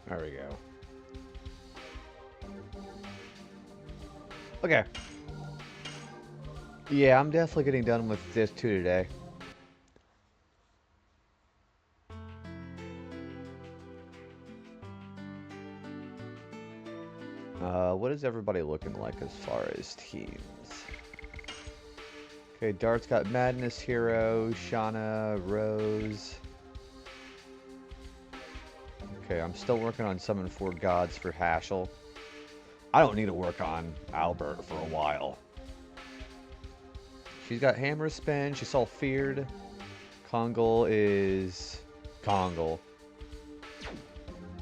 There we go. Okay. Yeah, I'm definitely getting done with this too today. What is everybody looking like as far as teams? Okay, Dart's got Madness, Hero, Shauna, Rose. Okay, I'm still working on Summon 4 Gods for Hashel. I don't need to work on Albert for a while. She's got Hammer Spin, she's all feared. Kongle is Kongle.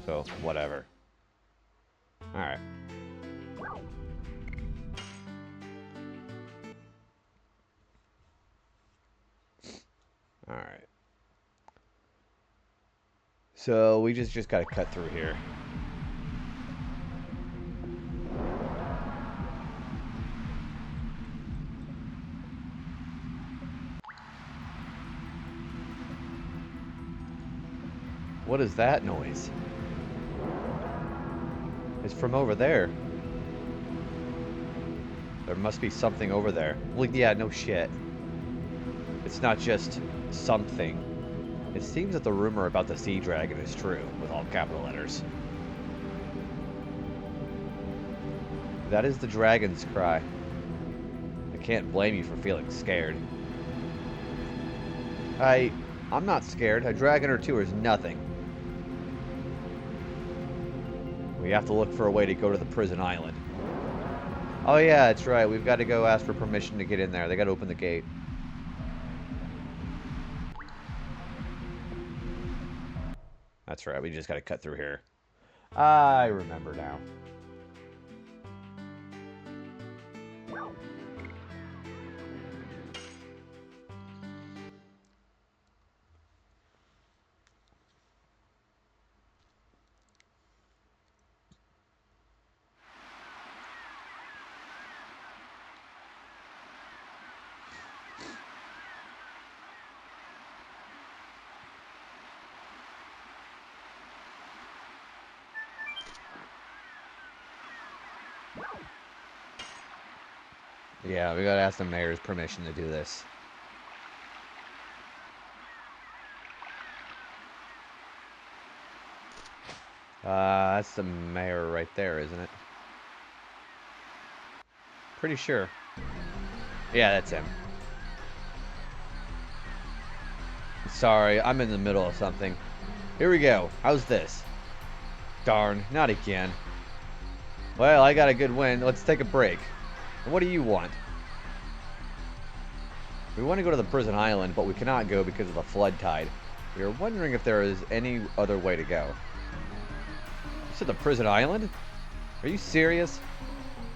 So, whatever. Alright. Alright. So, we just gotta cut through here. What is that noise? It's from over there. There must be something over there. Well, yeah, no shit. It's not just something. It seems that the rumor about the sea dragon is true, with all capital letters. That is the dragon's cry. I can't blame you for feeling scared. I'm not scared. A dragon or two is nothing. We have to look for a way to go to the prison island. Oh yeah, that's right. We've got to go ask for permission to get in there. They got to open the gate. That's right. We just got to cut through here. I remember now. Yeah, we gotta ask the mayor's permission to do this. That's the mayor right there, isn't it? Pretty sure. Yeah, that's him. Sorry, I'm in the middle of something. Here we go. How's this? Darn, not again. Well, I got a good win. Let's take a break. What do you want? We want to go to the prison island, but we cannot go because of the flood tide. We are wondering if there is any other way to go. You said the prison island? Are you serious?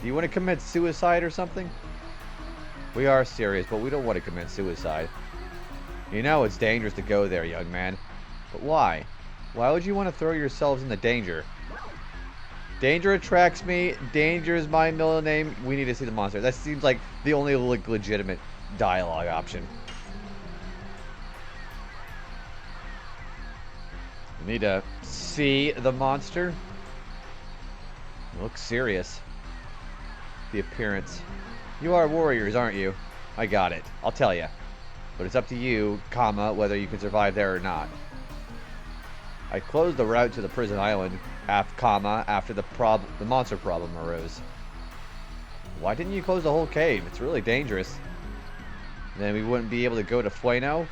Do you want to commit suicide or something? We are serious, but we don't want to commit suicide. You know it's dangerous to go there, young man. But why? Why would you want to throw yourselves into danger? Danger attracts me. Danger is my middle name. We need to see the monster. That seems like the only legitimate dialogue option. We need to see the monster. It looks serious. The appearance. You are warriors, aren't you? I got it. I'll tell you. But it's up to you, comma, whether you can survive there or not. I closed the route to the prison island, after the monster problem arose. Why didn't you close the whole cave? It's really dangerous. Then we wouldn't be able to go to Fueno.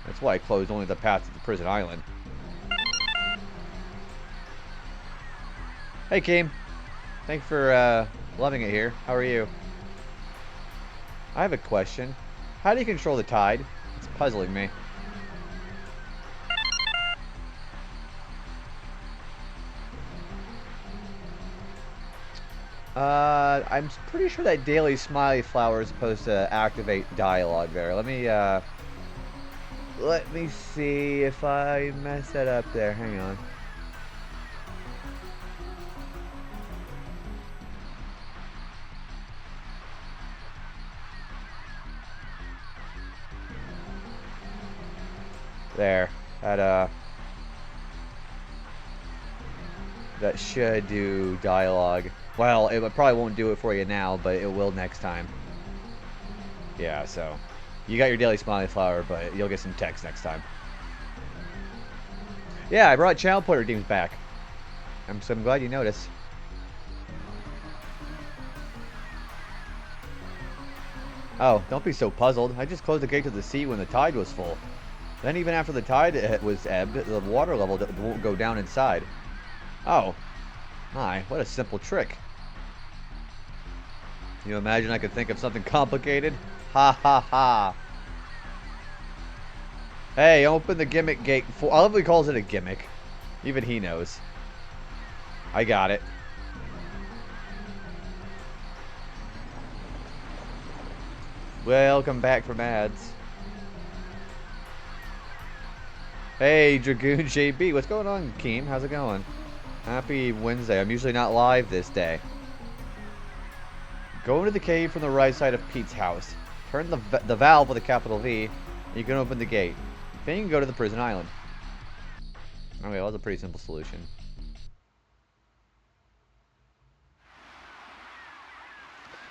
That's why I closed only the path to the prison island. Hey, Keem. Thanks for loving it here. How are you? I have a question. How do you control the tide? It's puzzling me. I'm pretty sure that daily smiley flower is supposed to activate dialogue there. Let me see if I mess that up there. Hang on. There. That, That should do dialogue. Well, it probably won't do it for you now, but it will next time. Yeah, so you got your daily smiley flower, but you'll get some text next time. Yeah, I brought child play redeems back. I'm glad you noticed. Oh, don't be so puzzled. I just closed the gate to the sea when the tide was full. Then even after the tide was ebbed, the water level won't go down inside. Oh, my, what a simple trick. Can you imagine I could think of something complicated? Ha ha ha. Hey, open the gimmick gate. I love how he calls it a gimmick. Even he knows. I got it. Welcome back from ads. Hey, Dragoon JB. What's going on, Keem? How's it going? Happy Wednesday. I'm usually not live this day. Go into the cave from the right side of Pete's house. Turn the valve with a capital V, and you can open the gate. Then you can go to the prison island. Okay, that was a pretty simple solution.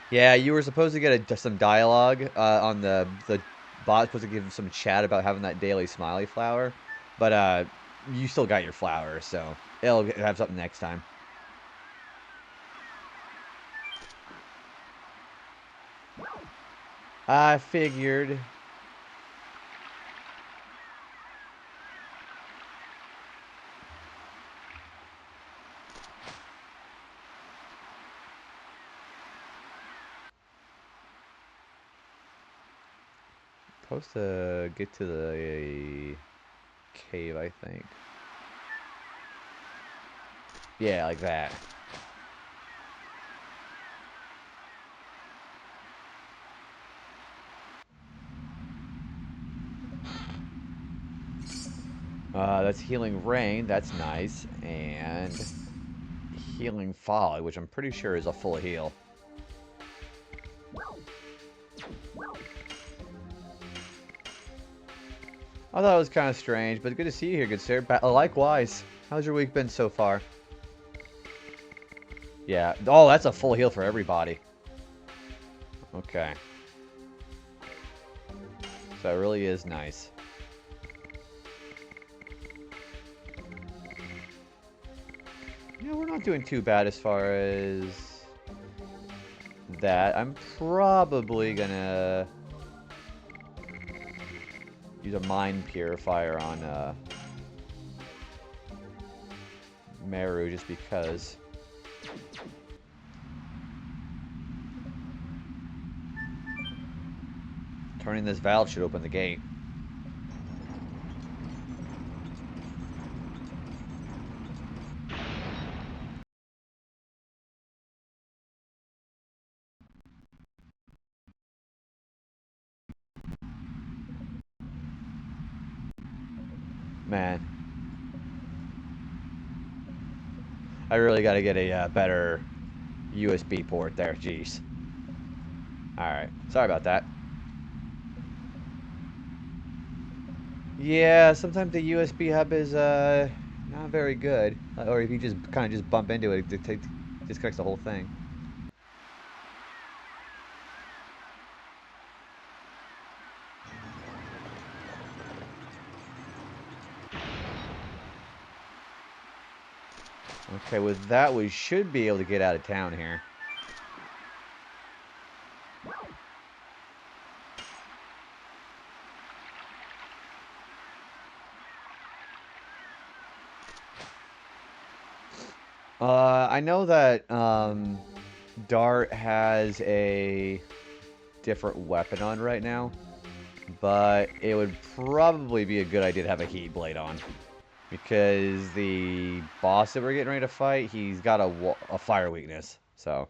Yeah, you were supposed to get some dialogue on the bot supposed to give him some chat about having that daily smiley flower, but you still got your flower, so it'll have something next time. I figured. Supposed to get to the cave, I think. Yeah, like that. That's healing rain. That's nice. And healing fog, which I'm pretty sure is a full heal. I thought it was kind of strange, but good to see you here, good sir. Likewise. How's your week been so far? Yeah. Oh, that's a full heal for everybody. Okay. So it really is nice. Yeah, we're not doing too bad as far as that. I'm probably gonna use a mind purifier on Meru just because. Turning this valve should open the gate. Man. I really gotta get a better USB port there. Jeez. Alright. Sorry about that. Yeah, sometimes the USB hub is not very good. Or if you just kind of just bump into it, it disconnects the whole thing. Okay, with that, we should be able to get out of town here. I know that Dart has a different weapon on right now, but it would probably be a good idea to have a heat blade on. Because the boss that we're getting ready to fight, he's got a fire weakness, so.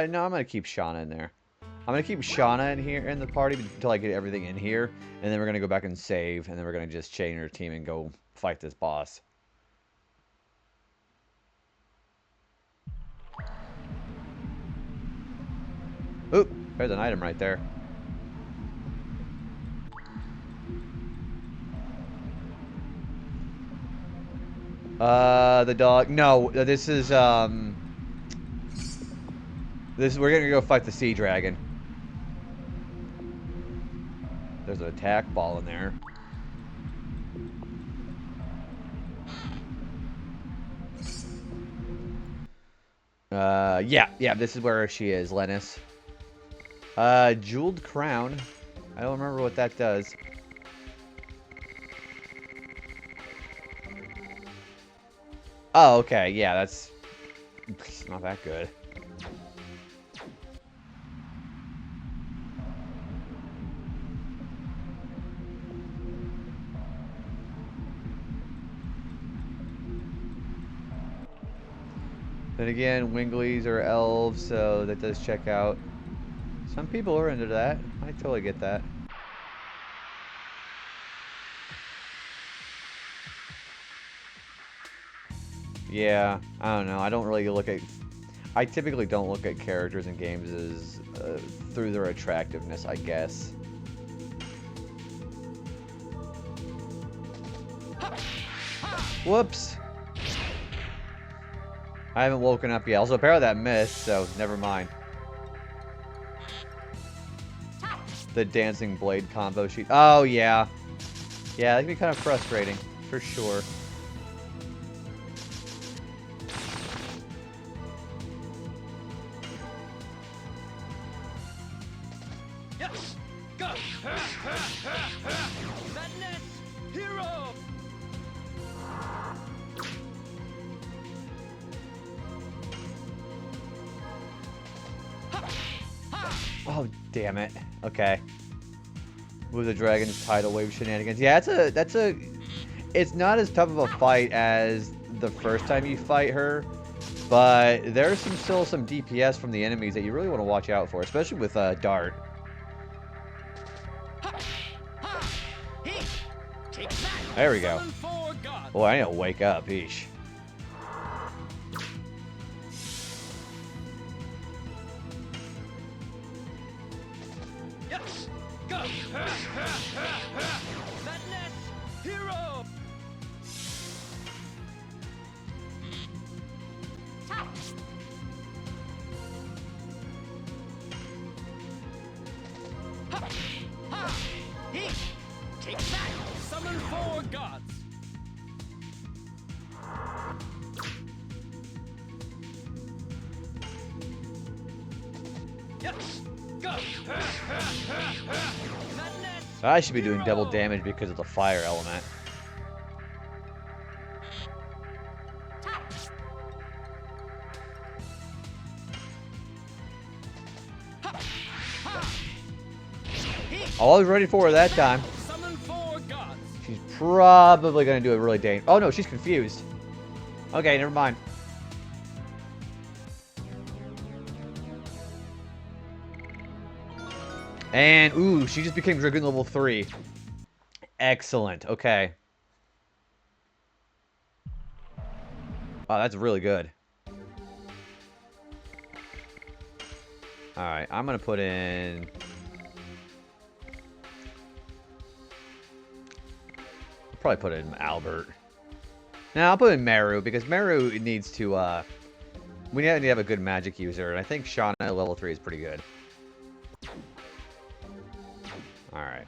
No, I'm gonna keep Shauna in there. I'm gonna keep Shauna in here in the party until I get everything in here, and then we're gonna go back and save, and then we're gonna just change our team and go fight this boss. Oop, there's an item right there. The dog. No, this is we're gonna go fight the sea dragon. There's an attack ball in there. Yeah, this is where she is, Lennis. Jeweled crown. I don't remember what that does. Oh, okay, yeah, that's not that good. Then again, Winglies are elves, so that does check out. Some people are into that. I totally get that. Yeah, I don't know. I don't really look at... I typically don't look at characters in games as through their attractiveness, I guess. Whoops. I haven't woken up yet. Also, apparently that missed, so never mind. The dancing blade combo sheet. Oh, yeah. Yeah, that can be kind of frustrating, for sure. Yes! Go! Madness! Hero! Oh, damn it. Okay. With the dragon's tidal wave shenanigans. Yeah, that's a it's not as tough of a fight as the first time you fight her, but there's still some DPS from the enemies that you really want to watch out for, especially with Dart. There we go. Boy, I need to wake up, eesh. Yes! Go! Madness! Hero! Take that! Summon 4 gods! Yes! Go! Madness! I should be doing double damage because of the fire element. Oh, I was ready for her that time. Summon 4 gods! She's probably going to do a really dangerous... Oh, no, she's confused. Okay, never mind. And, ooh, she just became Dragoon level 3. Excellent. Okay. Oh, that's really good. Alright, I'm going to put in... I'll probably put in Albert. No, I'll put in Meru, because Meru needs to, we need to have a good magic user, and I think Shauna at level 3 is pretty good. Alright.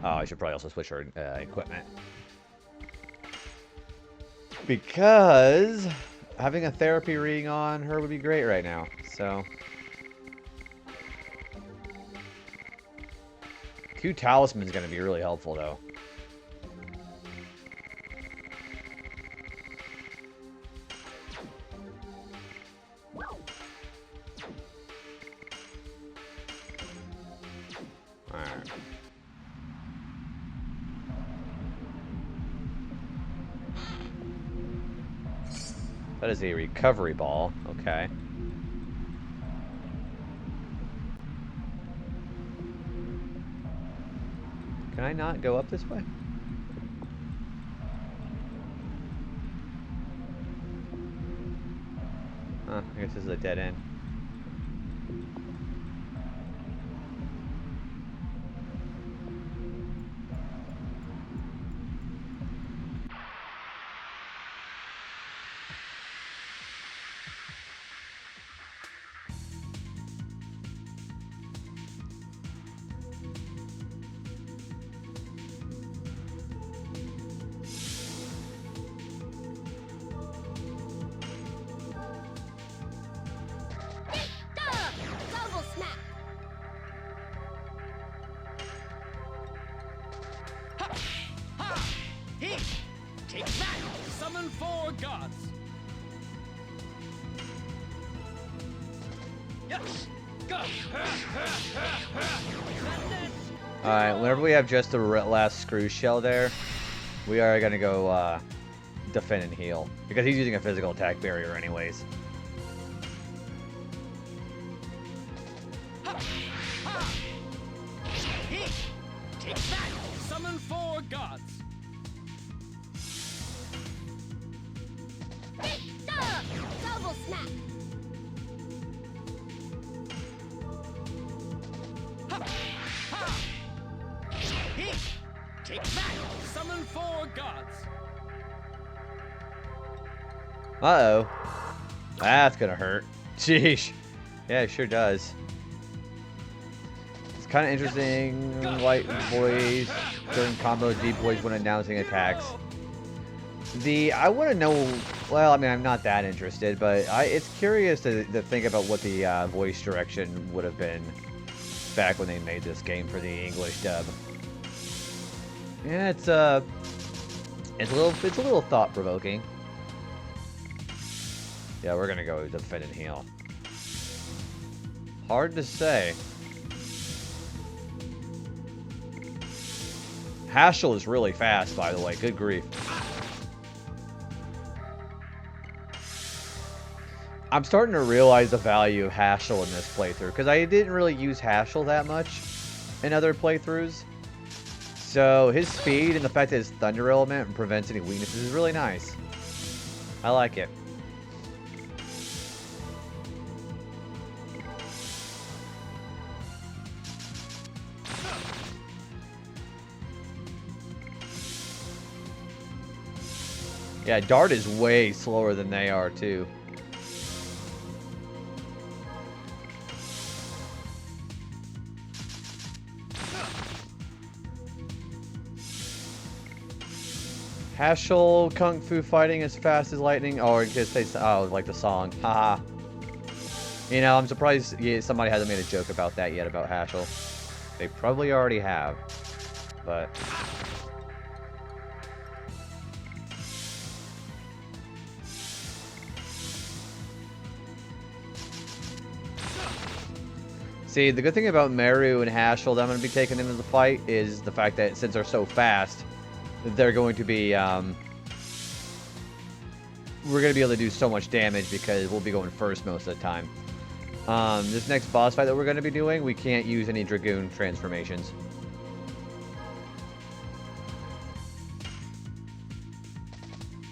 Oh, I should probably also switch her equipment. Because having a therapy reading on her would be great right now, so... Q Talisman's going to be really helpful, though. Alright. That is a recovery ball. Okay. Can I not go up this way? Huh, I guess this is a dead end. Double smack. Ha! He! Take that! Summon 4 gods! Yes! Go! Madness! Alright, whenever we have just the last screw shell there, we are going to go defend and heal. Because he's using a physical attack barrier anyways. He! Take that! Summon 4 gods! Double smack. He! Take that! Summon 4 gods! Uh-oh. That's gonna hurt. Sheesh. Yeah, it sure does. It's kind of interesting, light voice during combos, deep voice when announcing attacks. I want to know, well, I mean, I'm not that interested, but it's curious to think about what the voice direction would have been back when they made this game for the English dub. Yeah, it's a little thought-provoking. Yeah, we're gonna go defend and heal. Hard to say. Haschel is really fast, by the way. Good grief. I'm starting to realize the value of Haschel in this playthrough, because I didn't really use Haschel that much in other playthroughs. So his speed and the fact that his thunder element prevents any weaknesses is really nice. I like it. Yeah, Dart is way slower than they are, too. Haschel Kung Fu fighting as fast as lightning. Oh, it just says, oh, like the song. Haha. You know, I'm surprised somebody hasn't made a joke about that yet, about Haschel. They probably already have. But... see, the good thing about Meru and Haschel that I'm going to be taking into the fight is the fact that since they're so fast, they're going to be, we're going to be able to do so much damage because we'll be going first most of the time. This next boss fight that we're going to be doing, we can't use any Dragoon transformations.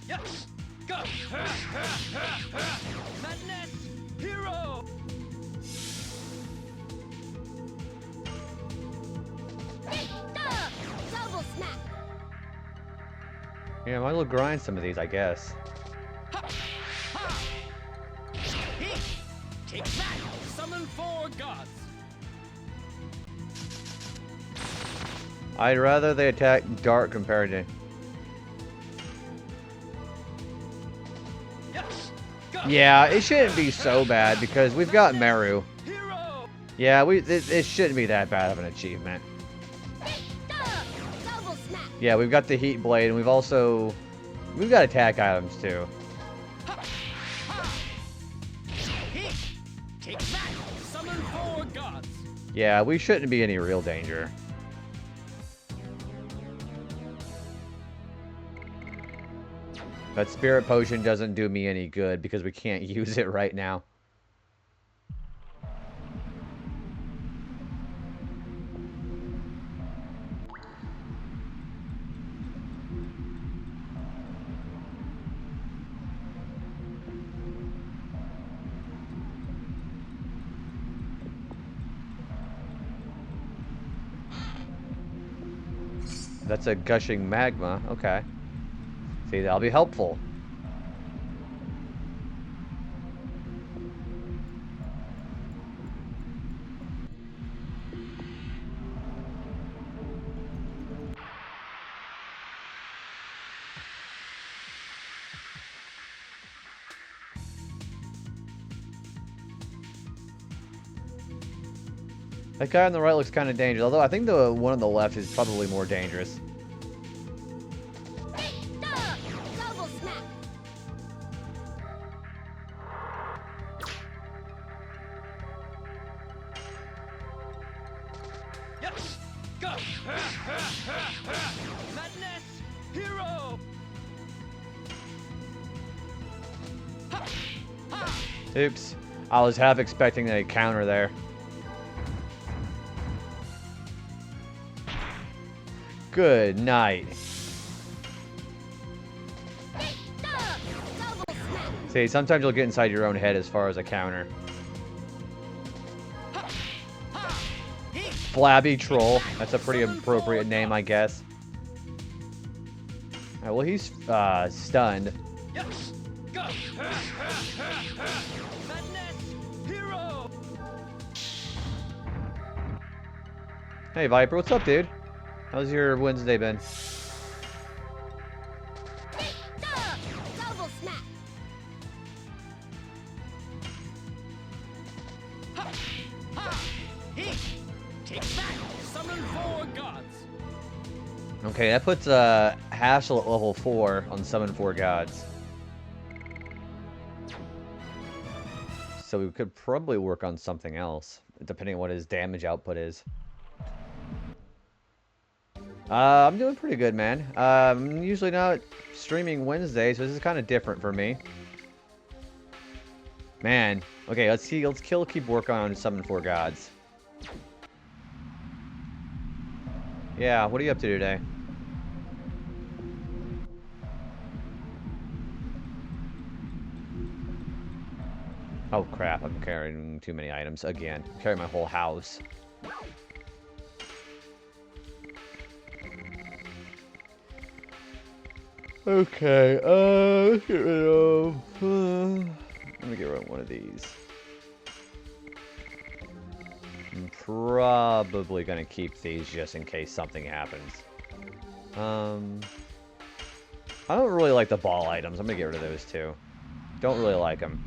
Yes! Go! Madness! Hero! Double smack. Yeah, might as well grind some of these, I guess. He! Take that! Summon 4 gods! I'd rather they attack Dart compared to... Yes! Go! Yeah, it shouldn't be so bad because we've got Meru. Hero! Yeah, it shouldn't be that bad of an achievement. Double smack. Yeah, we've got the Heat Blade, and we've got attack items, too. He! Take that! Summon 4 gods! Yeah, we shouldn't be any real danger. That Spirit Potion doesn't do me any good because we can't use it right now. That's a gushing magma. Okay. See, that'll be helpful. That guy on the right looks kind of dangerous, although I think the one on the left is probably more dangerous. Double smack. Yes! Go! Madness! Hero! Ha! Ha! Oops. I was half expecting a counter there. Good night. Double smack. See, sometimes you'll get inside your own head as far as a counter. Flabby Troll. That's a pretty appropriate name, I guess. Alright, well, he's stunned. Yes! Go! Madness! Hero! Hey, Viper, what's up, dude? How's your Wednesday been? Double smack. Ha! Ha! He! Take back! Summon 4 gods! Okay, that puts Hassel at level 4 on Summon 4 Gods. So we could probably work on something else, depending on what his damage output is. I'm doing pretty good, man. I'm usually not streaming Wednesdays, so this is kind of different for me. Man, okay, let's see. Let's keep working on Summon 4 Gods. Yeah, what are you up to today? Oh crap, I'm carrying too many items again. I'm carrying my whole house. Okay, let's get rid of... let me get rid of one of these. I'm probably gonna keep these just in case something happens. I don't really like the ball items. I'm gonna get rid of those too. Don't really like them.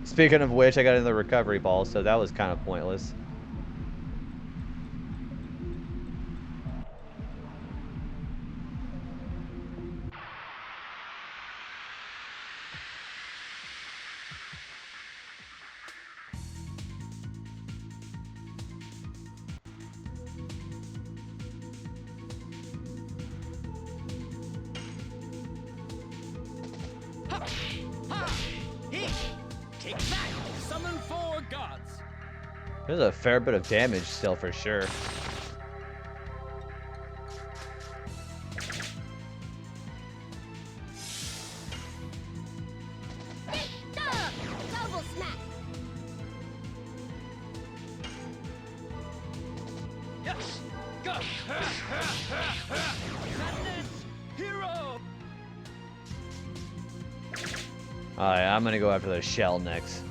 Speaking of which, I got in the recovery ball, so that was kind of pointless. Ha! Ha! He! Take back! Summon 4 gods! There's a fair bit of damage still for sure. Double smack. Yes! Go! Madness! Hero! Alright, I'm gonna go after the shell next.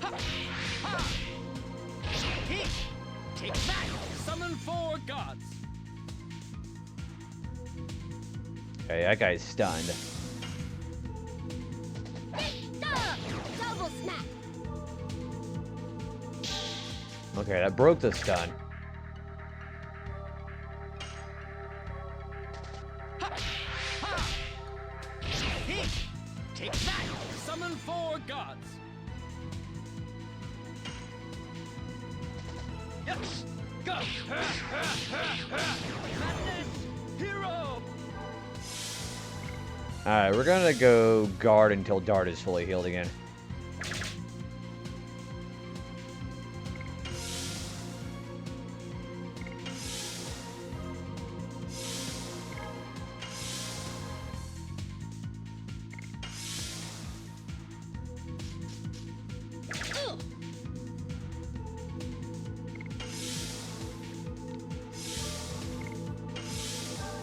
Ha! Ha! He! Take back! Summon 4 gods! Okay, that guy's stunned. Double smack. Okay, that broke the stun. Ha! Ha! He! Take back! Summon 4 gods! Yes! Go! Madness! Hero! Alright, we're gonna go guard until Dart is fully healed again.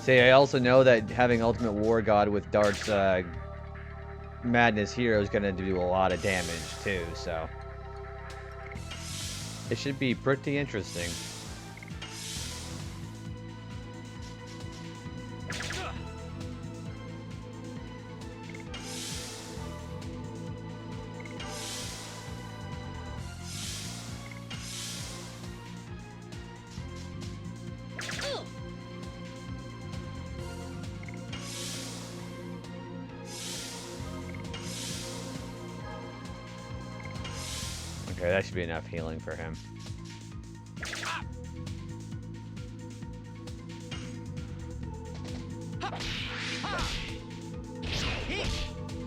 See, I also know that having Ultimate War God with Dart's Madness Hero is going to do a lot of damage, too, so... It should be pretty interesting. Okay, that should be enough healing for him.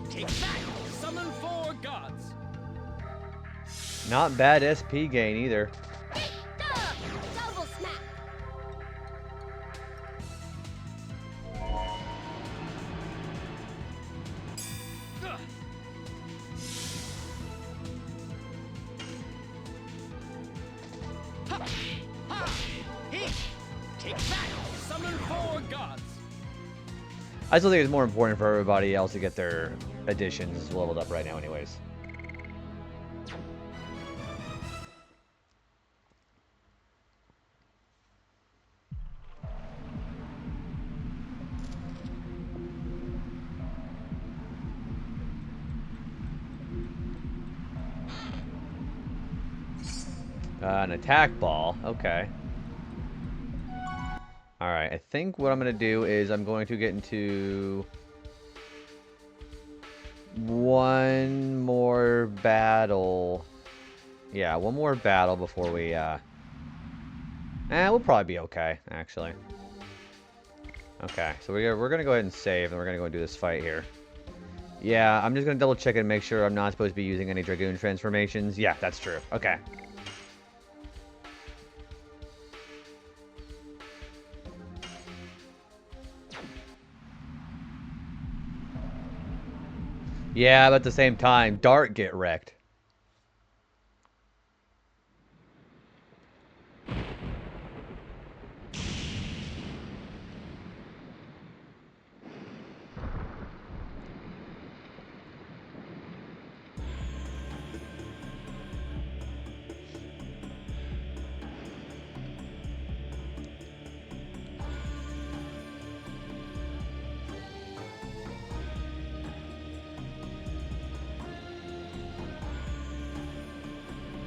Take back! Summon 4 gods! Not bad SP gain either. Double smack. Take back! Summon 4 gods! I still think it's more important for everybody else to get their additions leveled up right now anyways. An attack ball. Okay. Alright, I think what I'm going to do is I'm going to get into one more battle. Yeah, one more battle before we, we'll probably be okay, actually. Okay, so we're going to go ahead and save, and we're going to go and do this fight here. Yeah, I'm just going to double check and make sure I'm not supposed to be using any Dragoon transformations. Yeah, that's true. Okay. Yeah, but at the same time, Dart get wrecked.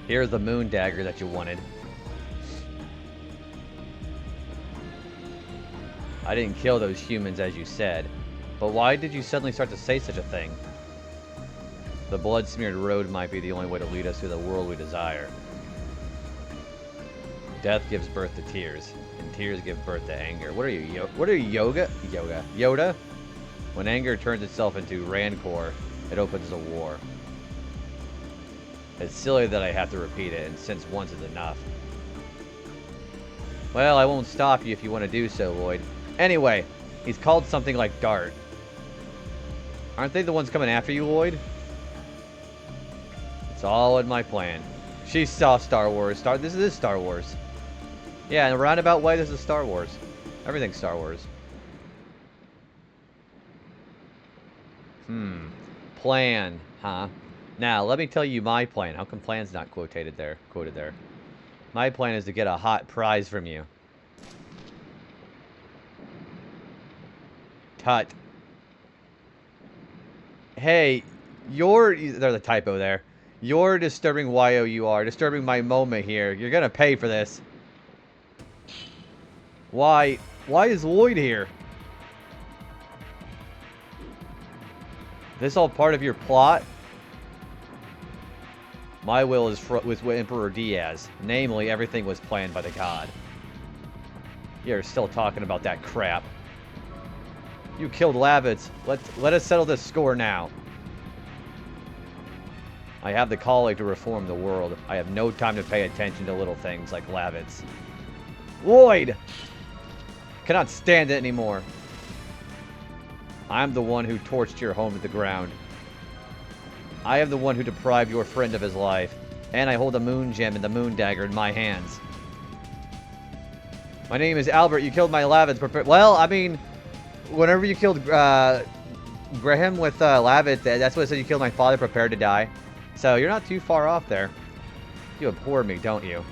Here's the moon dagger that you wanted. I didn't kill those humans as you said, but why did you suddenly start to say such a thing? The blood-smeared road might be the only way to lead us to the world we desire. Death gives birth to tears, and tears give birth to anger. What are you, Yoda? When anger turns itself into rancor, it opens a war. It's silly that I have to repeat it, and since once is enough. Well, I won't stop you if you want to do so, Lloyd. Anyway, he's called something like Dart. Aren't they the ones coming after you, Lloyd? It's all in my plan. She saw Star Wars. This is Star Wars. Yeah, in a roundabout way, this is Star Wars. Everything's Star Wars. Plan, huh? Now, let me tell you my plan. How come plan's not quoted there? My plan is to get a hot prize from you. Tut. Hey, there's a typo there. You're disturbing YOUR, disturbing my moment here. You're gonna pay for this. Why is Lloyd here? This all part of your plot? My will is with Emperor Diaz. Namely, everything was planned by the god. You're still talking about that crap. You killed Lavitz. Let us settle this score now. I have the calling to reform the world. I have no time to pay attention to little things like Lavitz. Lloyd! Cannot stand it anymore. I'm the one who torched your home to the ground. I am the one who deprived your friend of his life. And I hold the moon gem and the moon dagger in my hands. My name is Albert. You killed my Lavit. Well, I mean, whenever you killed Graham with Lavit, that's what it said. You killed my father. Prepared to die. So you're not too far off there. You abhor me, don't you?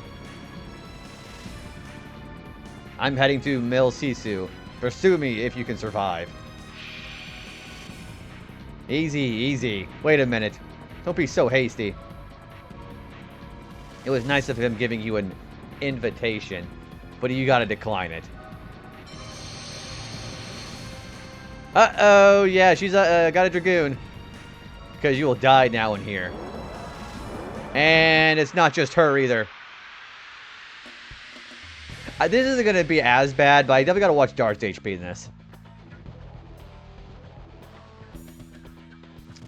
I'm heading to Mil Sisu. Pursue me if you can survive. Easy, easy. Wait a minute. Don't be so hasty. It was nice of him giving you an invitation, but you gotta decline it. Uh-oh, yeah, she's got a Dragoon. Because you will die now in here. And it's not just her either. This isn't going to be as bad, but I definitely got to watch Dart's HP in this.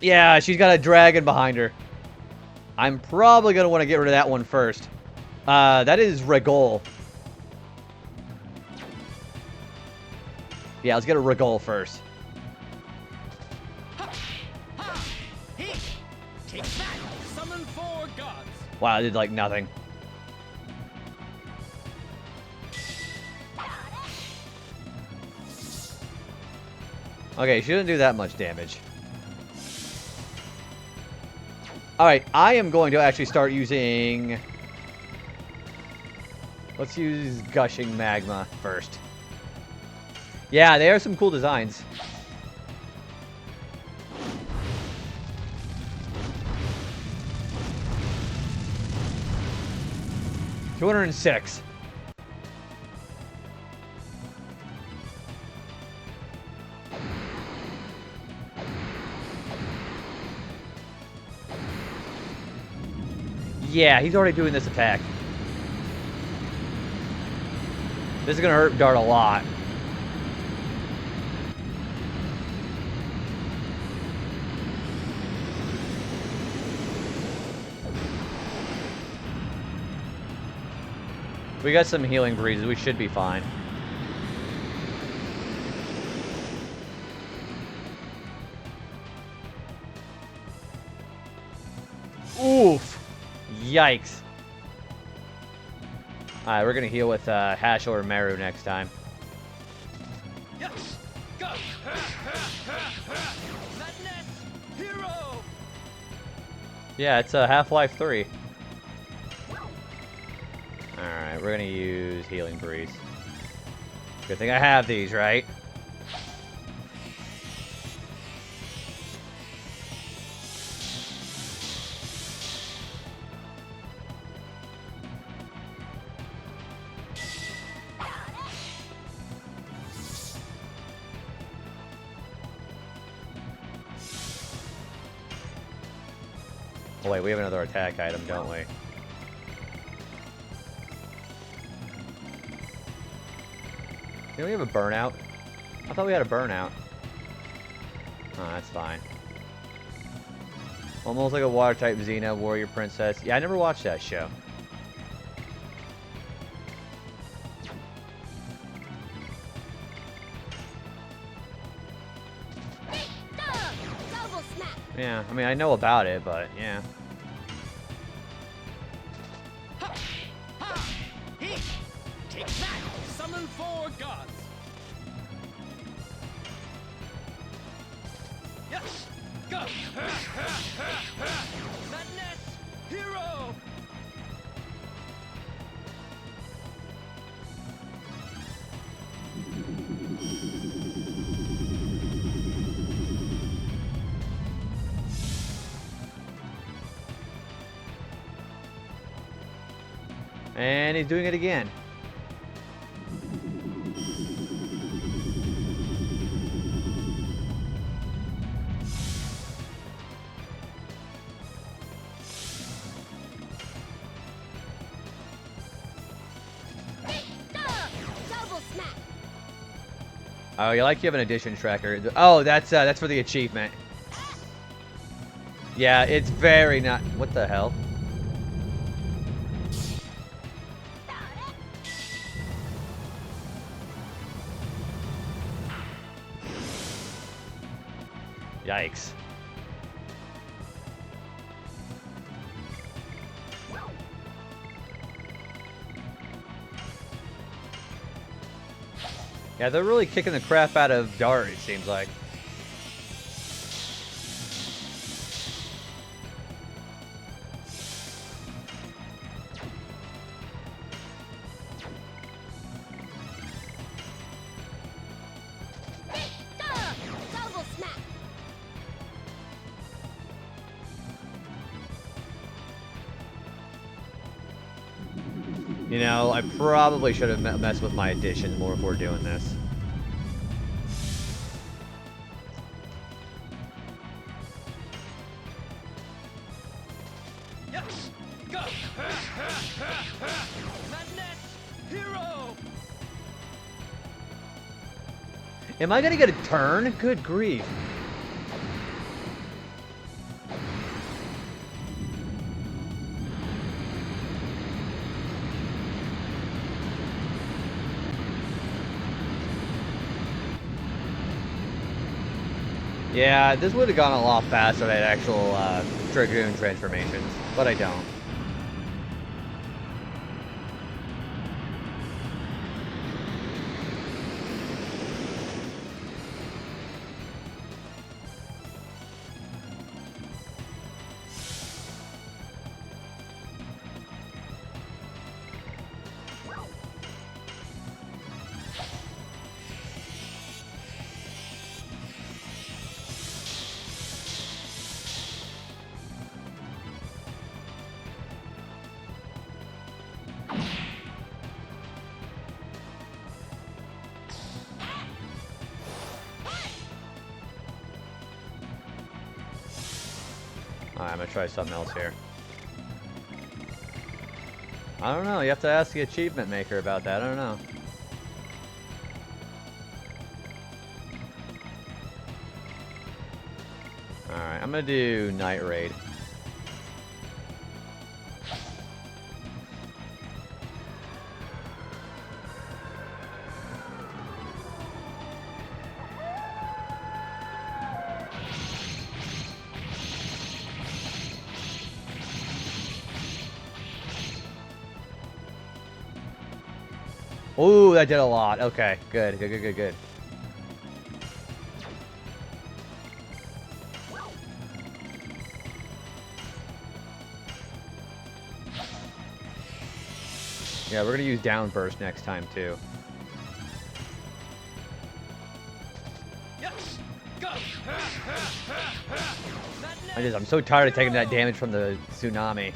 Yeah, she's got a dragon behind her. I'm probably going to want to get rid of that one first. That is Regol. Yeah, let's get a Regol first. Take that! Summon 4 gods! Wow, I did like nothing. Okay, she didn't do that much damage. Alright, I am going to actually start using... Let's use Gushing Magma first. Yeah, they are some cool designs. $206. Yeah, he's already doing this attack. This is gonna hurt Dart a lot. We got some healing breezes. We should be fine. Oof. Yikes. Alright, we're going to heal with Hash or Meru next time. Yes! Go! Madness! Hero! Yeah, it's Half-Life 3. Alright, we're going to use Healing Breeze. Good thing I have these, right? Oh wait, we have another attack item, don't we? Do we have a burnout? I thought we had a burnout. Oh, that's fine. Almost like a water type Xena warrior princess. Yeah, I never watched that show. Double smack. Yeah, I mean, I know about it, but yeah. He! Take that! Summon 4 gods! Yes! Go! Madness! Hero! And he's doing it again. Double smack. Oh, you like you have an addition tracker. Oh, that's for the achievement. Yeah, it's very not. What the hell? Yikes. Yeah, they're really kicking the crap out of Dart, it seems like. Double smack. You know, I probably should have messed with my additions more before doing this. Yes. Go. Madness. Hero. Am I gonna get a turn? Good grief. Yeah, this would have gone a lot faster if I had actual Dragoon transformations, but I don't. Alright, I'm gonna try something else here. I don't know, you have to ask the achievement maker about that, I don't know. Alright, I'm gonna do Night Raid. Ooh, that did a lot. Okay, good, good, good, good, good. Yeah, we're gonna use Downburst next time too. Yes. Go. I'm so tired of taking that damage from the tsunami.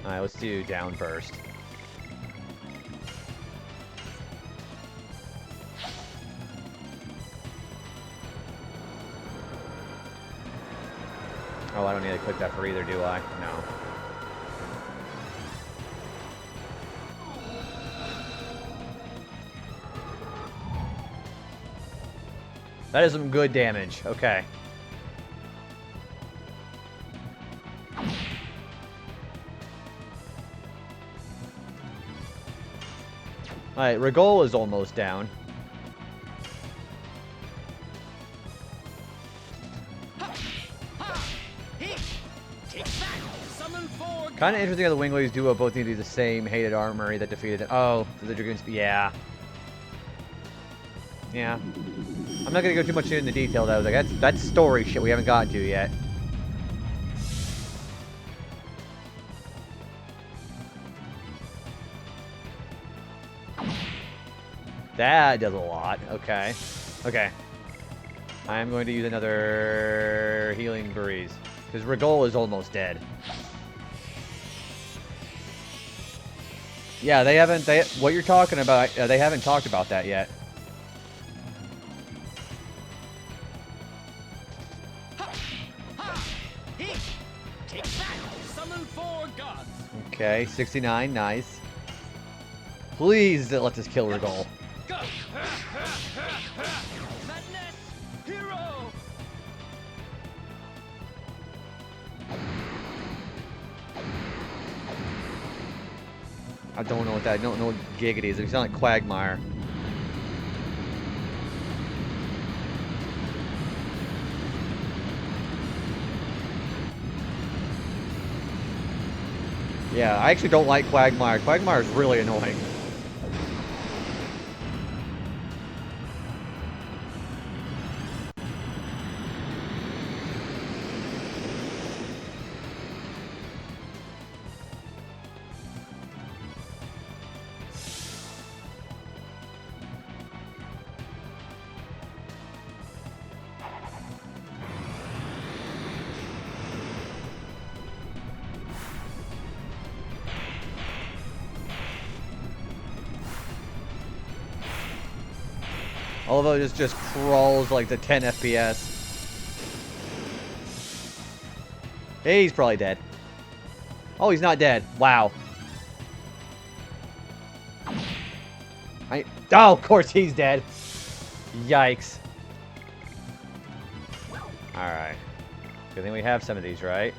Alright, let's do Downburst. Oh, I don't need to click that for either, do I? No. That is some good damage. Okay. Alright, Regol is almost down. Kind of interesting how the Winglies duo both need to do the same hated armory that defeated them. Oh, the Dragoons. Yeah. Yeah. I'm not gonna go too much into detail though. Like that's story shit we haven't gotten to yet. That does a lot. Okay. Okay. I'm going to use another healing breeze because Regol is almost dead. Yeah, they haven't. What you're talking about? They haven't talked about that yet. Okay, 69, nice. Please let this kill Regol. I don't know what that. I don't know what gig it is. It sounds like Quagmire. Yeah, I actually don't like Quagmire. Quagmire is really annoying. Although it just crawls like to 10 FPS. He's probably dead. Oh, he's not dead. Wow. Oh, of course he's dead. Yikes. Alright. Good thing we have some of these, right?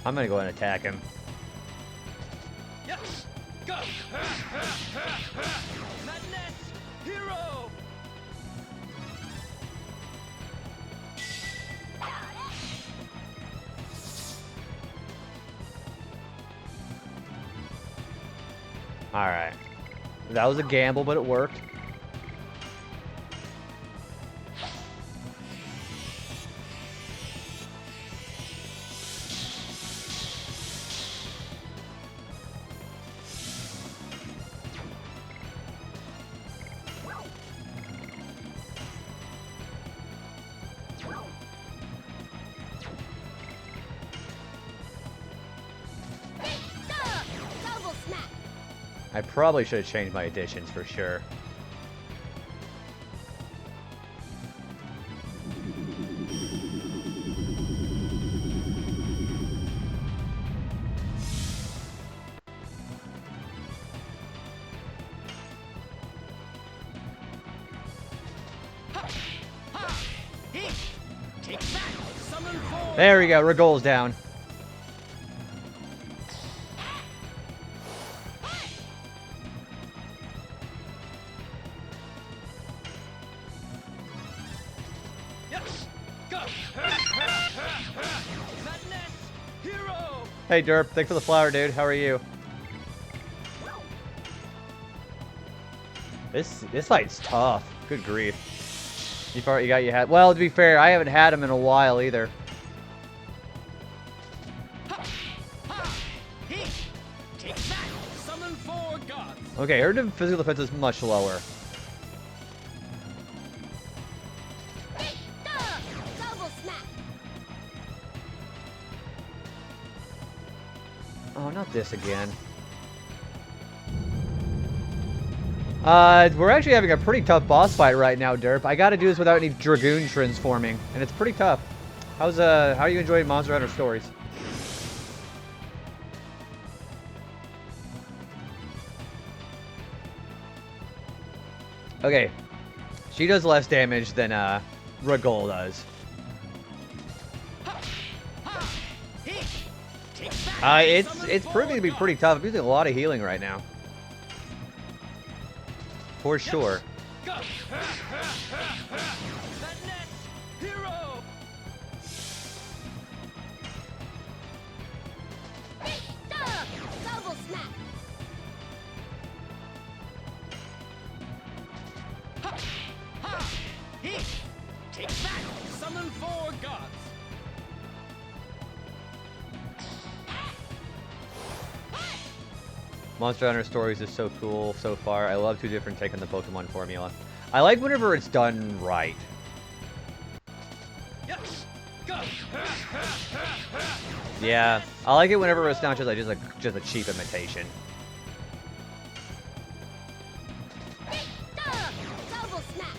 I'm gonna go ahead and attack him. Yes. Go. Madness. Hero. Alright. That was a gamble, but it worked. Double smack. I probably should have changed my additions for sure. Take back. Summon four. There we go. Ragol's down. Yes. Go. Madness. Hero. Hey, Derp. Thanks for the flower, dude. How are you? This fight's tough. Good grief. You got your hat. Well, to be fair, I haven't had him in a while either. Take back. Summon four gods. Okay, her physical defense is much lower. Double smack. Oh, not this again. We're actually having a pretty tough boss fight right now, Derp. I gotta do this without any Dragoon transforming, and it's pretty tough. How are you enjoying Monster Hunter Stories? Okay. She does less damage than, Ragol does. It's proving to be pretty tough. I'm using a lot of healing right now. For sure. Go. Madness. Hero. Double smack. Take back. Summon four gods. Monster Hunter Stories is so cool so far. I love two different take on the Pokemon formula. I like whenever it's done right. Yes. Go. Yeah, I like it whenever it's not just a cheap imitation. Double smack.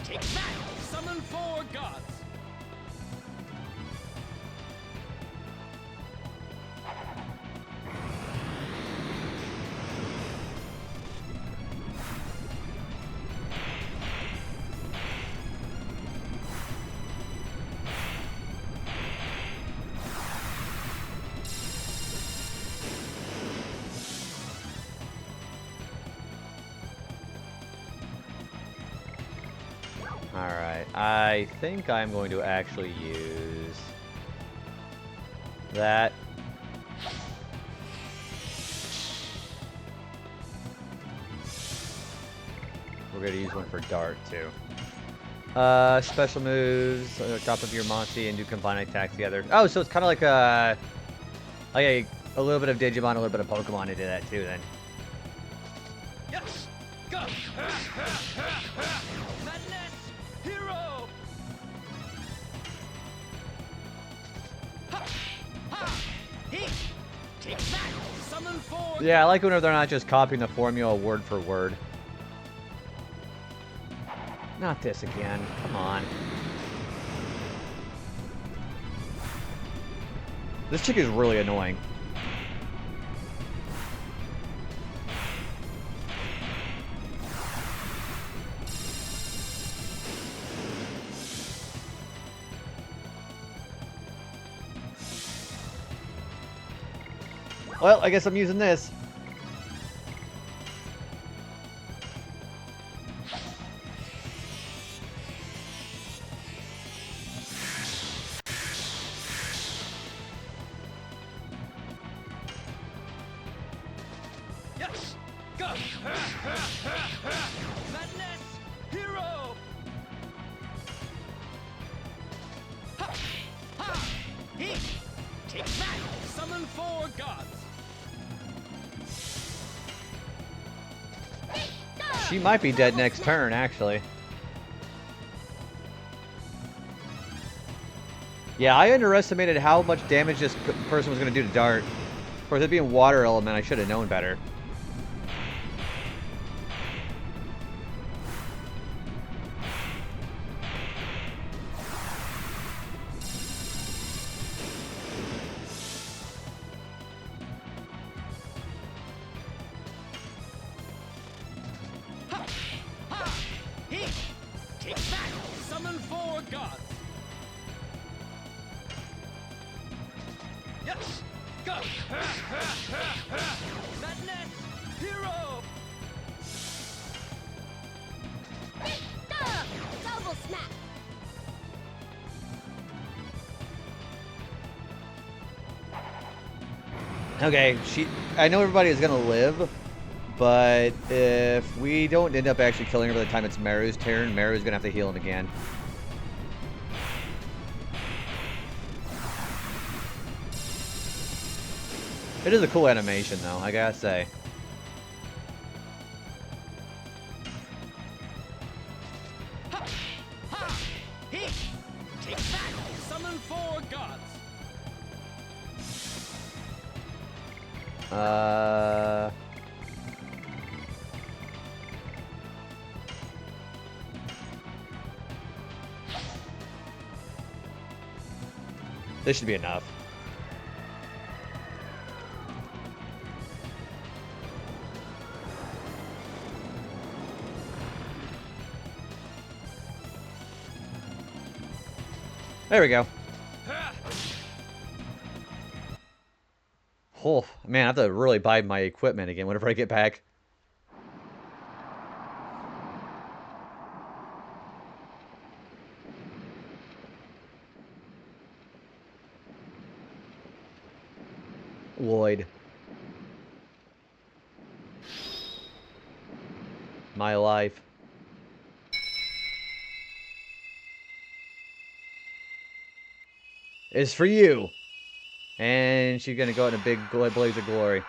Take back. Summon four gods. I think I'm going to actually use that. We're going to use one for dart, too. Special moves, top of your Monty and do combined attacks together. Oh, so it's kind of like a little bit of Digimon, a little bit of Pokemon into that, too, then. Yes! Go! Madness! Hero! Ha! Ha! He! Take that! Summon four! Yeah, I like when they're not just copying the formula word for word. Not this again. Come on. This chick is really annoying. Well, I guess I'm using this. Yes! Go! Madness! Hero! Ha! Ha! He! Take that! Summon four gods! She might be dead next turn, actually. Yeah, I underestimated how much damage this person was going to do to Dart. Of course, it being water element, I should have known better. Ha! Ha! He! Take that! Summon four gods! Yes! Go! Madness! Hero! Double smack. Okay, I know everybody is going to live, but if we don't end up actually killing her by the time it's Meru's turn, Meru's going to have to heal him again. It is a cool animation, though, I gotta say. Ha! Ha! He! Take that! Summon four gods! This should be enough. There we go. Oh, man, I have to really buy my equipment again whenever I get back. Lloyd. My life. Is for you. And she's gonna go out in a big blaze of glory.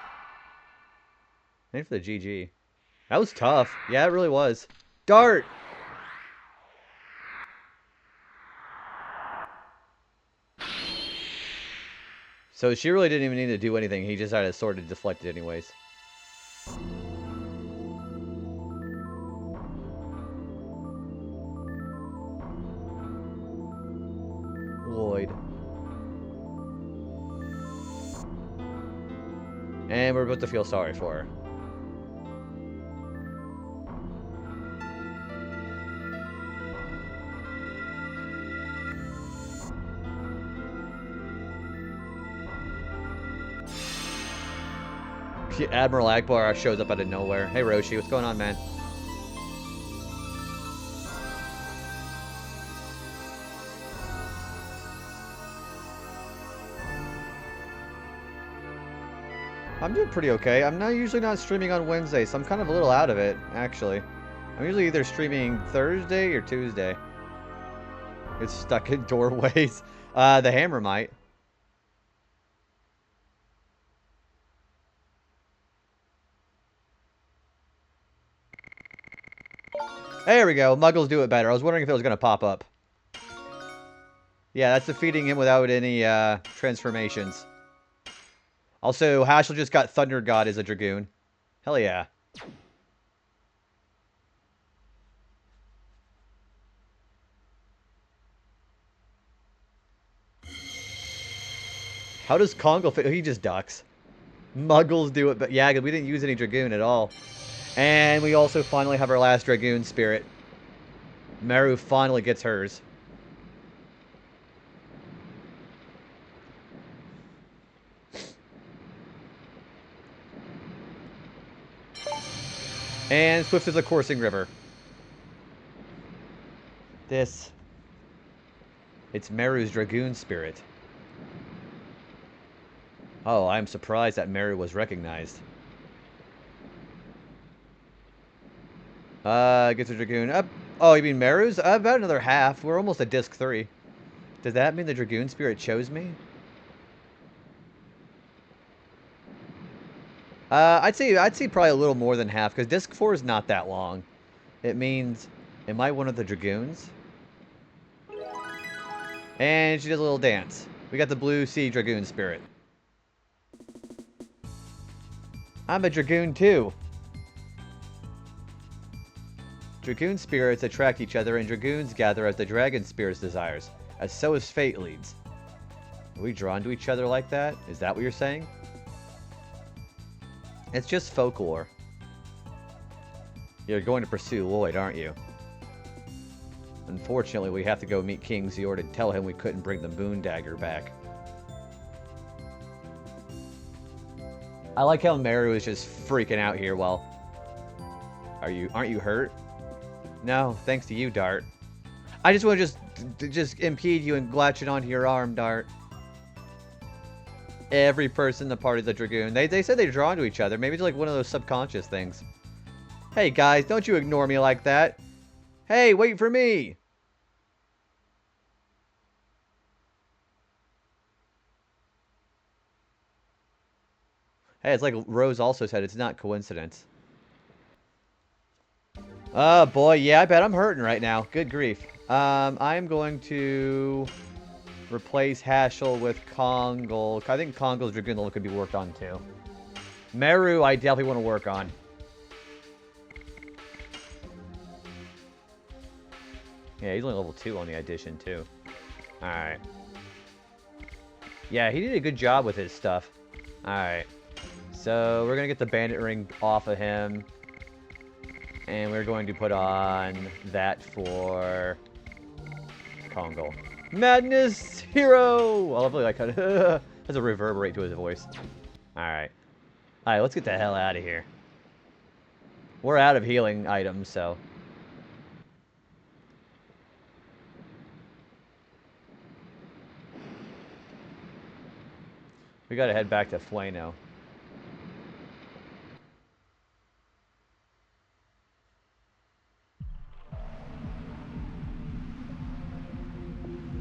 Thanks for the GG. That was tough. Yeah, it really was. Dart! So she really didn't even need to do anything. He just had a sword to deflect it anyways. Lloyd. And we're about to feel sorry for her. Admiral Akbar shows up out of nowhere. Hey Roshi, what's going on, man? I'm doing pretty okay. I'm not usually not streaming on Wednesday, so I'm kind of a little out of it, actually. I'm usually either streaming Thursday or Tuesday. Get stuck in doorways. The hammer might. There we go. Muggles do it better. I was wondering if it was going to pop up. Yeah, that's defeating him without any transformations. Also, Hashel just got Thunder God as a Dragoon. Hell yeah. How does Kongo fit? He just ducks. Muggles do it, but yeah, we didn't use any Dragoon at all. And we also finally have our last Dragoon spirit. Meru finally gets hers. And Swift is a coursing river. It's Meru's Dragoon spirit. Oh, I'm surprised that Meru was recognized. Gets a Dragoon. Oh, you mean Meru's? About another half. We're almost at disc 3. Does that mean the Dragoon spirit chose me? I'd say probably a little more than half, because disc 4 is not that long. It means, am I one of the Dragoons? And she does a little dance. We got the Blue Sea Dragoon spirit. I'm a Dragoon too. Dragoon spirits attract each other, and Dragoons gather as the Dragon Spirit's desires, as so is fate leads. Are we drawn to each other like that? Is that what you're saying? It's just folklore. You're going to pursue Lloyd, aren't you? Unfortunately, we have to go meet King Ziord and tell him we couldn't bring the Moon Dagger back. I like how Meru is just freaking out here while... Aren't you hurt? No, thanks to you, Dart. I just want to just impede you and latch it onto your arm, Dart. Every person in the party's a Dragoon. They said they're drawn to each other. Maybe it's like one of those subconscious things. Hey, guys, don't you ignore me like that. Hey, wait for me! Hey, it's like Rose also said, it's not coincidence. Oh, boy, yeah, I bet I'm hurting right now. Good grief. I'm going to replace Hashel with Kongal. I think Kongal's Dragoon level could be worked on, too. Meru, I definitely want to work on. Yeah, he's only level 2 on the addition, too. Alright. Yeah, he did a good job with his stuff. Alright. So, we're going to get the Bandit Ring off of him. And we're going to put on that for Kongal. Madness Hero! I love like how has a reverberate to his voice. Alright. Alright, let's get the hell out of here. We're out of healing items, so... we gotta head back to Fueno.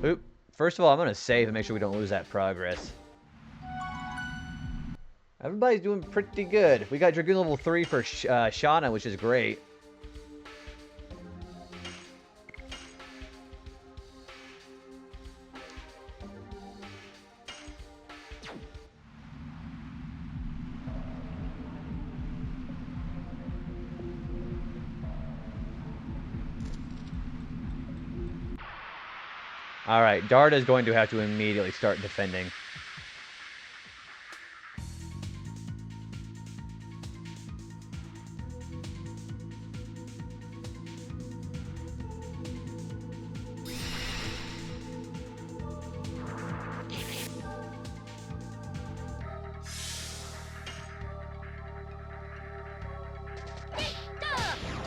Oop. First of all, I'm gonna save and make sure we don't lose that progress. Everybody's doing pretty good. We got Dragoon level 3 for Shauna, which is great. Alright, Darda is going to have to immediately start defending.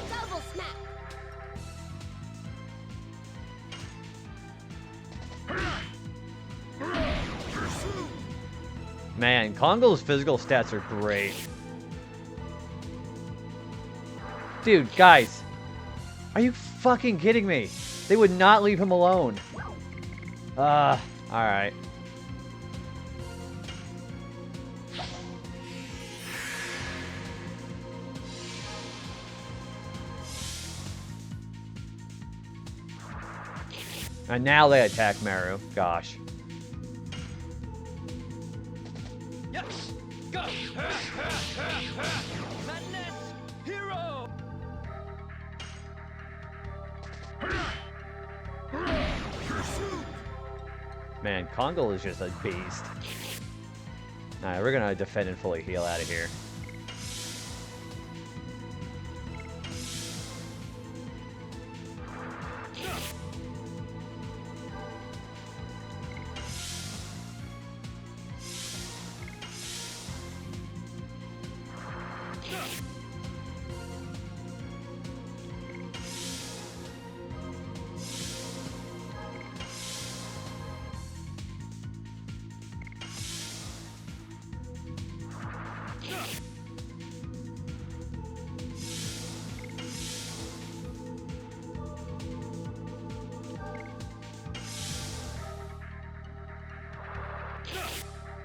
Double smack. Man, Kongo's physical stats are great. Dude, guys. Are you fucking kidding me? They would not leave him alone. Alright. And now they attack Meru. Gosh. Yes! Go! Madness! Hero! Man, Kongo is just a beast. Alright, we're gonna defend and fully heal out of here.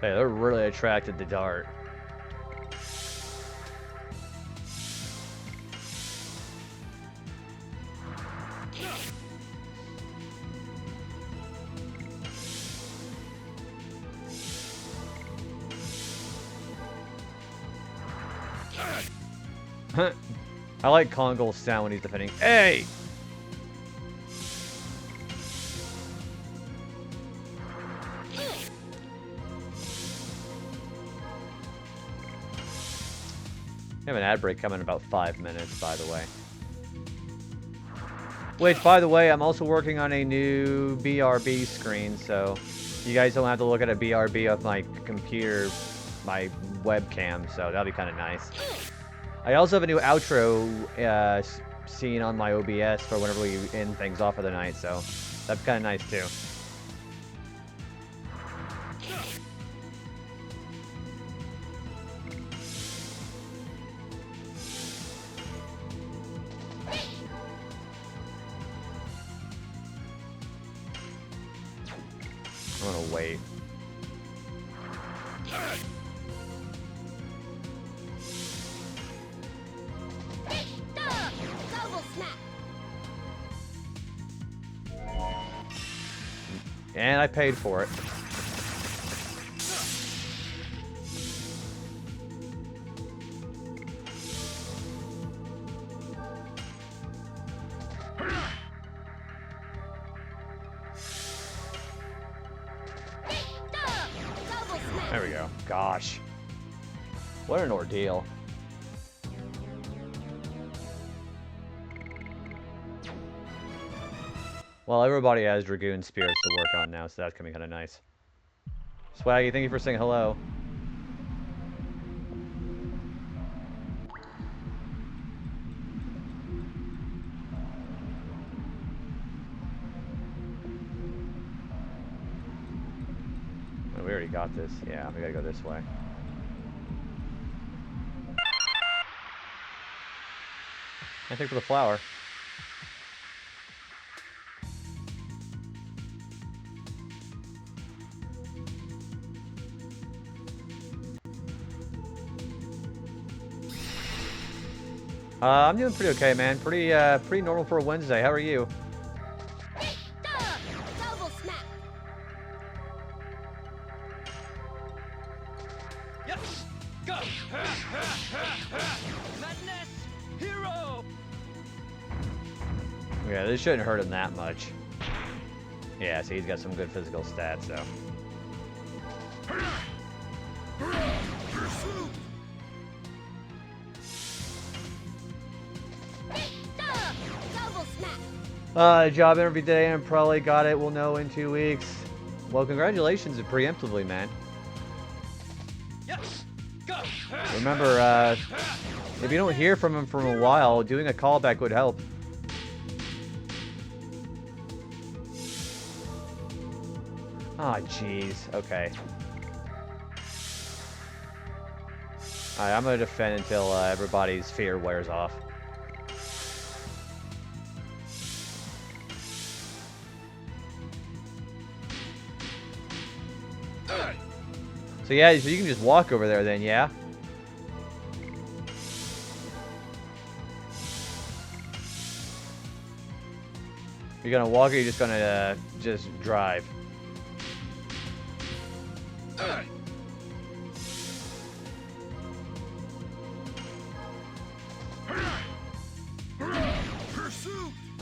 Hey, they're really attracted to Dart. I like Kongo's sound when he's defending. Hey! We have an ad break coming in about 5 minutes, by the way. Which, by the way, I'm also working on a new BRB screen, so you guys don't have to look at a BRB of my computer, my webcam, so that'll be kind of nice. I also have a new outro scene on my OBS for whenever we end things off for the night, so that's kind of nice too. I'm gonna wait. Double snap. And I paid for it. Double snap. There we go. Gosh. What an ordeal. Well, everybody has Dragoon spirits to work on now, so that's gonna be kind of nice. Swaggy, thank you for saying hello. Oh, we already got this. Yeah, we gotta go this way. I think for the flower. I'm doing pretty okay, man. Pretty normal for a Wednesday. How are you? Double snap. Yes! Go! Madness! Hero! Yeah, this shouldn't hurt him that much. Yeah, see, he's got some good physical stats, so. Double snap. Job interview today and probably got it. We'll know in 2 weeks. Well, congratulations preemptively, man. Yes! Go! Remember, if you don't hear from him for a while, doing a callback would help. Ah, jeez. Okay. Alright, I'm gonna defend until everybody's fear wears off. So yeah, so you can just walk over there then, yeah? You're gonna walk or you're just gonna just drive?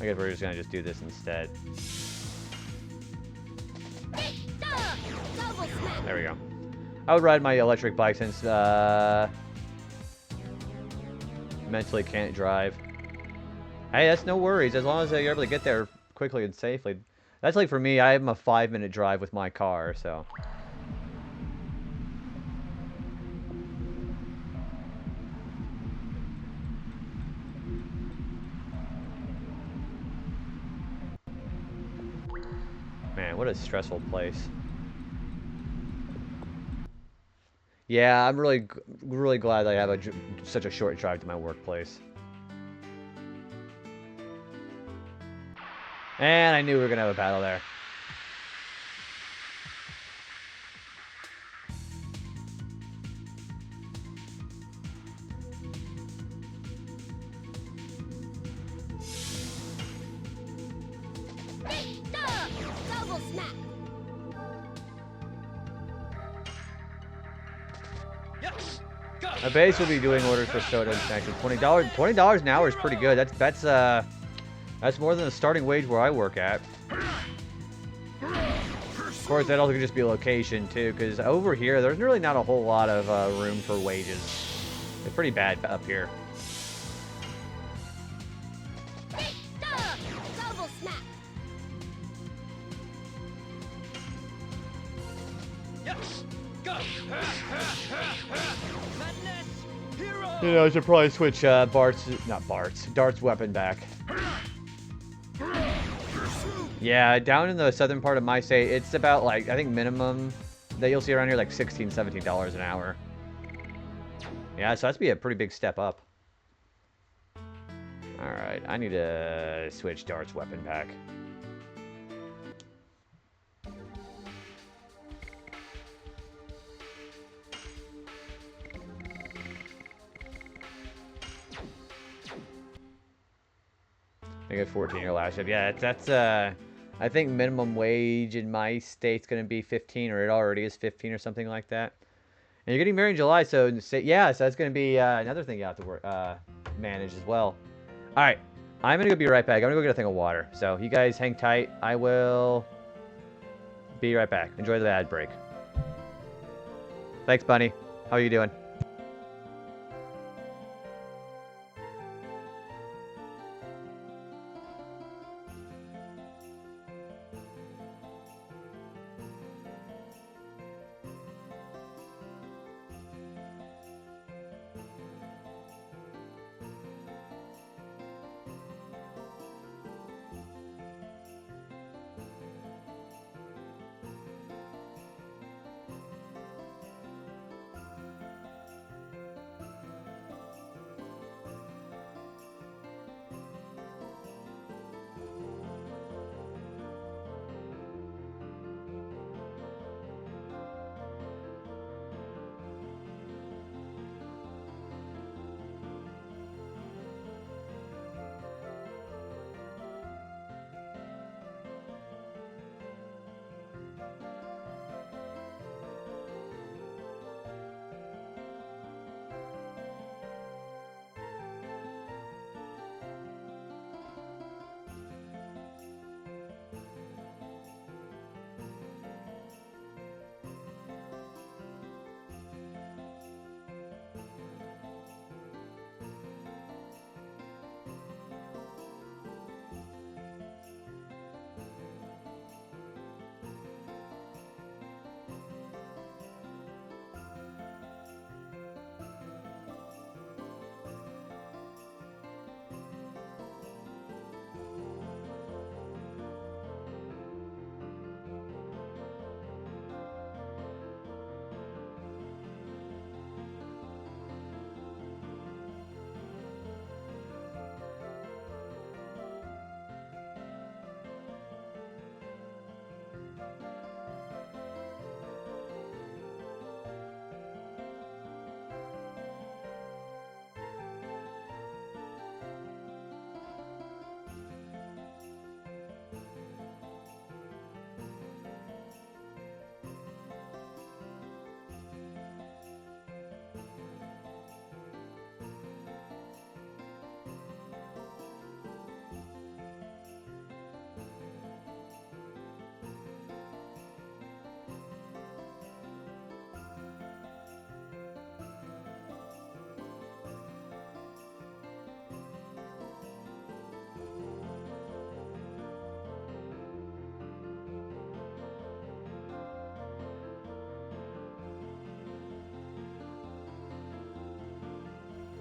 I guess we're just gonna just do this instead. There we go. I would ride my electric bike since mentally can't drive. Hey, that's no worries as long as you're able to get there quickly and safely. That's like for me, I have a 5-minute drive with my car, so. Man, what a stressful place. Yeah, I'm really glad that I have such a short drive to my workplace. And I knew we were gonna have a battle there. Double smack. My base will be doing orders for soda and snacks. $20 an hour is pretty good. That's more than the starting wage where I work at. Of course, that also could just be a location too, because over here there's really not a whole lot of room for wages. It's pretty bad up here. Double smack. You know, I should probably switch Dart's weapon back. Yeah, down in the southern part of my state, it's about like, I think minimum that you'll see around here like $16, $17 an hour. Yeah, so that's be a pretty big step up. Alright, I need to switch Dart's weapon pack. I got 14 your last job. Yeah, that's I think minimum wage in my state's gonna be 15, or it already is 15 or something like that. And you're getting married in July, so yeah, so that's gonna be another thing you have to work manage as well. All right, I'm gonna go be right back. I'm gonna go get a thing of water. So you guys hang tight. I will be right back. Enjoy the ad break. Thanks, Bunny. How are you doing?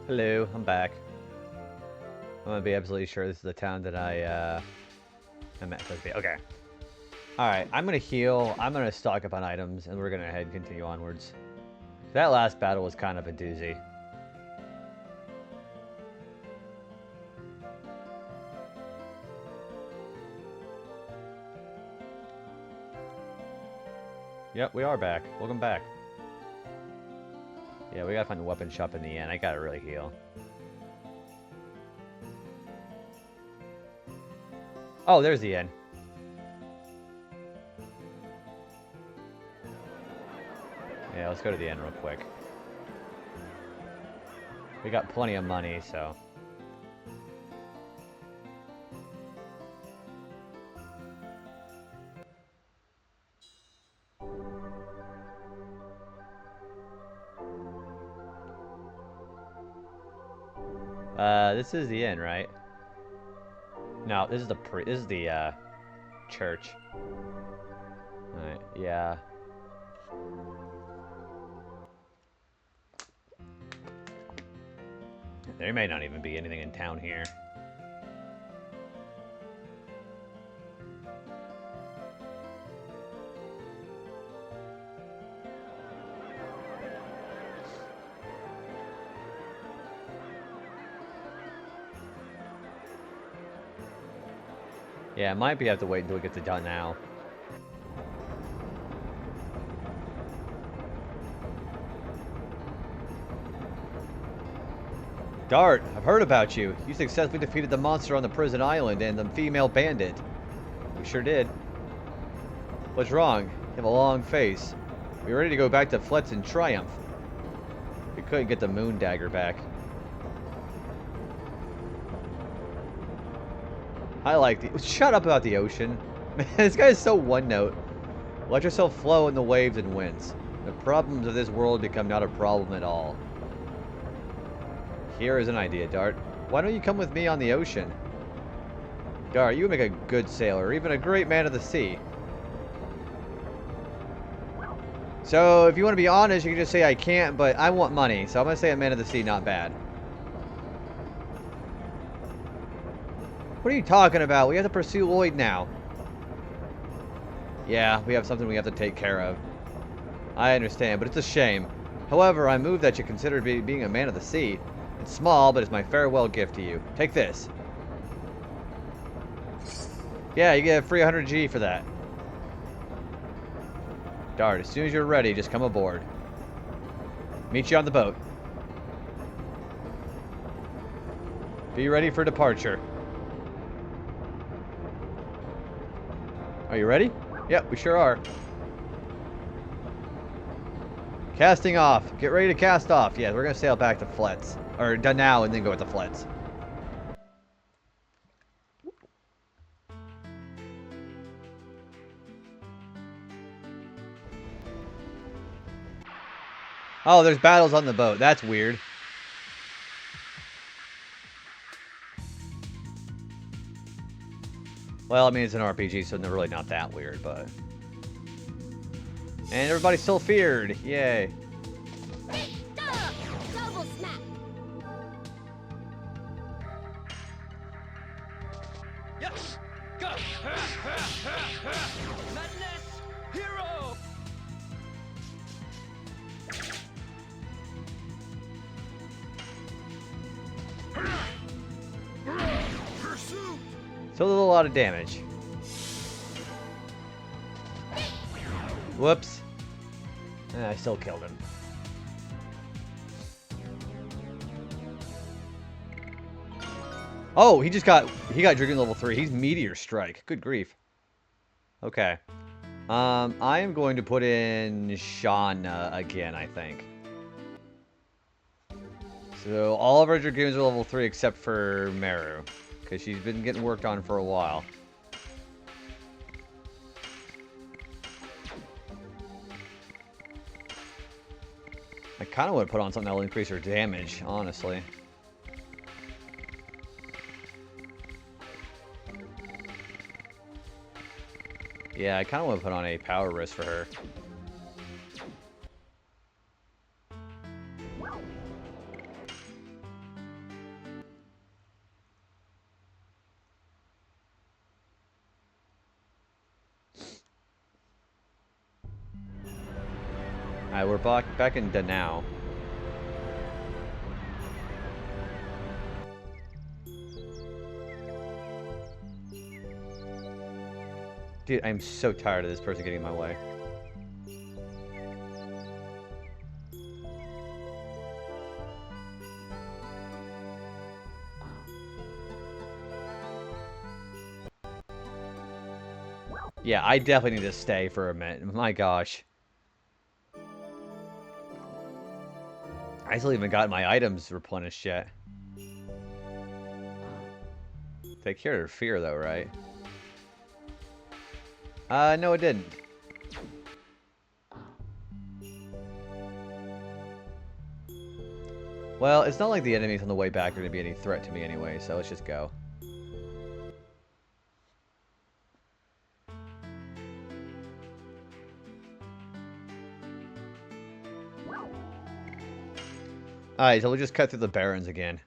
Hello, I'm back. I'm gonna be absolutely sure this is the town that I'm at. Okay. Alright, I'm gonna heal, I'm gonna stock up on items, and we're gonna head and continue onwards. That last battle was kind of a doozy. Yep, we are back. Welcome back. Yeah, we gotta find the weapon shop in the end. I gotta really heal. Oh, there's the end. Yeah, let's go to the end real quick. We got plenty of money, so... this is the inn, right? No, this is the church. Alright, yeah. There may not even be anything in town here. Yeah, might have to wait until it gets done now. Dart, I've heard about you. You successfully defeated the monster on the prison island and the female bandit. We sure did. What's wrong? You have a long face. We're ready to go back to Fletz in triumph. We couldn't get the moon dagger back. I like the... Shut up about the ocean. Man, this guy is so one note. Let yourself flow in the waves and winds. The problems of this world become not a problem at all. Here is an idea, Dart. Why don't you come with me on the ocean? Dart, you would make a good sailor, even a great man of the sea. So, if you want to be honest, you can just say I can't, but I want money. So I'm going to say a man of the sea, not bad. What are you talking about? We have to pursue Lloyd now. Yeah, we have something we have to take care of. I understand, but it's a shame. However, I'm moved that you consider being a man of the sea. It's small, but it's my farewell gift to you. Take this. Yeah, you get a free 100G for that. Dart, as soon as you're ready, just come aboard. Meet you on the boat. Be ready for departure. Are you ready? Yep, we sure are. Casting off. Get ready to cast off. Yeah, we're going to sail back to Fletz. Or done now and then go with the Fletz. Oh, there's battles on the boat. That's weird. Well, I mean, it's an RPG, so they're really not that weird, but... And everybody's still feared. Yay. Double smack. Yes! Go! Madness! Hero! Pursuit! Still a lot of damage. Whoops. I still killed him. Oh, he got Dragoon level 3. He's Meteor Strike. Good grief. Okay. I am going to put in Shauna again, I think. So all of our Dragoons are level 3 except for Meru, because she's been getting worked on for a while. I kind of want to put on something that will increase her damage, honestly. Yeah, I kind of want to put on a power wrist for her. Alright, we're back in Danao. Dude, I'm so tired of this person getting in my way. Yeah, I definitely need to stay for a minute. My gosh. I still haven't got my items replenished yet. Take care of fear, though, right? No, it didn't. Well, it's not like the enemies on the way back are going to be any threat to me anyway, so let's just go. Alright, so we'll just cut through the barrens again.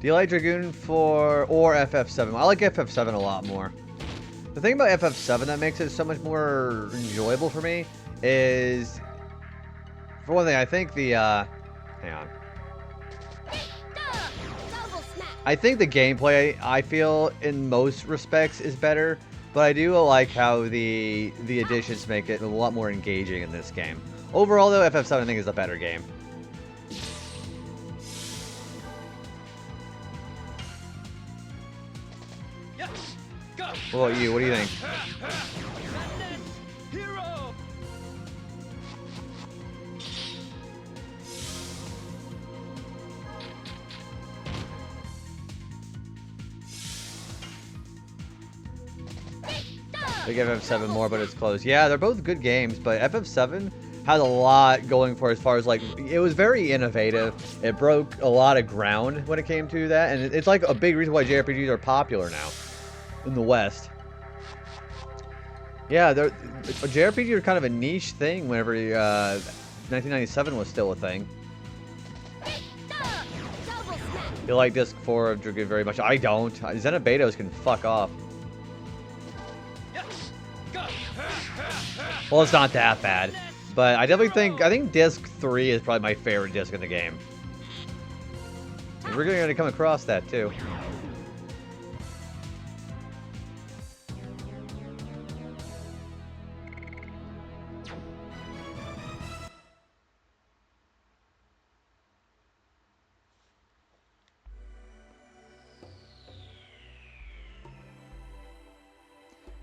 Do you like Dragoon or FF7? I like FF7 a lot more. The thing about FF7 that makes it so much more enjoyable for me is, for one thing, I think the, hang on. I think the gameplay, I feel, in most respects is better, but I do like how the additions make it a lot more engaging in this game. Overall, though, FF7 I think is a better game. What about you? What do you think? Hero! I give FF7 more, but it's close. Yeah, they're both good games, but FF7 has a lot going for it as far as, like, it was very innovative. It broke a lot of ground when it came to that, and it's like a big reason why JRPGs are popular now in the West. Yeah, JRPGs are kind of a niche thing whenever 1997 was still a thing. You like Disc 4 of Dragoon very much. I don't. Xenobetos can fuck off. Well, it's not that bad. But I definitely think Disc 3 is probably my favorite disc in the game. And we're going to come across that too.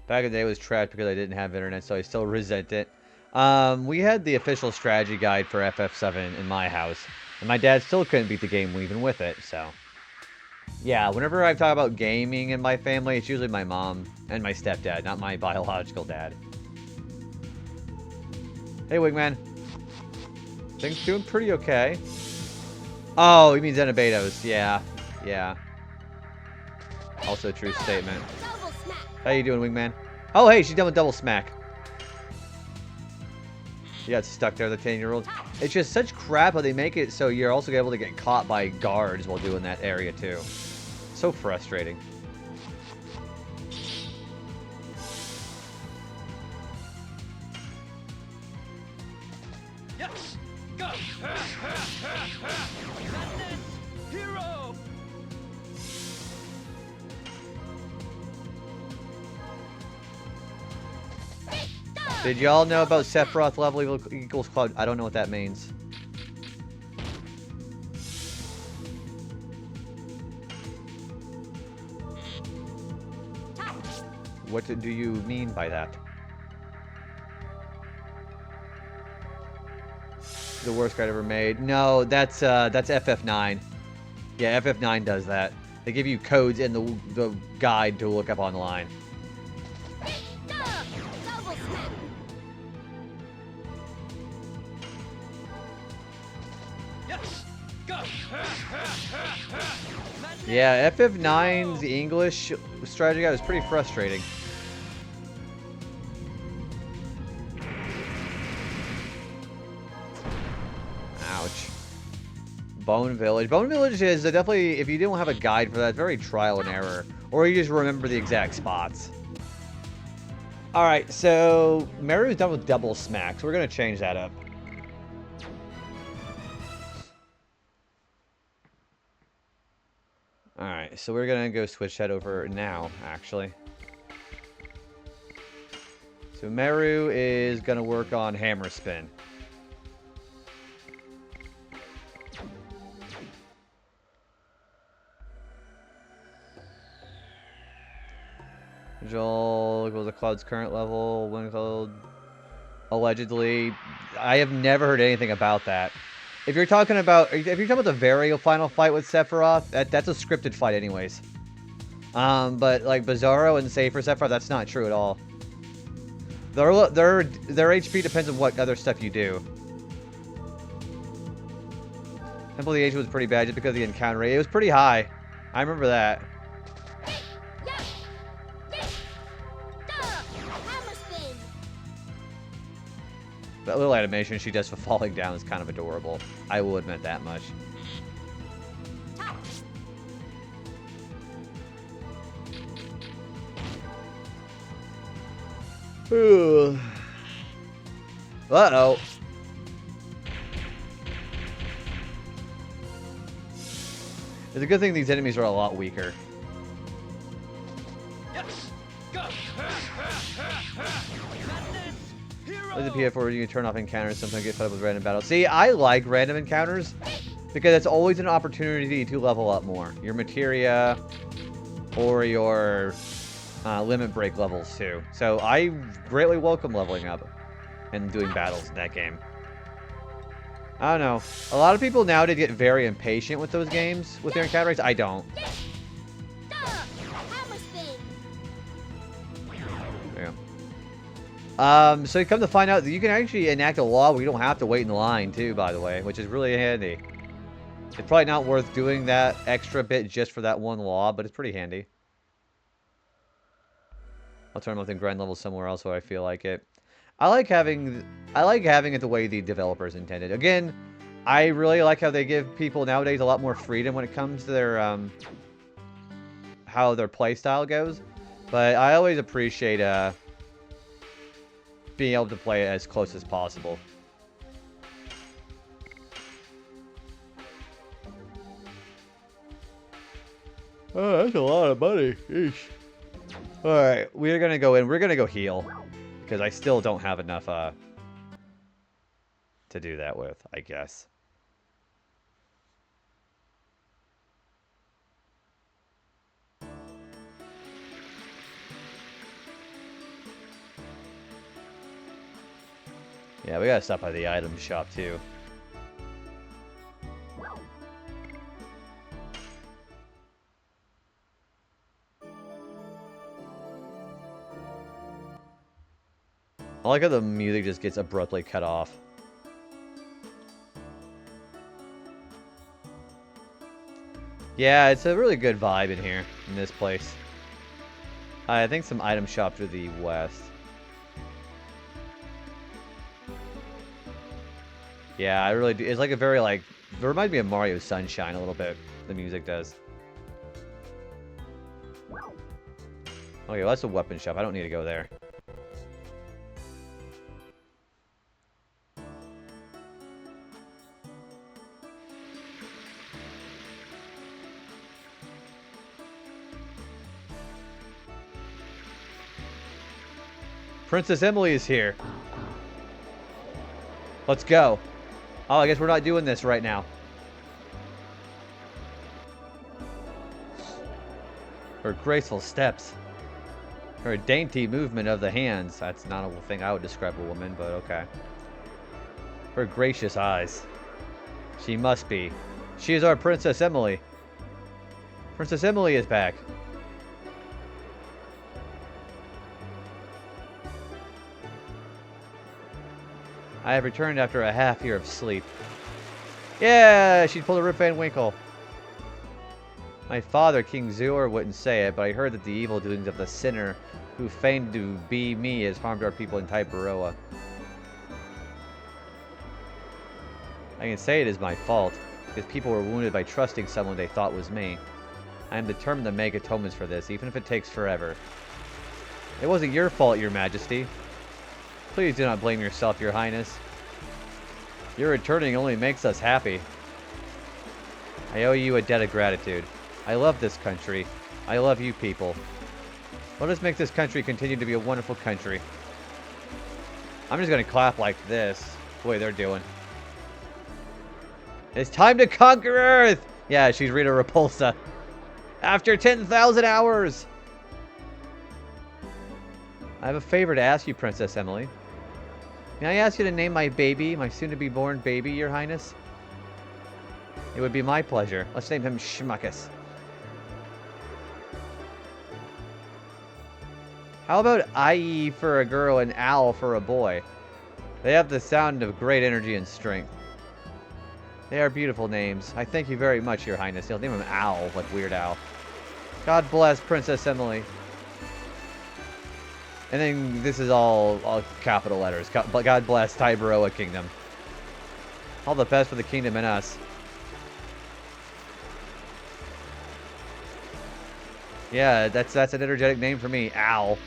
Back in the day, it was trash because I didn't have internet, so I still resent it. We had the official strategy guide for FF7 in my house, and my dad still couldn't beat the game even with it, so... Yeah, whenever I talk about gaming in my family, it's usually my mom and my stepdad, not my biological dad. Hey, Wingman. Things doing pretty okay. Oh, you mean Xenobetos. Yeah, yeah. Also a true statement. How you doing, Wingman? Oh, hey, she's done with double smack. Yeah, it's stuck there, the 10-year-old. It's just such crap how they make it so you're also able to get caught by guards while doing that area, too. So frustrating. Yes! Go! Hero! Did y'all know about Sephiroth level equals Cloud? I don't know what that means. What do you mean by that? The worst guide ever made. No, that's FF9. Yeah, FF9 does that. They give you codes in the guide to look up online. smack. Yes. Go. Yeah, FF9's English strategy guide was pretty frustrating. Ouch. Bone Village. Bone Village is definitely, if you don't have a guide for that, it's very trial and error. Or you just remember the exact spots. Alright, so Meru's done with double smack, so we're going to change that up. Alright, so we're going to go switch that over now, actually. So Meru is going to work on Hammer Spin. Joel equals the cloud's current level. Wind cloud. Allegedly. I have never heard anything about that. If you're talking about the very final fight with Sephiroth, that's a scripted fight anyways. But like Bizarro and Safer Sephiroth, that's not true at all. Their HP depends on what other stuff you do. Temple of the Age was pretty bad just because of the encounter rate. It was pretty high. I remember that. That little animation she does for falling down is kind of adorable. I will admit that much. Uh-oh. It's a good thing these enemies are a lot weaker. With the PF4, you can turn off encounters, sometimes get fed up with random battles. See, I like random encounters because it's always an opportunity to level up more. Your materia or your limit break levels too. So I greatly welcome leveling up and doing battles in that game. I don't know. A lot of people nowadays get very impatient with those games, with their encounter rates. I don't. So you come to find out that you can actually enact a law where you don't have to wait in line too, by the way, which is really handy. It's probably not worth doing that extra bit just for that one law, but it's pretty handy. I'll turn them up in grind level somewhere else where I feel like it. I like having it the way the developers intended. Again, I really like how they give people nowadays a lot more freedom when it comes to their how their playstyle goes. But I always appreciate being able to play it as close as possible. Oh, that's a lot of money. Eesh. Alright, we're gonna go in. We're gonna go heal. Because I still don't have enough to do that with, I guess. Yeah, we gotta stop by the item shop too. I like how the music just gets abruptly cut off. Yeah, it's a really good vibe in here, in this place. I think some item shop to the west. Yeah, I really do. It's like a very, like, it reminds me of Mario Sunshine a little bit. The music does. Okay, well, that's a weapon shop. I don't need to go there. Princess Emily is here. Let's go. Oh, I guess we're not doing this right now. Her graceful steps. Her dainty movement of the hands. That's not a thing I would describe a woman, but okay. Her gracious eyes. She must be. She is our Princess Emily. Princess Emily is back. I have returned after a half year of sleep. Yeah, she pulled a Rip Van Winkle. My father, King Zur, wouldn't say it, but I heard that the evil doings of the sinner who feigned to be me has harmed our people in Taibaroa. I can say it is my fault, because people were wounded by trusting someone they thought was me. I am determined to make atonements for this, even if it takes forever. It wasn't your fault, Your Majesty. Please do not blame yourself, Your Highness. Your returning only makes us happy. I owe you a debt of gratitude. I love this country. I love you people. Let us make this country continue to be a wonderful country. I'm just going to clap like this. The way they're doing. It's time to conquer Earth! Yeah, she's Rita Repulsa. After 10,000 hours! I have a favor to ask you, Princess Emily. May I ask you to name my baby, my soon-to-be-born baby, Your Highness? It would be my pleasure. Let's name him Schmuckus. How about IE for a girl and Owl for a boy? They have the sound of great energy and strength. They are beautiful names. I thank you very much, Your Highness. You'll name him Owl, like Weird Owl. God bless Princess Emily. And then this is all capital letters. God bless Taibaroa Kingdom. All the best for the kingdom and us. Yeah, that's an energetic name for me. Owl.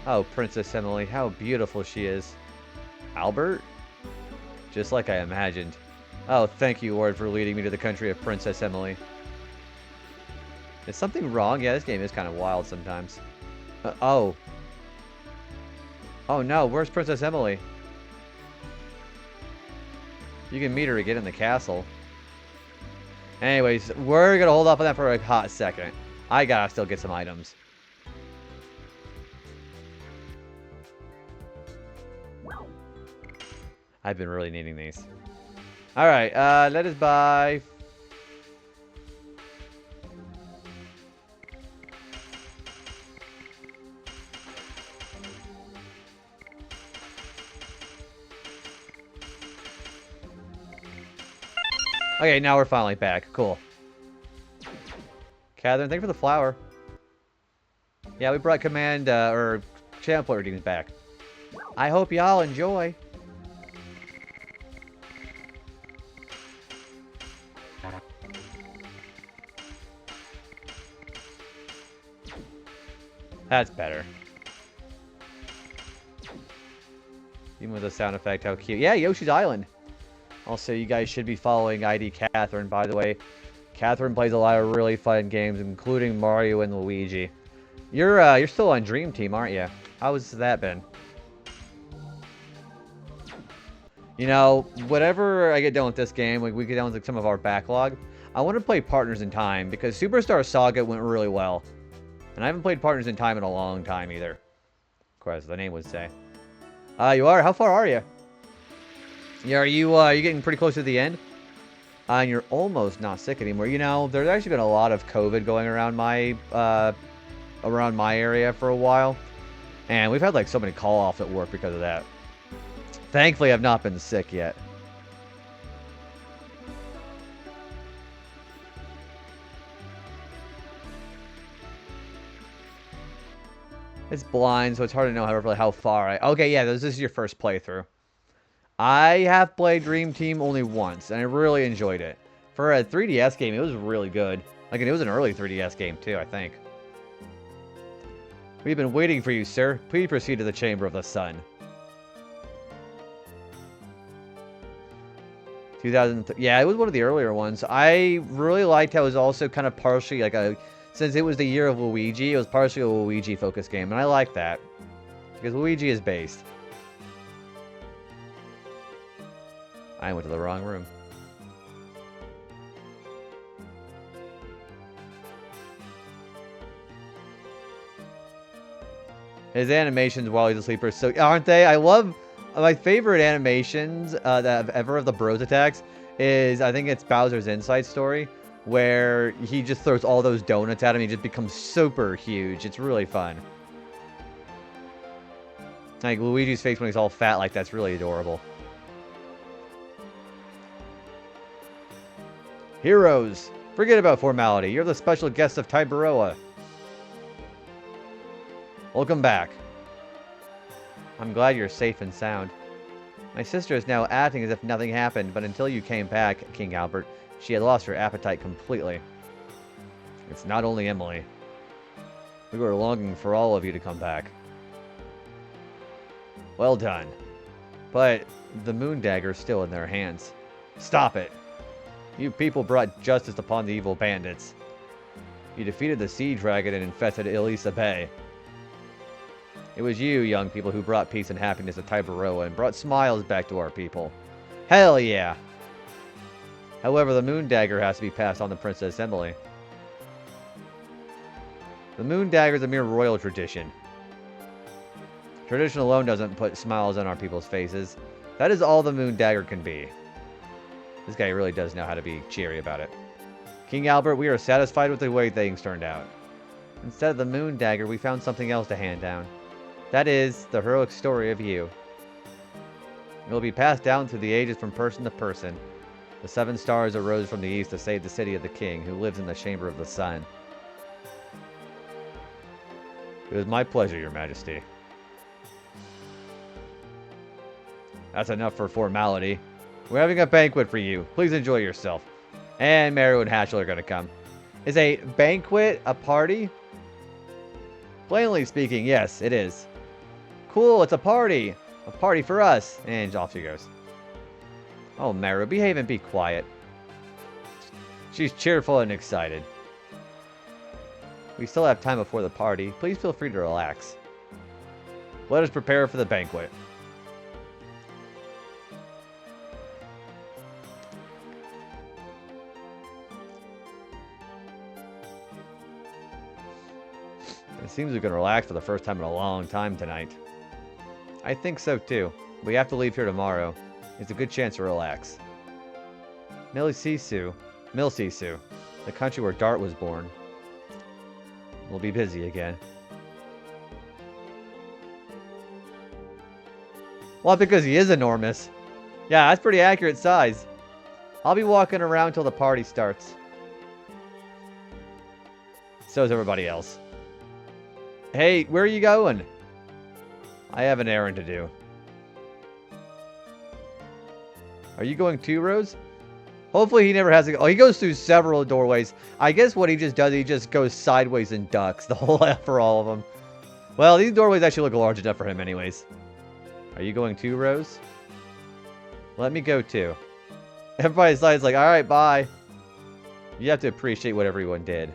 Oh, Princess Emily. How beautiful she is. Albert? Just like I imagined. Oh, thank you, Lord, for leading me to the country of Princess Emily. Is something wrong? Yeah, this game is kind of wild sometimes. Oh. Oh no, where's Princess Emily? You can meet her again in the castle. Anyways, we're gonna hold off on that for a hot second. I gotta still get some items. I've been really needing these. Alright, let us buy... Okay, now we're finally back. Cool. Catherine, thank you for the flower. Yeah, we brought command, or channel point redeems back. I hope y'all enjoy. That's better. Even with the sound effect, how cute. Yeah, Yoshi's Island. Also, you guys should be following ID Catherine, by the way. Catherine plays a lot of really fun games, including Mario and Luigi. You're still on Dream Team, aren't you? How's that been? You know, whatever I get done with this game, we get done with like, some of our backlog, I want to play Partners in Time, because Superstar Saga went really well. And I haven't played Partners in Time in a long time, either. Of course, the name would say. You are? How far are you? Yeah, are you getting pretty close to the end? And you're almost not sick anymore. You know, there's actually been a lot of COVID going around my area for a while. And we've had like so many call-offs at work because of that. Thankfully, I've not been sick yet. It's blind, so it's hard to know how far Okay, yeah, this is your first playthrough. I have played Dream Team only once, and I really enjoyed it. For a 3DS game, it was really good. Like, it was an early 3DS game, too, I think. We've been waiting for you, sir. Please proceed to the Chamber of the Sun. 2000. Yeah, it was one of the earlier ones. I really liked how it was also kind of partially like a... Since it was the year of Luigi, it was partially a Luigi-focused game, and I like that. Because Luigi is based. I went to the wrong room. His animations while he's asleep are so... Aren't they? I love... My favorite animations ever of the Bros attacks is... I think it's Bowser's Inside Story, where he just throws all those donuts at him and he just becomes super huge. It's really fun. Like, Luigi's face when he's all fat like that's really adorable. Heroes! Forget about formality. You're the special guest of Tiberoa. Welcome back. I'm glad you're safe and sound. My sister is now acting as if nothing happened, but until you came back, King Albert, she had lost her appetite completely. It's not only Emily. We were longing for all of you to come back. Well done. But the moon dagger is still in their hands. Stop it! You people brought justice upon the evil bandits. You defeated the sea dragon and infested Elisa Bay. It was you, young people, who brought peace and happiness to Tiberoa and brought smiles back to our people. Hell yeah! However, the moon dagger has to be passed on to Princess Emily. The moon dagger is a mere royal tradition. Tradition alone doesn't put smiles on our people's faces. That is all the moon dagger can be. This guy really does know how to be cheery about it. King Albert, we are satisfied with the way things turned out. Instead of the moon dagger, we found something else to hand down. That is, the heroic story of you. It will be passed down through the ages from person to person. The 7 stars arose from the east to save the city of the king, who lives in the chamber of the sun. It was my pleasure, your majesty. That's enough for formality. We're having a banquet for you. Please enjoy yourself. And Mario and Hatchel are going to come. Is a banquet a party? Plainly speaking, yes, it is. Cool, it's a party. A party for us. And off she goes. Oh, Mario, behave and be quiet. She's cheerful and excited. We still have time before the party. Please feel free to relax. Let us prepare for the banquet. It seems we can relax for the first time in a long time tonight. I think so too. We have to leave here tomorrow. It's a good chance to relax. Milsisu, the country where Dart was born. We'll be busy again. Well, because he is enormous. Yeah, that's pretty accurate size. I'll be walking around till the party starts. So is everybody else. Hey, where are you going? I have an errand to do. Are you going too, Rose? Hopefully he never has to go. Oh, he goes through several doorways. I guess what he just does, he just goes sideways and ducks the whole for all of them. Well, these doorways actually look large enough for him anyways. Are you going too, Rose? Let me go too. Everybody's like, alright, bye. You have to appreciate what everyone did.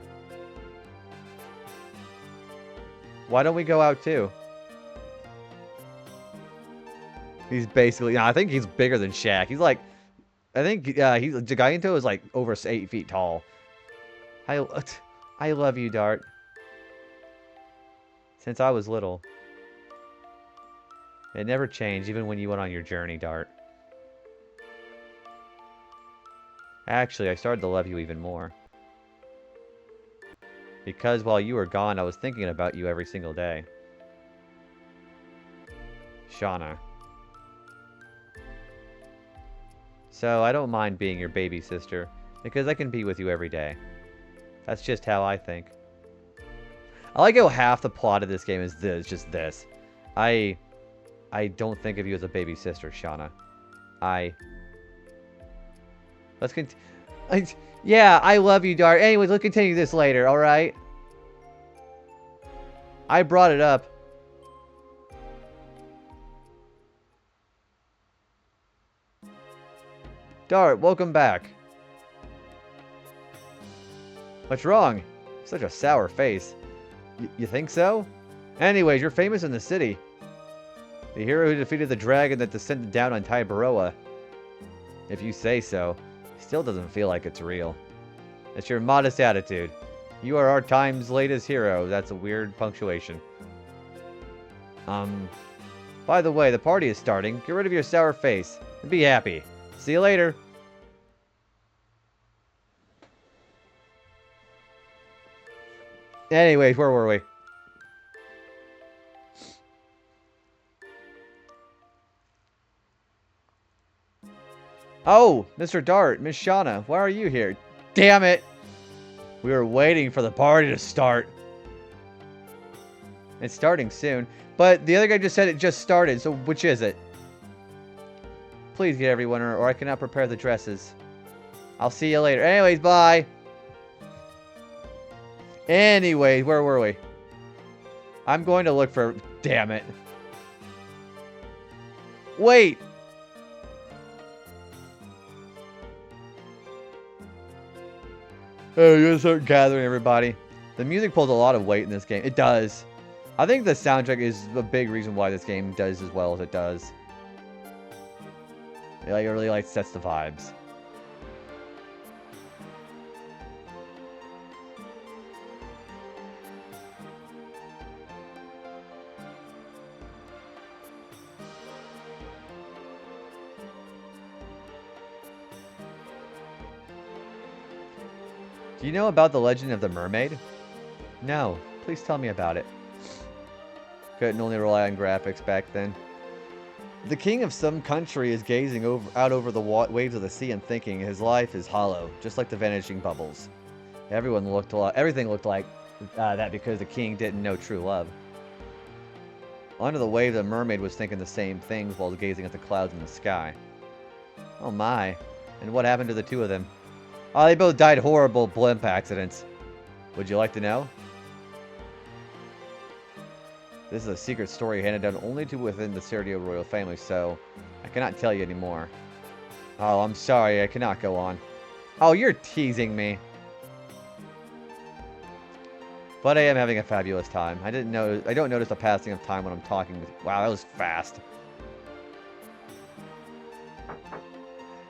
Why don't we go out too? He's basically, I think he's bigger than Shaq. He's like, I think Giganto is like over 8 feet tall. I love you, Dart. Since I was little. It never changed, even when you went on your journey, Dart. Actually, I started to love you even more. Because while you were gone, I was thinking about you every single day. Shauna. So, I don't mind being your baby sister, because I can be with you every day. That's just how I think. I like how half the plot of this game is just this. I don't think of you as a baby sister, Shauna. Let's continue. Yeah, I love you, Dart. Anyways, let's continue this later, alright? I brought it up. Dart, welcome back. What's wrong? Such a sour face. You think so? Anyways, you're famous in the city. The hero who defeated the dragon that descended down on Tiberoa. If you say so. Still doesn't feel like it's real. It's your modest attitude. You are our time's latest hero. That's a weird punctuation. By the way, the party is starting. Get rid of your sour face. And be happy. See you later. Anyways, where were we? Oh, Mr. Dart, Miss Shauna, why are you here? Damn it! We were waiting for the party to start. It's starting soon. But the other guy just said it just started, so which is it? Please get everyone, or I cannot prepare the dresses. I'll see you later. Anyways, bye! Anyway, where were we? I'm going to look for... Damn it. Wait! Oh, you gotta start gathering everybody. The music pulls a lot of weight in this game. It does. I think the soundtrack is a big reason why this game does as well as it does. It really like sets the vibes. Do you know about the legend of the mermaid? No. Please tell me about it. Couldn't only rely on graphics back then. The king of some country is gazing out over the waves of the sea and thinking his life is hollow, just like the vanishing bubbles. Everything looked like that because the king didn't know true love. Under the wave, the mermaid was thinking the same things while gazing at the clouds in the sky. Oh my. And what happened to the two of them? Oh, they both died horrible blimp accidents. Would you like to know? This is a secret story handed down only to within the Sergio royal family, so I cannot tell you anymore. Oh, I'm sorry, I cannot go on. Oh, you're teasing me. But I am having a fabulous time. I don't notice the passing of time when I'm talking with you. Wow, that was fast.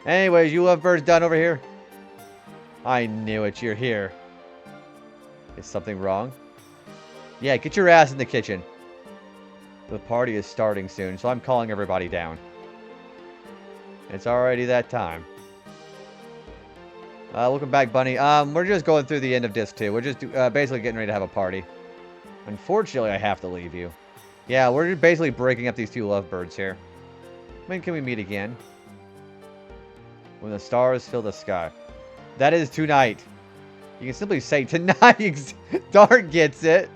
Anyways, you lovebirds done over here? I knew it, you're here. Is something wrong? Yeah, get your ass in the kitchen. The party is starting soon, so I'm calling everybody down. It's already that time. Welcome back, Bunny. We're just going through the end of Disc 2. We're just basically getting ready to have a party. Unfortunately, I have to leave you. Yeah, we're basically breaking up these two lovebirds here. When can we meet again? When the stars fill the sky. That is tonight. You can simply say tonight. Dart gets it.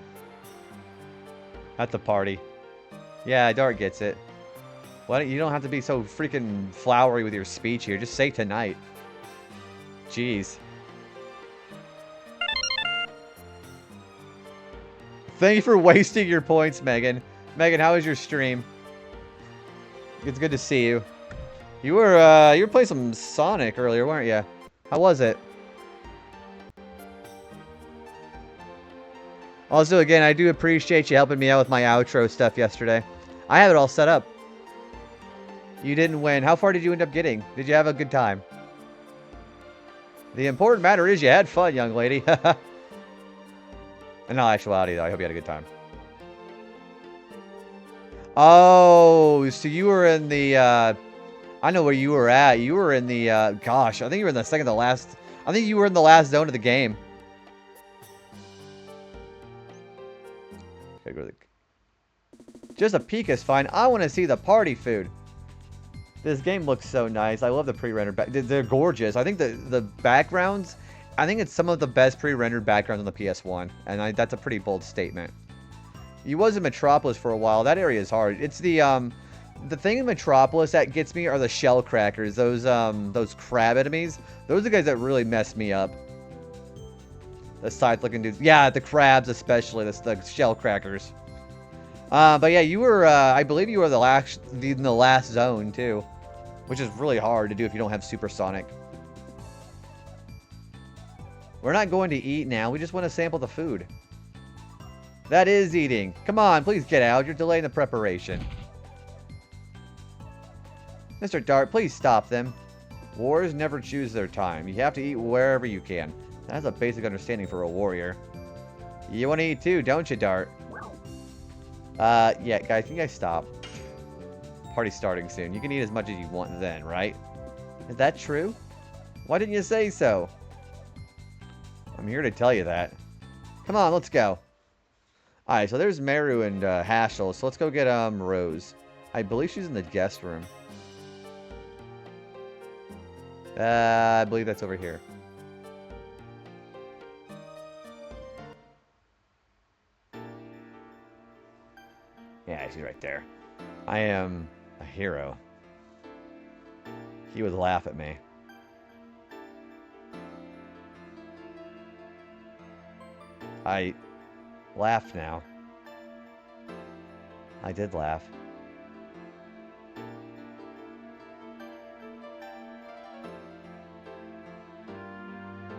At the party. Yeah, Dart gets it. Why don't you don't have to be so freaking flowery with your speech here. Just say tonight. Jeez. Thank you for wasting your points, Megan. Megan, how was your stream? It's good to see you. You were playing some Sonic earlier, weren't you? How was it? Also, again, I do appreciate you helping me out with my outro stuff yesterday. I have it all set up. You didn't win. How far did you end up getting? Did you have a good time? The important matter is you had fun, young lady. In all actuality, though, I hope you had a good time. Oh, so you were in the, I know where you were at. You were in the, gosh, I think you were in the second to last. I think you were in the last zone of the game. Okay, go to the... Just a peek is fine. I want to see the party food. This game looks so nice. I love the pre-rendered back. They're gorgeous. I think the backgrounds, I think it's some of the best pre-rendered backgrounds on the PS1. And that's a pretty bold statement. You was in Metropolis for a while. That area is hard. It's the thing in Metropolis that gets me are the shell crackers. Those crab enemies. Those are the guys that really mess me up. The scythe-looking dudes. Yeah, the crabs especially. The shell crackers. But yeah, you were, I believe you were in the last zone, too. Which is really hard to do if you don't have Supersonic. We're not going to eat now. We just want to sample the food. That is eating. Come on, please get out. You're delaying the preparation. Mr. Dart, please stop them. Wars never choose their time. You have to eat wherever you can. That's a basic understanding for a warrior. You want to eat too, don't you, Dart? Yeah, guys, can you guys stop? Party's starting soon. You can eat as much as you want then, right? Is that true? Why didn't you say so? I'm here to tell you that. Come on, let's go. Alright, so there's Meru and Haschel, so let's go get Rose. I believe she's in the guest room. I believe that's over here. Yeah, she's right there. I am a hero. He would laugh at me. I laughed now. I did laugh.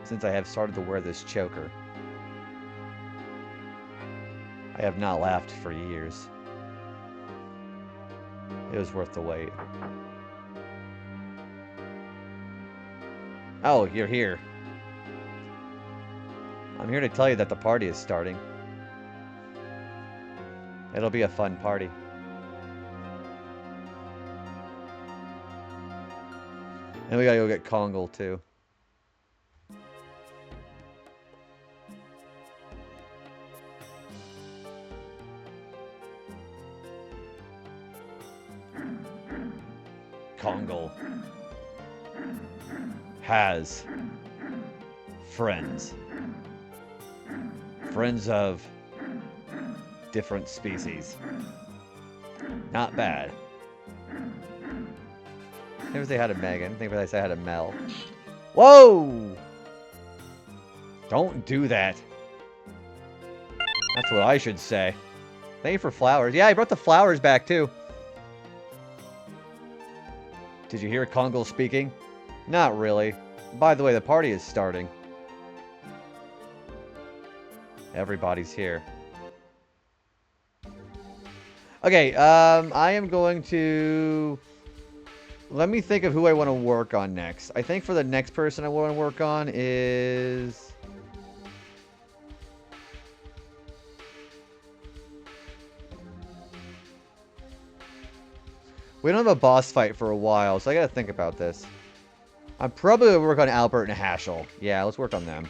Since I have started to wear this choker, I have not laughed for years. It was worth the wait. Oh, you're here. I'm here to tell you that the party is starting. It'll be a fun party. And we gotta go get Kongal too. Kongal has friends. Friends of different species. Not bad. Maybe they had a Megan. Maybe they had a Mel. Whoa! Don't do that. That's what I should say. Thank you for flowers. Yeah, I brought the flowers back too. Did you hear Kongal speaking? Not really. By the way, the party is starting. Everybody's here. Okay, I am going to... Let me think of who I want to work on next. I think for the next person I want to work on is... We don't have a boss fight for a while, so I gotta think about this. I'm probably gonna work on Albert and Haschel. Yeah, let's work on them.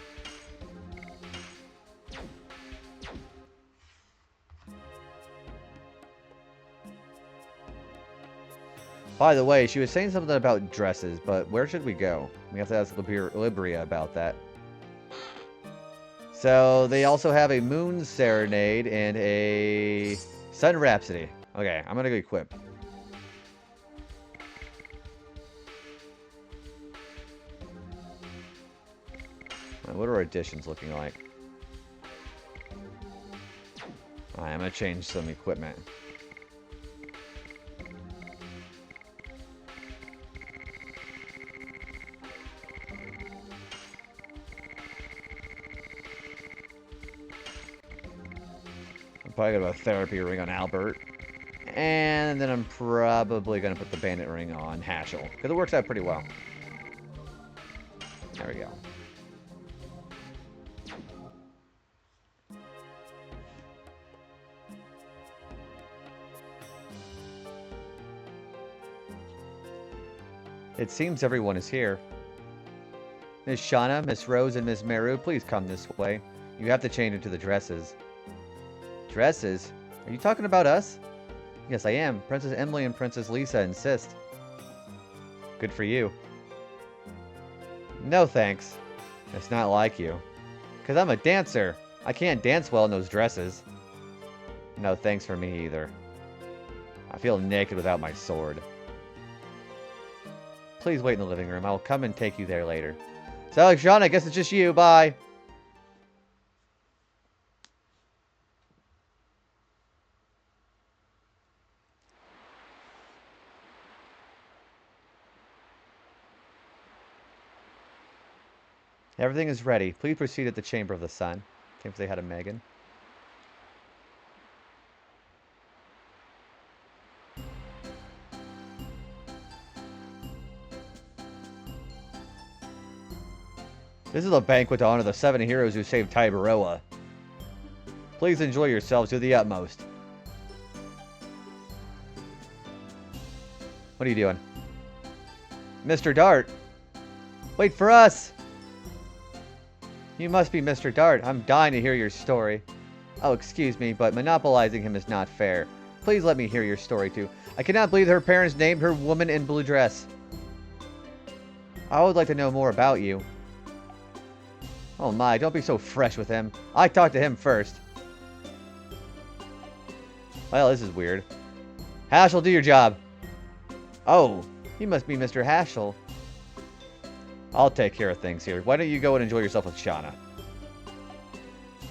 By the way, she was saying something about dresses, but where should we go? We have to ask Libria about that. So, they also have a Moon Serenade and a Sun Rhapsody. Okay, I'm gonna go equip. What are our additions looking like? Alright, I'm gonna change some equipment. I'm probably gonna have a therapy ring on Albert. And then I'm probably gonna put the bandit ring on Haschel. Because it works out pretty well. There we go. It seems everyone is here. Miss Shauna, Miss Rose, and Miss Meru, please come this way. You have to change into the dresses. Dresses? Are you talking about us? Yes, I am. Princess Emily and Princess Lisa insist. Good for you. No thanks. It's not like you. Because I'm a dancer. I can't dance well in those dresses. No thanks for me either. I feel naked without my sword. Please wait in the living room. I will come and take you there later. So, Sean, I guess it's just you. Bye. Everything is ready. Please proceed at the Chamber of the Sun. Seems they had a Megan. This is a banquet to honor the 7 heroes who saved Taibaroa. Please enjoy yourselves to the utmost. What are you doing? Mr. Dart! Wait for us! You must be Mr. Dart. I'm dying to hear your story. Oh, excuse me, but monopolizing him is not fair. Please let me hear your story, too. I cannot believe her parents named her woman in blue dress. I would like to know more about you. Oh my, don't be so fresh with him. I talked to him first. Well, this is weird. Haschel, do your job. Oh, he must be Mr. Haschel. I'll take care of things here. Why don't you go and enjoy yourself with Shauna?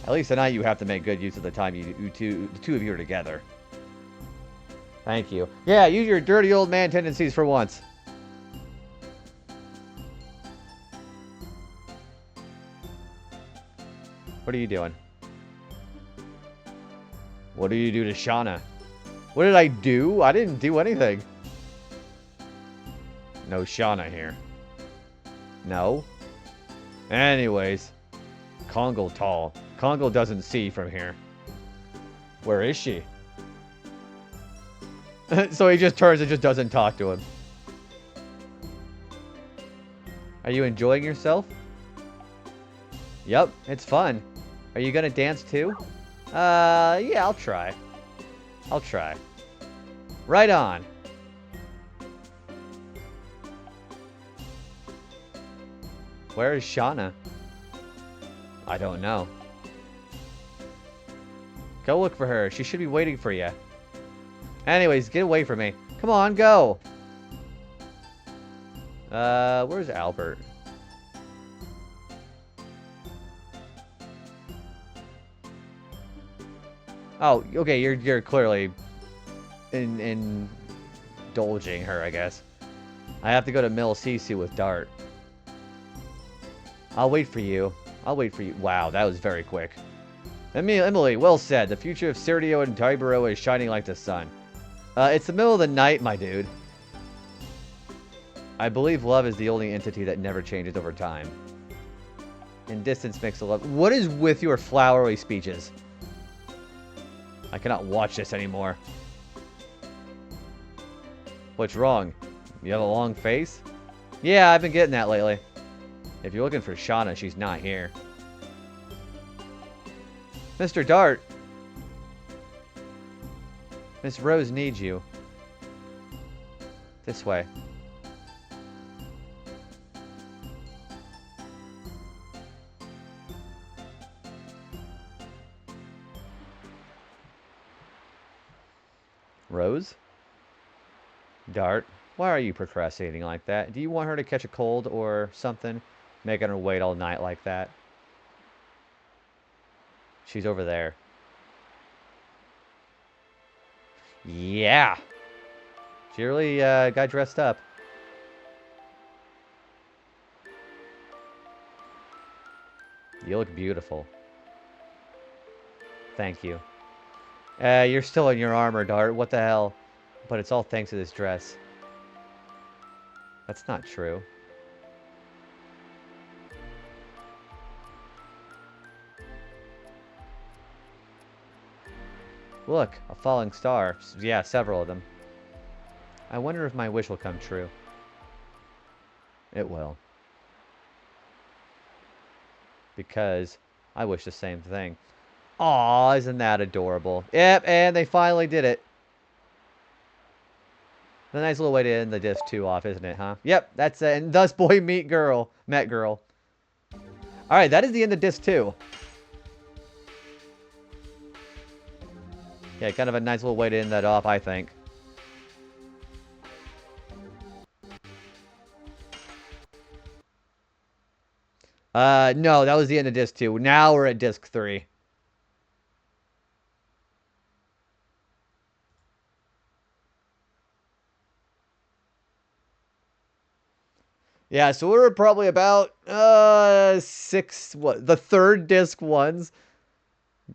At least tonight you have to make good use of the time the two of you are together. Thank you. Yeah, use your dirty old man tendencies for once. What are you doing? What do you do to Shauna? What did I do? I didn't do anything. No Shauna here. No? Anyways. Kongle tall. Kongle doesn't see from here. Where is she? So he just turns and just doesn't talk to him. Are you enjoying yourself? Yep, it's fun. Are you gonna dance too? Yeah, I'll try. I'll try. Right on. Where is Shauna? I don't know. Go look for her. She should be waiting for you. Anyways, get away from me. Come on, go. Where's Albert? Oh, okay, you're clearly indulging her, I guess. I have to go to Mill Sisu with Dart. I'll wait for you. I'll wait for you. Wow, that was very quick. Emily, well said. The future of Serdio and Tibero is shining like the sun. It's the middle of the night, my dude. I believe love is the only entity that never changes over time. And distance makes a love. What is with your flowery speeches? I cannot watch this anymore. What's wrong? You have a long face? Yeah, I've been getting that lately. If you're looking for Shauna, she's not here. Mr. Dart. Miss Rose needs you. This way. Rose? Dart, why are you procrastinating like that? Do you want her to catch a cold or something? Making her wait all night like that? She's over there. Yeah. She really got dressed up. You look beautiful. Thank you. You're still in your armor, Dart. What the hell? But it's all thanks to this dress. That's not true. Look, a falling star. Yeah, several of them. I wonder if my wish will come true. It will. Because I wish the same thing. Aw, isn't that adorable? Yep, and they finally did it. A nice little way to end the disc 2 off, isn't it, huh? Yep, that's it. And thus boy met girl. Alright, that is the end of disc 2. Yeah, kind of a nice little way to end that off, I think. No, that was the end of disc 2. Now we're at disc 3. Yeah, so we're probably about, 6, what, the third disc ones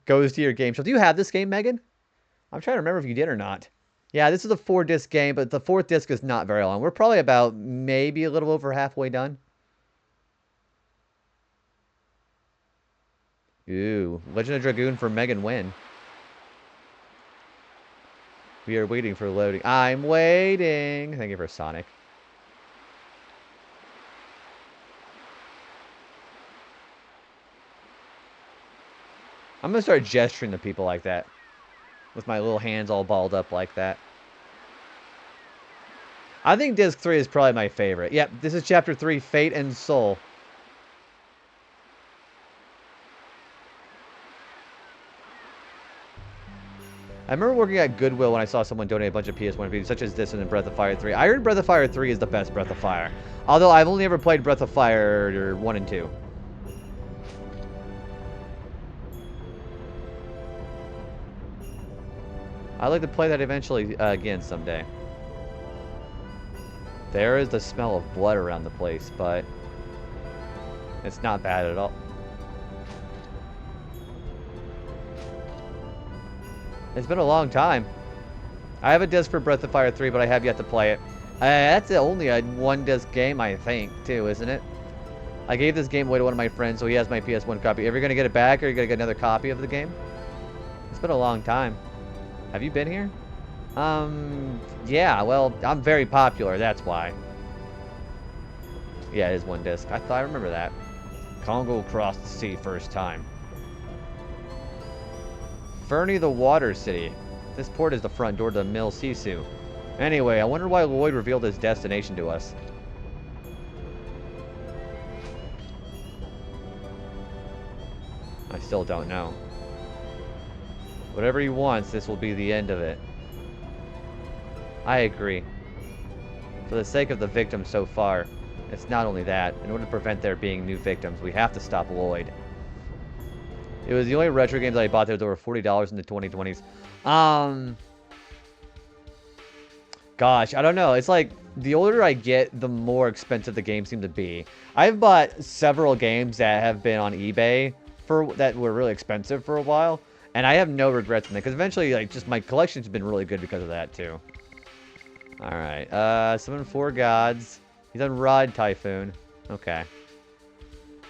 goes to your game show. Do you have this game, Megan? I'm trying to remember if you did or not. Yeah, this is a 4-disc game, but the 4th disc is not very long. We're probably about maybe a little over halfway done. Ooh, Legend of Dragoon for Megan win. We are waiting for loading. I'm waiting. Thank you for Sonic. I'm going to start gesturing to people like that. With my little hands all balled up like that. I think Disc 3 is probably my favorite. Yep, this is Chapter 3, Fate and Soul. I remember working at Goodwill when I saw someone donate a bunch of PS1 videos, such as this and then Breath of Fire 3. I heard Breath of Fire 3 is the best Breath of Fire. Although I've only ever played Breath of Fire 1 and 2. I'd like to play that eventually again someday. There is the smell of blood around the place, but it's not bad at all. It's been a long time. I have a disc for Breath of Fire 3, but I have yet to play it. That's only a one-disc game, I think, too, isn't it? I gave this game away to one of my friends, so he has my PS1 copy. Are you going to get it back, or are you going to get another copy of the game? It's been a long time. Have you been here? Yeah, well, I'm very popular, that's why. Yeah, it is one disc. I remember that. Congo crossed the sea first time. Fernie the Water City. This port is the front door to the Mill Sisu. Anyway, I wonder why Lloyd revealed his destination to us. I still don't know. Whatever he wants, this will be the end of it. I agree. For the sake of the victims so far, it's not only that. In order to prevent there being new victims, we have to stop Lloyd. It was the only retro games I bought that was over $40 in the 2020s. Gosh, I don't know. It's like, the older I get, the more expensive the games seem to be. I've bought several games that have been on eBay that were really expensive for a while. And I have no regrets in it. Because eventually, like, just my collection's been really good because of that, too. Alright. Summon 4 gods. He's on Rod Typhoon. Okay.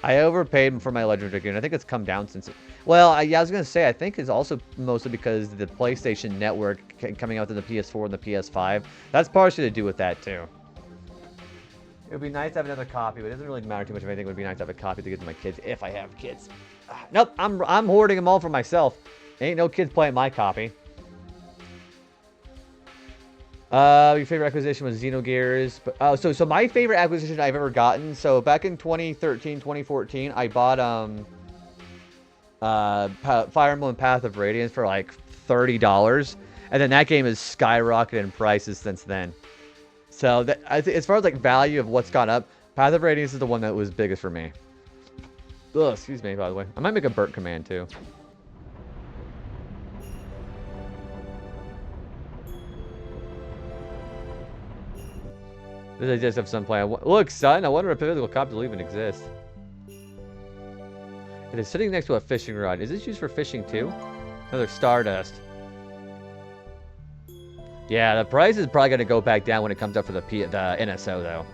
I overpaid for my Legend of Dragoon. I think it's come down since it... Well, yeah, I was going to say, I think it's also mostly because the PlayStation Network coming out to the PS4 and the PS5. That's partially to do with that, too. It would be nice to have another copy, but it doesn't really matter too much if I think it would be nice to have a copy to give to my kids, if I have kids. Nope, I'm hoarding them all for myself. Ain't no kids playing my copy. Your favorite acquisition was Xenogears. But, so my favorite acquisition I've ever gotten. So back in 2013, 2014, I bought Fire Emblem Path of Radiance for like $30, and then that game has skyrocketed in prices since then. So as far as like value of what's gone up, Path of Radiance is the one that was biggest for me. Ugh, excuse me, by the way. I might make a burp command too. This is just have some plan. Look, son, I wonder if physical copies will even exist. It is sitting next to a fishing rod. Is this used for fishing too? Another Stardust. Yeah, the price is probably going to go back down when it comes up for the NSO, though.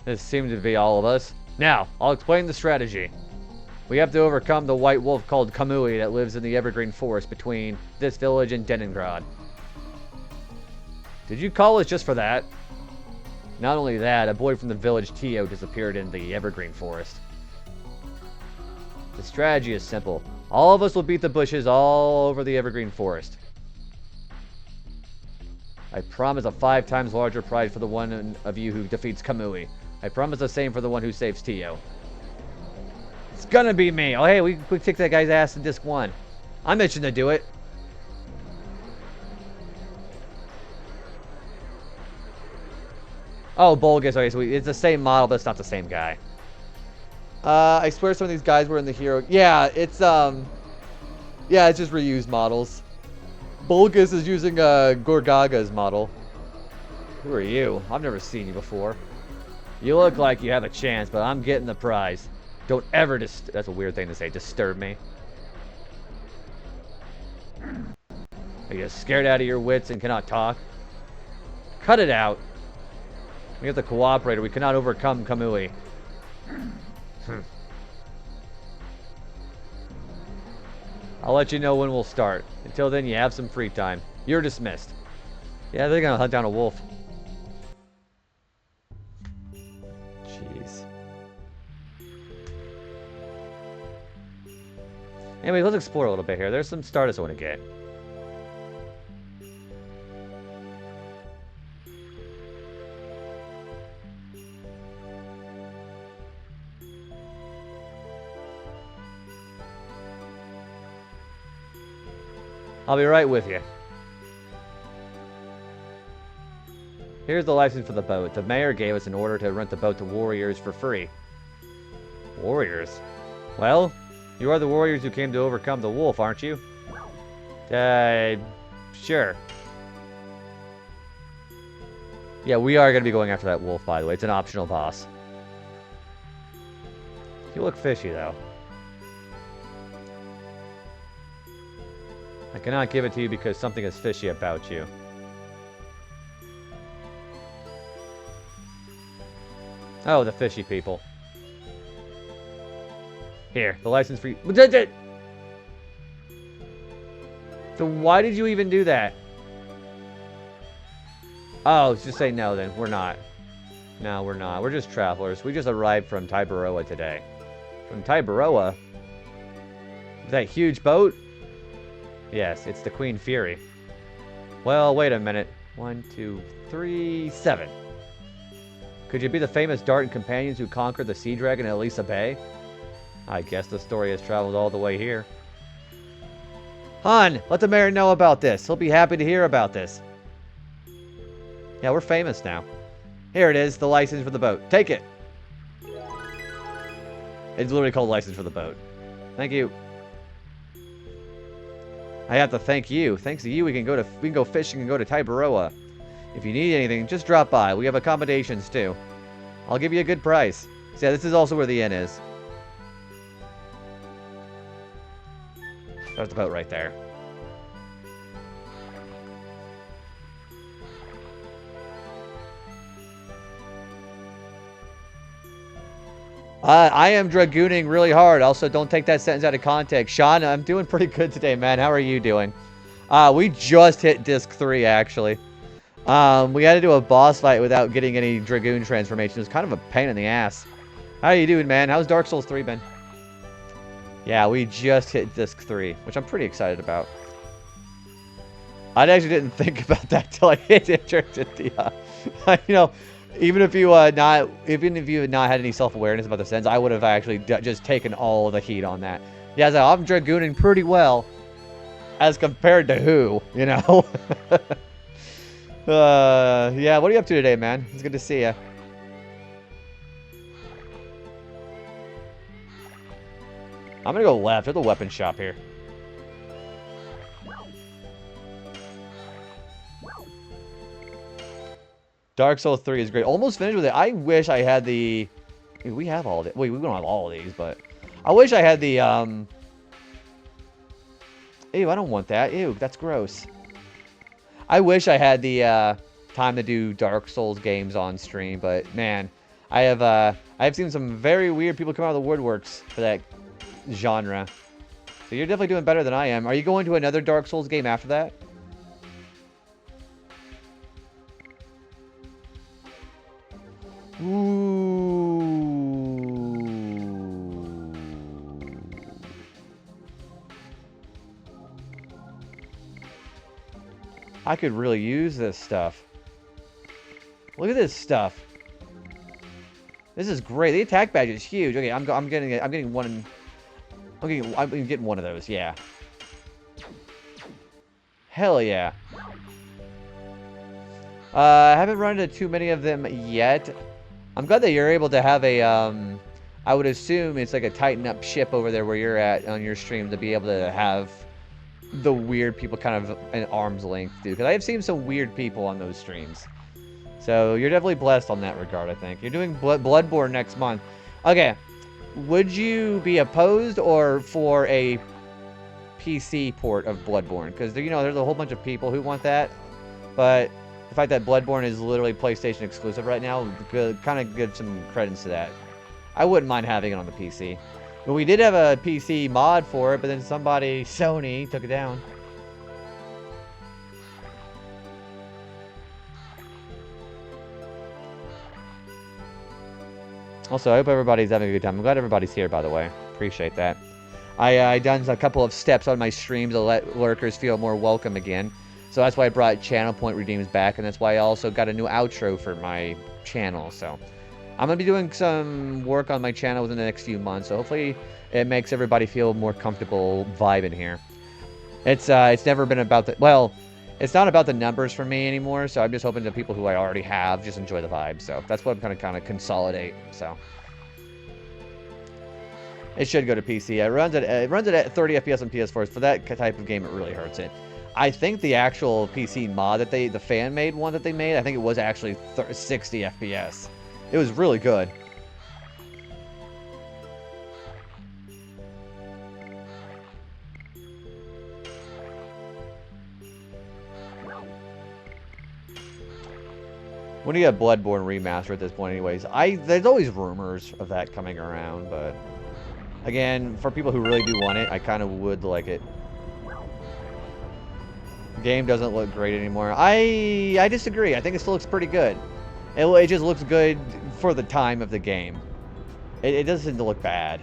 This seems to be all of us. Now, I'll explain the strategy. We have to overcome the white wolf called Kamui that lives in the evergreen forest between this village and Denengrad. Did you call us just for that? Not only that, a boy from the village Tio disappeared in the evergreen forest. The strategy is simple. All of us will beat the bushes all over the evergreen forest. I promise a 5 times larger prize for the one of you who defeats Kamui. I promise the same for the one who saves Tio. It's gonna be me. Oh, hey, we kicked that guy's ass in disc 1. I'm itching to do it. Oh, Bulgus. Okay, so it's the same model, but it's not the same guy. I swear some of these guys were in the hero. Yeah, it's just reused models. Bulgus is using Gorgaga's model. Who are you? I've never seen you before. You look like you have a chance, but I'm getting the prize. Don't ever that's a weird thing to say. Disturb me. Are you scared out of your wits and cannot talk? Cut it out. We have to cooperate or we cannot overcome Kamui. I'll let you know when we'll start. Until then, you have some free time. You're dismissed. Yeah, they're gonna hunt down a wolf. Jeez. Anyway, let's explore a little bit here. There's some Stardust I want to get. I'll be right with you. Here's the license for the boat. The mayor gave us an order to rent the boat to warriors for free. Warriors? Well, you are the warriors who came to overcome the wolf, aren't you? Sure. Yeah, we are going to be going after that wolf, by the way. It's an optional boss. You look fishy, though. I cannot give it to you because something is fishy about you. Oh, the fishy people. Here, the license for you. So why did you even do that? Oh, just say no then. We're not. No, we're not. We're just travelers. We just arrived from Taibaroa today. From Taibaroa? That huge boat? Yes, it's the Queen Fury. Well, wait a minute. 1, 2, 3, 7. Could you be the famous Darton companions who conquered the Sea Dragon at Elisa Bay? I guess the story has traveled all the way here. Han, let the mayor know about this. He'll be happy to hear about this. Yeah, we're famous now. Here it is, the license for the boat. Take it. It's literally called license for the boat. Thank you. I have to thank you. Thanks to you, we can go fishing and go to Taibaroa. If you need anything, just drop by. We have accommodations too. I'll give you a good price. So yeah, this is also where the inn is. There's the boat right there. I am dragooning really hard. Also, don't take that sentence out of context. Sean, I'm doing pretty good today, man. How are you doing? We just hit disc 3, actually. We had to do a boss fight without getting any Dragoon transformation. It was kind of a pain in the ass. How are you doing, man? How's Dark Souls 3 been? Yeah, we just hit disc 3, which I'm pretty excited about. I actually didn't think about that till I hit the, you know, even if you had not had any self-awareness about the sends, I would have actually just taken all the heat on that. Yeah, so I'm dragooning pretty well, as compared to who, you know. Yeah, what are you up to today, man? It's good to see you. I'm gonna go left. There's a weapon shop here. Dark Souls 3 is great. Almost finished with it. I wish I had the... We have all of it. Wait, we don't have all of these, but... I wish I had the, Ew, I don't want that. Ew, that's gross. I wish I had the, time to do Dark Souls games on stream, but, man... I've seen some very weird people come out of the woodworks for that genre. So you're definitely doing better than I am. Are you going to another Dark Souls game after that? Ooh. I could really use this stuff. Look at this stuff. This is great. The attack badge is huge. Okay, I'm getting one. I'm getting one of those. Yeah. Hell yeah. I haven't run into too many of them yet. I'm glad that you're able to have a, I would assume it's like a tighten up ship over there where you're at on your stream to be able to have the weird people kind of an arm's length, dude. Because I have seen some weird people on those streams. So you're definitely blessed on that regard, I think. You're doing Bloodborne next month. Okay. Would you be opposed or for a PC port of Bloodborne? Because, you know, there's a whole bunch of people who want that. But the fact that Bloodborne is literally PlayStation exclusive right now kind of gives some credence to that. I wouldn't mind having it on the PC. But we did have a PC mod for it, but then somebody, Sony, took it down. Also, I hope everybody's having a good time. I'm glad everybody's here, by the way. Appreciate that. I done a couple of steps on my stream to let lurkers feel more welcome again. So that's why I brought channel point redeems back, and that's why I also got a new outro for my channel. So I'm going to be doing some work on my channel within the next few months, so hopefully it makes everybody feel more comfortable vibing here. It's never been about the... Well, it's not about the numbers for me anymore, so I'm just hoping the people who I already have just enjoy the vibe. So that's what I'm going to kind of consolidate, so... It should go to PC. It runs it at 30 FPS on PS4. For that type of game, it really hurts it. I think the actual PC mod that the fan-made one that they made, I think it was actually 60 FPS. It was really good. When you get Bloodborne remaster at this point anyways, there's always rumors of that coming around, but again, for people who really do want it, I kind of would like it. The game doesn't look great anymore. I disagree. I think it still looks pretty good. It just looks good for the time of the game. It doesn't look bad.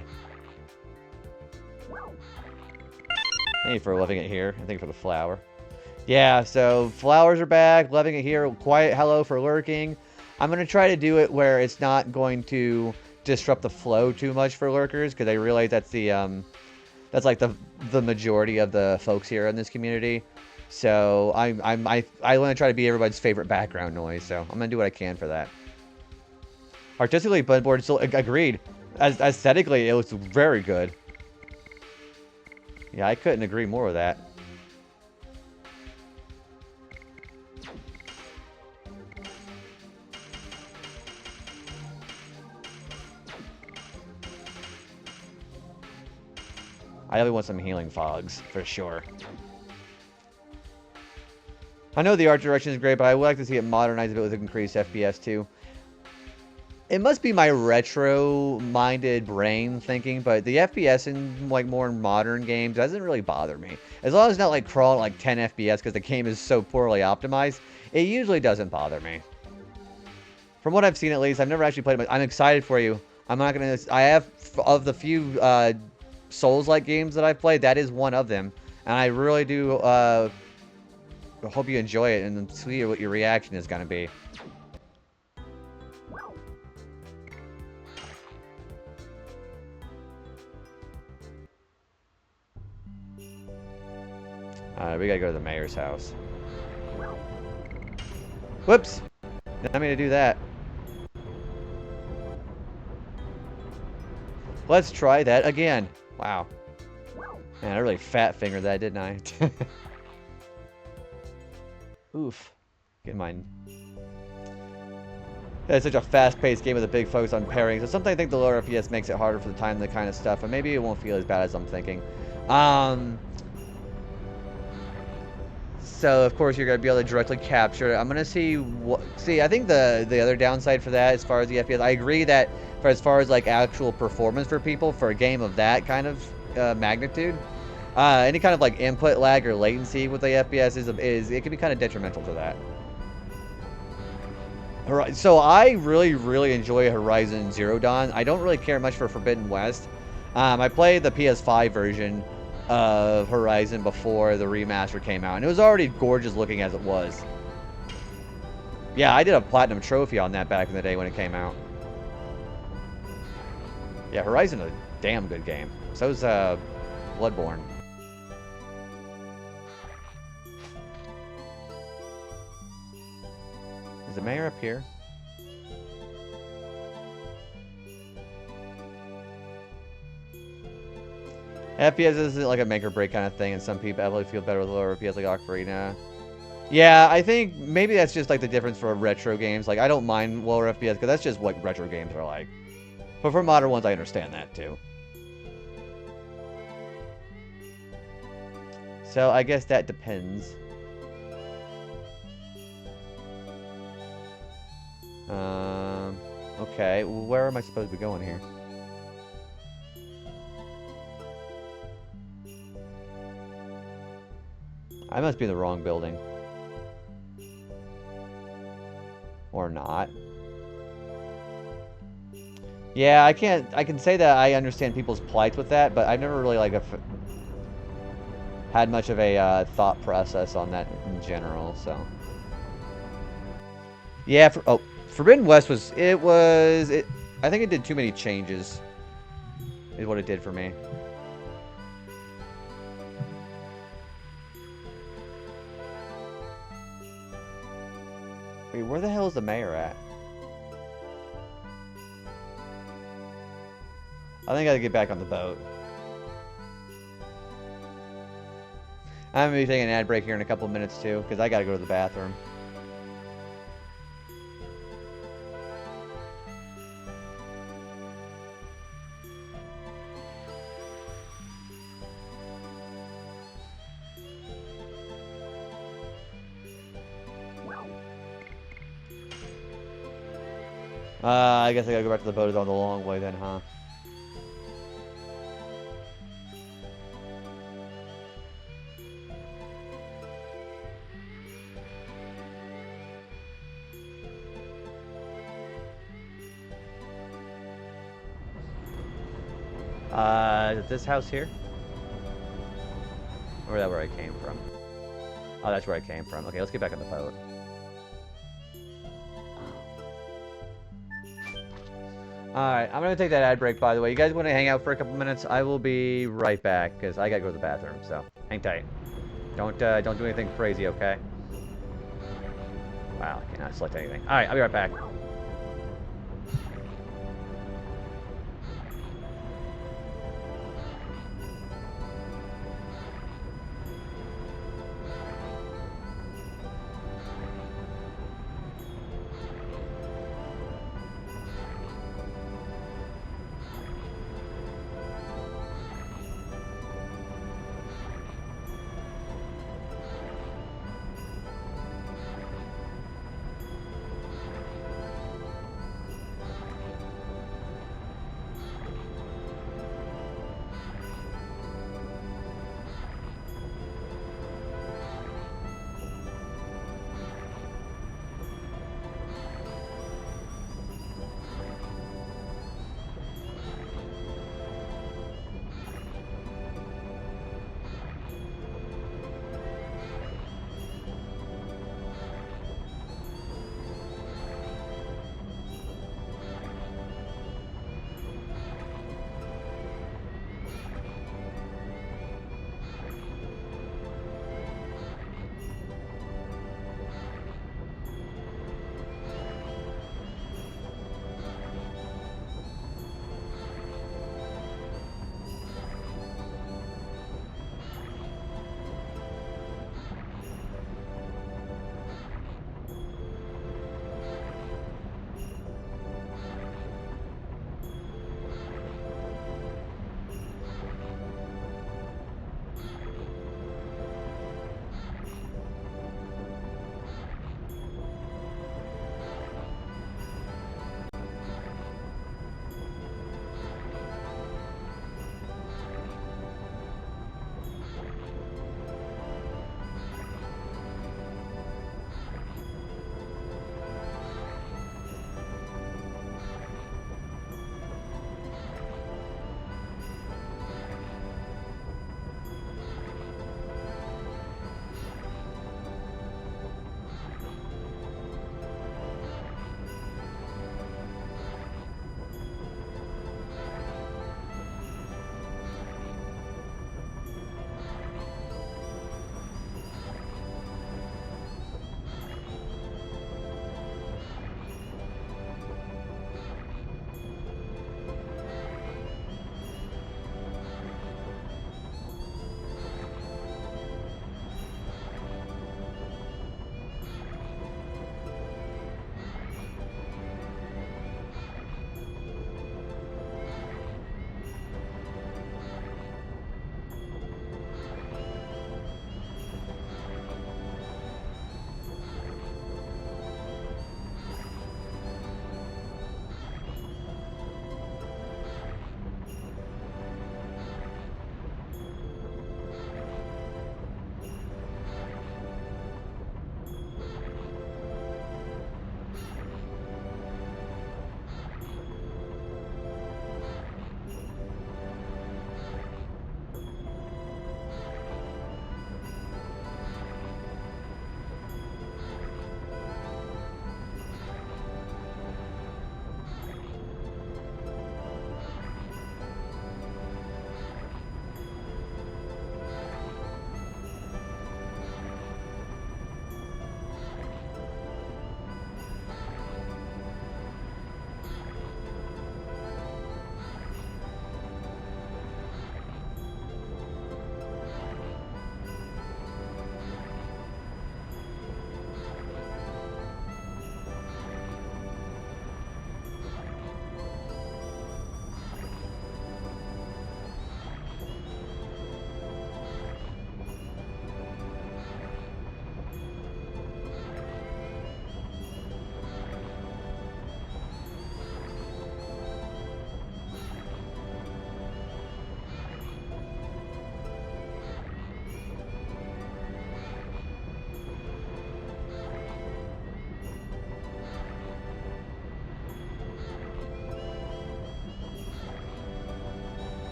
Thank you for loving it here. Thank you for the flower. Yeah, so flowers are back. Loving it here. Quiet hello for lurking. I'm going to try to do it where it's not going to disrupt the flow too much for lurkers, because I realize that's that's like the majority of the folks here in this community. So I want to try to be everybody's favorite background noise. So I'm gonna do what I can for that. Artistically, Bloodborne still agreed. Aesthetically, it was very good. Yeah, I couldn't agree more with that. I really want some healing fogs, for sure. I know the art direction is great, but I would like to see it modernized a bit with increased FPS too. It must be my retro-minded brain thinking, but the FPS in like more modern games doesn't really bother me. As long as it's not like crawling like 10 FPS because the game is so poorly optimized, it usually doesn't bother me. From what I've seen at least, I've never actually played it, but I'm excited for you. I'm not gonna... I have, of the few Souls-like games that I've played, that is one of them. And I really do hope you enjoy it and see what your reaction is going to be. We gotta go to the mayor's house. Whoops! Didn't mean to do that. Let's try that again. Wow. Man, I really fat fingered that, didn't I? Oof. Get mine. It's such a fast-paced game with a big focus on pairing. So sometimes I think the lower FPS makes it harder for the time, the kind of stuff, and maybe it won't feel as bad as I'm thinking. So of course you're gonna be able to directly capture it. I'm gonna see what. See, I think the other downside for that, as far as the FPS, I agree that for as far as like actual performance for people for a game of that kind of magnitude, any kind of like input lag or latency with the FPS is it can be kind of detrimental to that. So I really enjoy Horizon Zero Dawn. I don't really care much for Forbidden West. I played the PS5 version of Horizon before the remaster came out, and it was already gorgeous looking as it was. Yeah, I did a platinum trophy on that back in the day when it came out. Yeah, Horizon is a damn good game. So's Bloodborne. Is the mayor up here? FPS isn't like a make or break kind of thing, and some people probably feel better with lower FPS like Ocarina. Yeah, I think maybe that's just like the difference for retro games. Like, I don't mind lower FPS because that's just what retro games are like. But for modern ones, I understand that too. So I guess that depends. Okay, well, where am I supposed to be going here? I must be in the wrong building. Or not. Yeah, I can say that I understand people's plight with that, but I've never really, like, had much of a thought process on that in general, so. Yeah, Forbidden West I think it did too many changes, is what it did for me. Wait, where the hell is the mayor at? I think I gotta get back on the boat. I'm gonna be taking an ad break here in a couple of minutes too, because I gotta go to the bathroom. I guess I gotta go back to the boat on the long way then, huh? Is it this house here? Or is that where I came from? Oh, that's where I came from. Okay, let's get back on the boat. Alright, I'm gonna take that ad break, by the way. You guys want to hang out for a couple minutes? I will be right back, because I gotta go to the bathroom, so hang tight. Don't do anything crazy, okay? Wow, I cannot select anything. Alright, I'll be right back.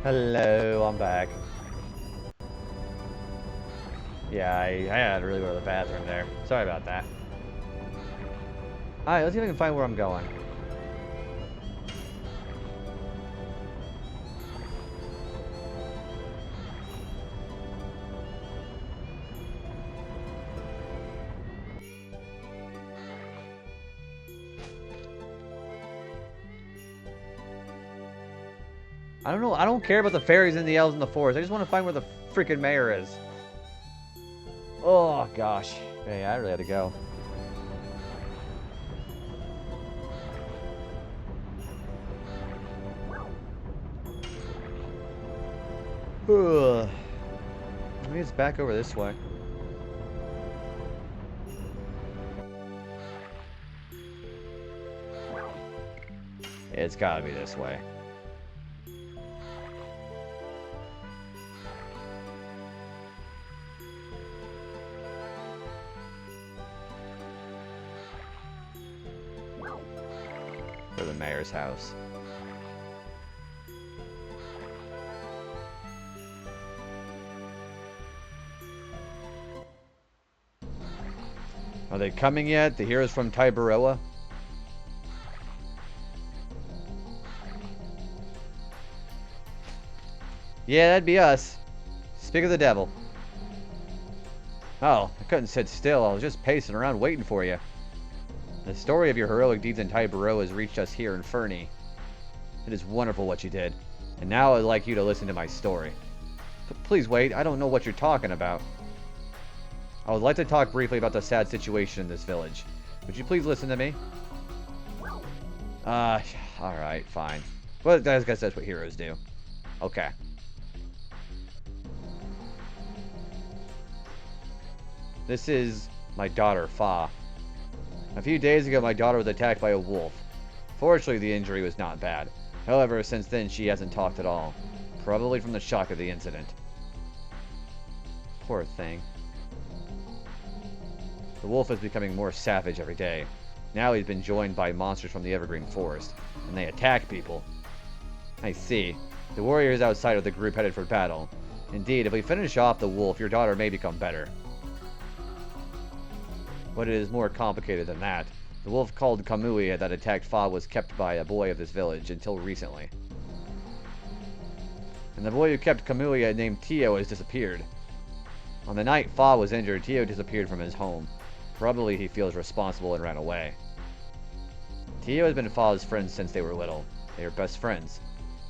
Hello, I'm back. Yeah, I had to really go to the bathroom there. Sorry about that. Alright, let's see if I can find where I'm going. I don't know. I don't care about the fairies and the elves and the forest. I just want to find where the freaking mayor is. Oh, gosh. Hey, I really had to go. Ugh. Maybe it's back over this way. It's gotta be this way. For the mayor's house. Are they coming yet? The heroes from Tiberoa? Yeah, that'd be us. Speak of the devil. Oh, I couldn't sit still. I was just pacing around waiting for you. The story of your heroic deeds in Tiberoa has reached us here in Fernie. It is wonderful what you did. And now I'd like you to listen to my story. Please wait, I don't know what you're talking about. I would like to talk briefly about the sad situation in this village. Would you please listen to me? Alright, fine. Well, I guess that's what heroes do. Okay. This is my daughter, Fa. A few days ago, my daughter was attacked by a wolf. Fortunately, the injury was not bad. However, since then, she hasn't talked at all. Probably from the shock of the incident. Poor thing. The wolf is becoming more savage every day. Now he's been joined by monsters from the Evergreen Forest, and they attack people. I see. The warrior is outside of the group headed for battle. Indeed, if we finish off the wolf, your daughter may become better. But it is more complicated than that. The wolf called Kamui that attacked Fa was kept by a boy of this village until recently. And the boy who kept Kamui named Tio has disappeared. On the night Fa was injured, Tio disappeared from his home. Probably he feels responsible and ran away. Tio has been Fa's friend since they were little. They are best friends.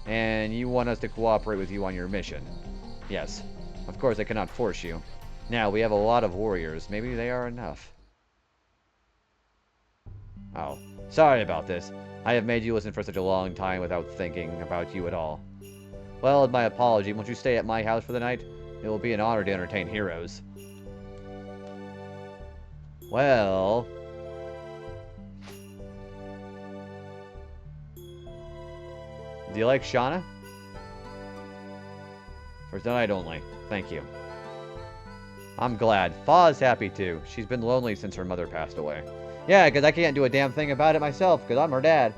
And you want us to cooperate with you on your mission. Yes. Of course I cannot force you. Now, we have a lot of warriors. Maybe they are enough. Oh, sorry about this. I have made you listen for such a long time without thinking about you at all. Well, my apology. Won't you stay at my house for the night? It will be an honor to entertain heroes. Well... Do you like Shauna? For tonight only. Thank you. I'm glad. Fa's happy too. She's been lonely since her mother passed away. Yeah, because I can't do a damn thing about it myself, because I'm her dad.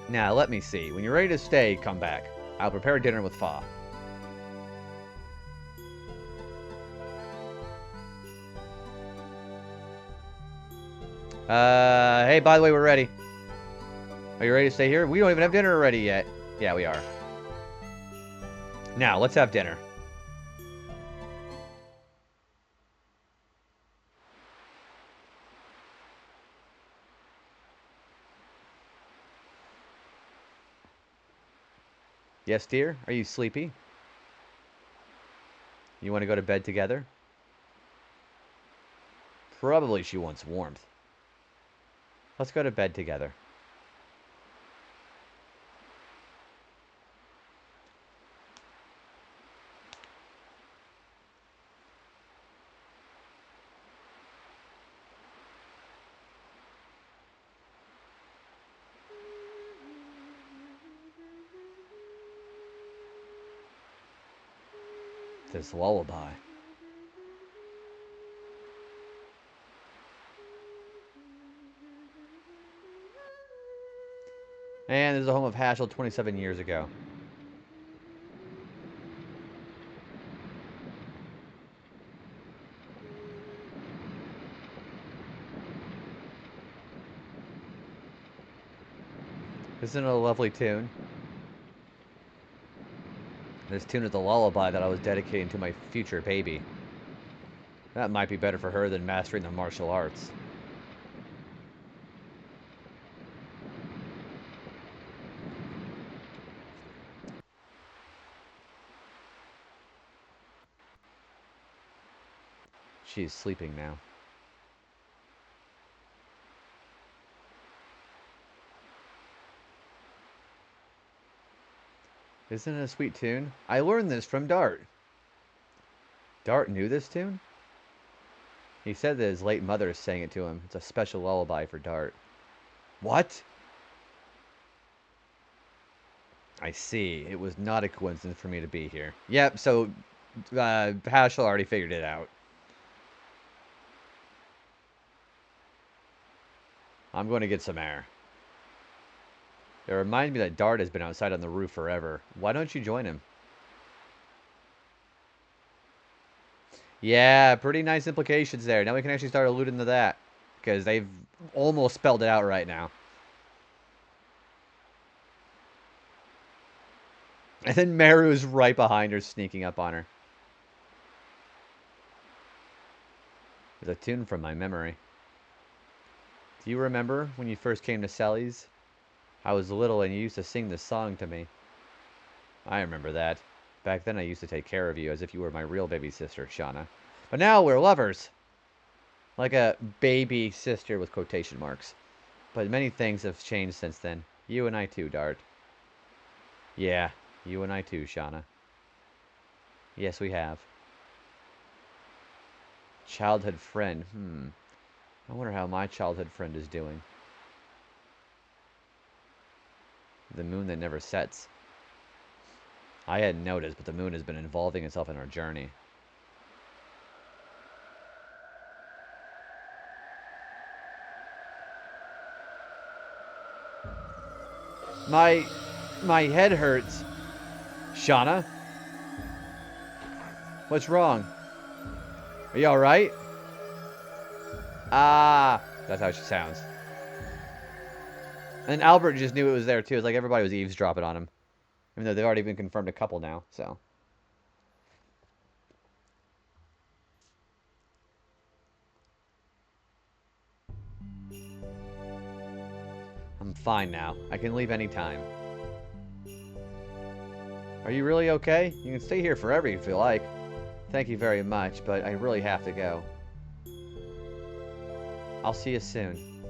Now, let me see. When you're ready to stay, come back. I'll prepare dinner with Fa. Hey, by the way, we're ready. Are you ready to stay here? We don't even have dinner ready yet. Yeah, we are. Now, let's have dinner. Yes, dear? Are you sleepy? You want to go to bed together? Probably she wants warmth. Let's go to bed together. This lullaby. And this is the home of Haschel 27 years ago. Isn't it a lovely tune? This tune is the lullaby that I was dedicating to my future baby. That might be better for her than mastering the martial arts. She's sleeping now. Isn't it a sweet tune? I learned this from Dart. Dart knew this tune? He said that his late mother sang it to him. It's a special lullaby for Dart. What? I see. It was not a coincidence for me to be here. Yep, so Haschel already figured it out. I'm going to get some air. It reminds me that Dart has been outside on the roof forever. Why don't you join him? Yeah, pretty nice implications there. Now we can actually start alluding to that. Because they've almost spelled it out right now. And then Meru is right behind her, sneaking up on her. There's a tune from my memory. Do you remember when you first came to Sally's? I was little and you used to sing this song to me. I remember that. Back then I used to take care of you as if you were my real baby sister, Shauna. But now we're lovers. Like a baby sister with quotation marks. But many things have changed since then. You and I too, Dart. Yeah, you and I too, Shauna. Yes, we have. Childhood friend. I wonder how my childhood friend is doing. The moon that never sets. I hadn't noticed, but the moon has been involving itself in our journey. My head hurts. Shauna? What's wrong? Are you alright? Ah, that's how she sounds. And Albert just knew it was there too. It's like everybody was eavesdropping on him. Even though they've already been confirmed a couple now, so. I'm fine now. I can leave anytime. Are you really okay? You can stay here forever if you like. Thank you very much, but I really have to go. I'll see you soon.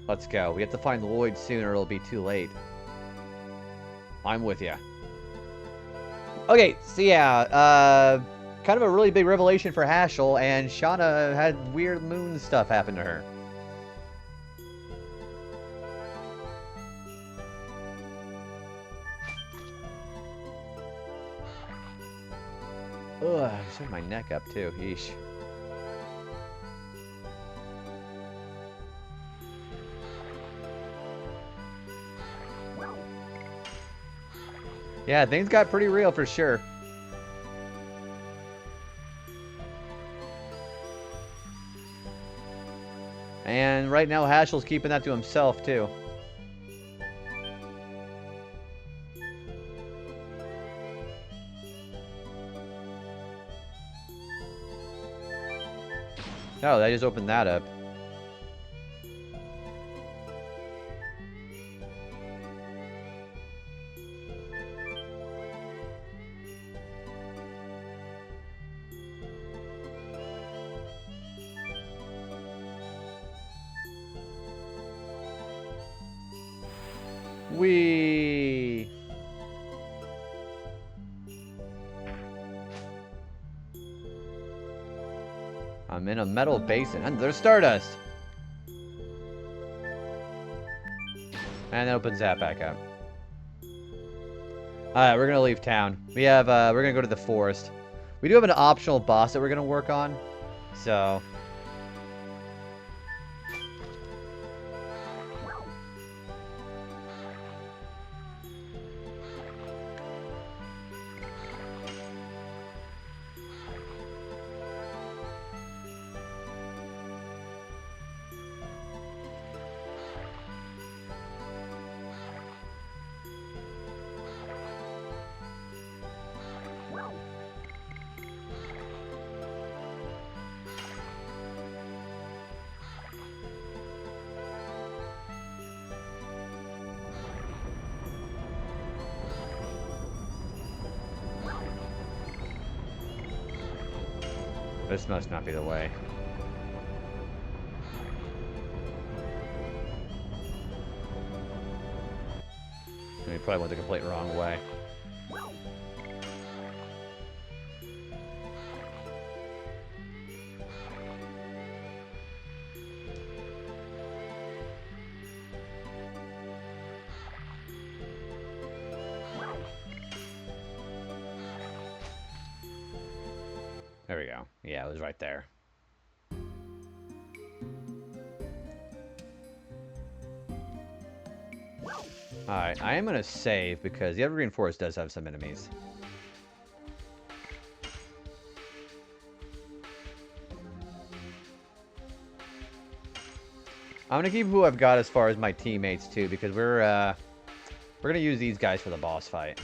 Let's go. We have to find Lloyd soon or it'll be too late. I'm with you. Okay, so yeah, kind of a really big revelation for Haschel, and Shauna had weird moon stuff happen to her. Ugh, I just had my neck up too. Yeesh. Yeah, things got pretty real for sure. And right now, Haschel's keeping that to himself, too. Oh, they just opened that up. Whee! I'm in a metal basin. And there's Stardust! And it opens that back up. Alright, we're gonna leave town. We have, we're gonna go to the forest. We do have an optional boss that we're gonna work on. So... This must not be the way. We probably went the complete wrong way. There we go. Yeah, it was right there. Alright, I am going to save because the Evergreen Forest does have some enemies. I'm going to keep who I've got as far as my teammates too, because we're going to use these guys for the boss fight.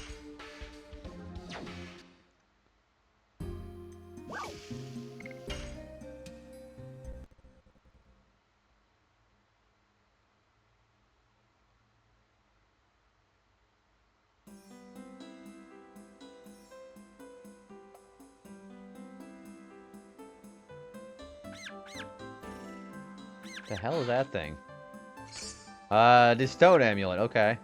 The hell is that thing? This stone amulet, okay.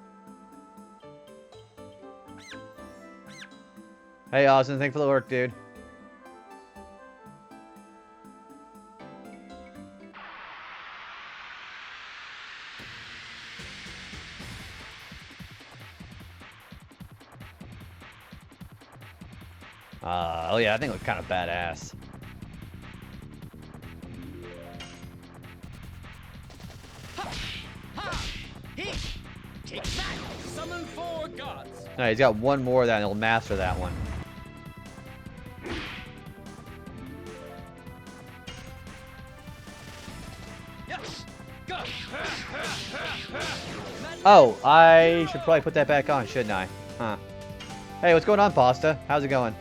Hey, Austin, thanks for the work, dude. Oh yeah, I think it looked kind of badass. Take that! Summon 4 gods! No, he's got one more of that and he'll master that one. Yes! Go! Oh, I should probably put that back on, shouldn't I? Huh. Hey, what's going on, Pasta? How's it going?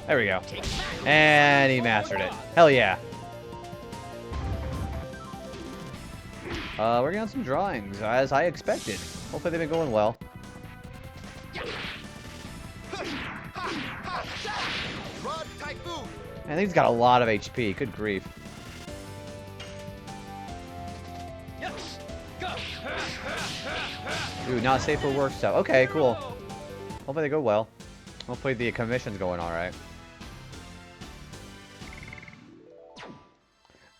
There we go. And he mastered it. Hell yeah. Working on some drawings, as I expected. Hopefully they've been going well. And he's got a lot of HP. Good grief. Ooh, not safe for work stuff. Okay, cool. Hopefully they go well. Hopefully the commission's going alright.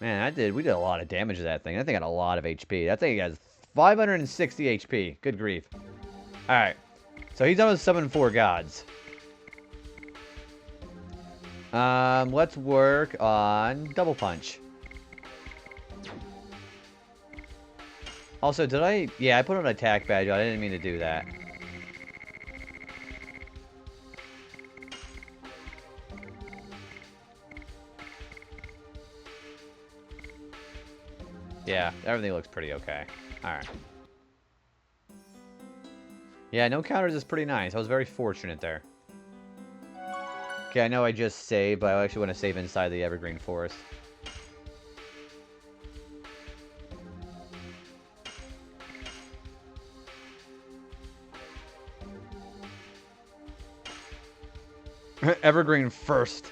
Man, we did a lot of damage to that thing. That thing had a lot of HP. That thing has 560 HP. Good grief. Alright. So he's done with summon 4 gods. Let's work on Double Punch. Also, did I... Yeah, I put on an attack badge. I didn't mean to do that. Yeah, everything looks pretty okay. Alright. Yeah, no counters is pretty nice. I was very fortunate there. Okay, I know I just saved, but I actually want to save inside the Evergreen Forest. Evergreen first.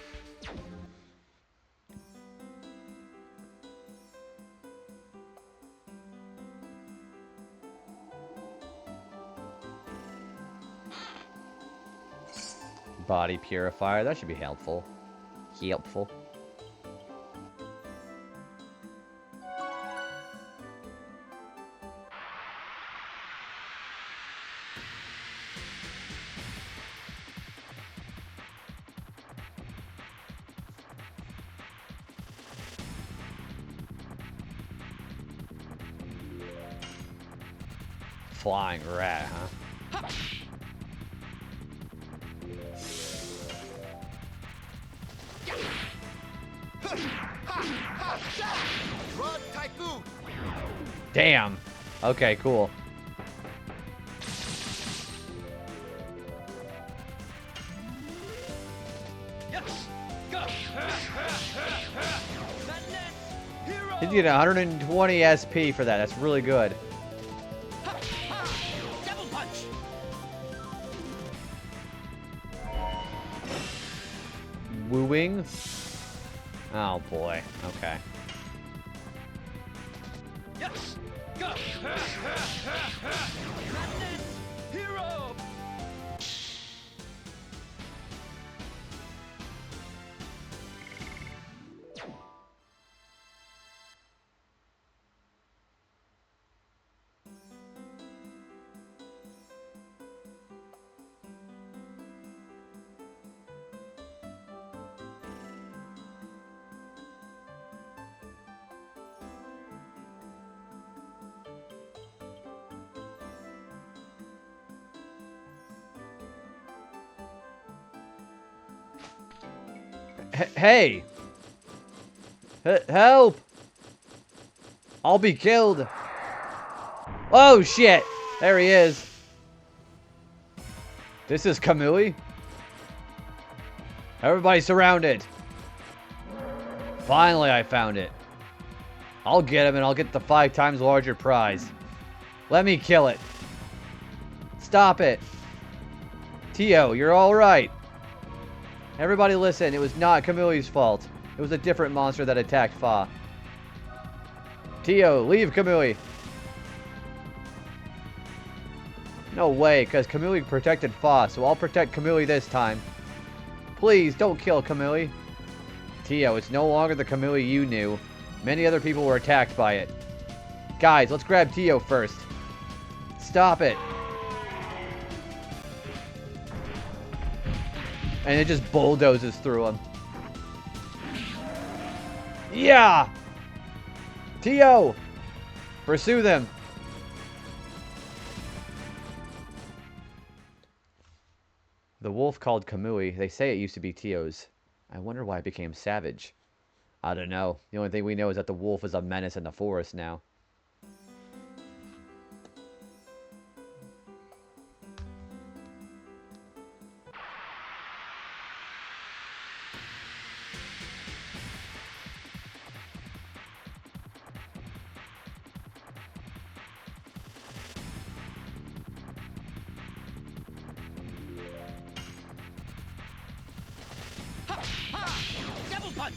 Body purifier, that should be helpful. Helpful. Flying rat, huh? Damn. Okay, cool. He's getting 120 SP for that. That's really good. Double punch. wooing? Oh boy. Okay. Yes. Go. Madness. Hero. Hey! Help! I'll be killed. Oh shit! There he is. This is Kamui. Everybody surrounded. Finally, I found it. I'll get him and I'll get the 5 times larger prize. Let me kill it. Stop it. Tio, you're alright. Everybody listen, it was not Kamui's fault. It was a different monster that attacked Fa. Tio, leave Kamui. No way, because Kamui protected Fa, so I'll protect Kamui this time. Please, don't kill Kamui. Tio, it's no longer the Kamui you knew. Many other people were attacked by it. Guys, let's grab Tio first. Stop it. And it just bulldozes through him. Yeah! Tio! Pursue them! The wolf called Kamui. They say it used to be Tio's. I wonder why it became savage. I don't know. The only thing we know is that the wolf is a menace in the forest now. Double punch.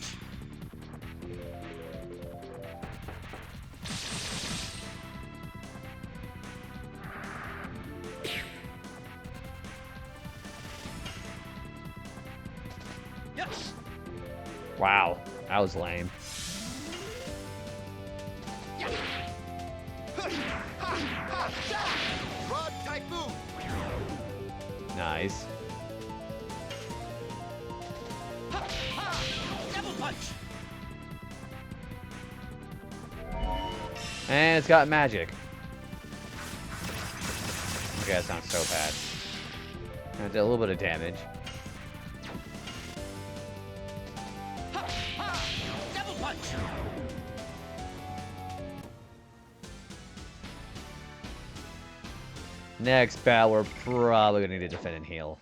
Yes. Wow. That was lame. Rod Typhoon. Nice. Double punch. And it's got magic. Okay, that sounds so bad. I did a little bit of damage. Double punch. Next battle, we're probably going to need to defend and heal.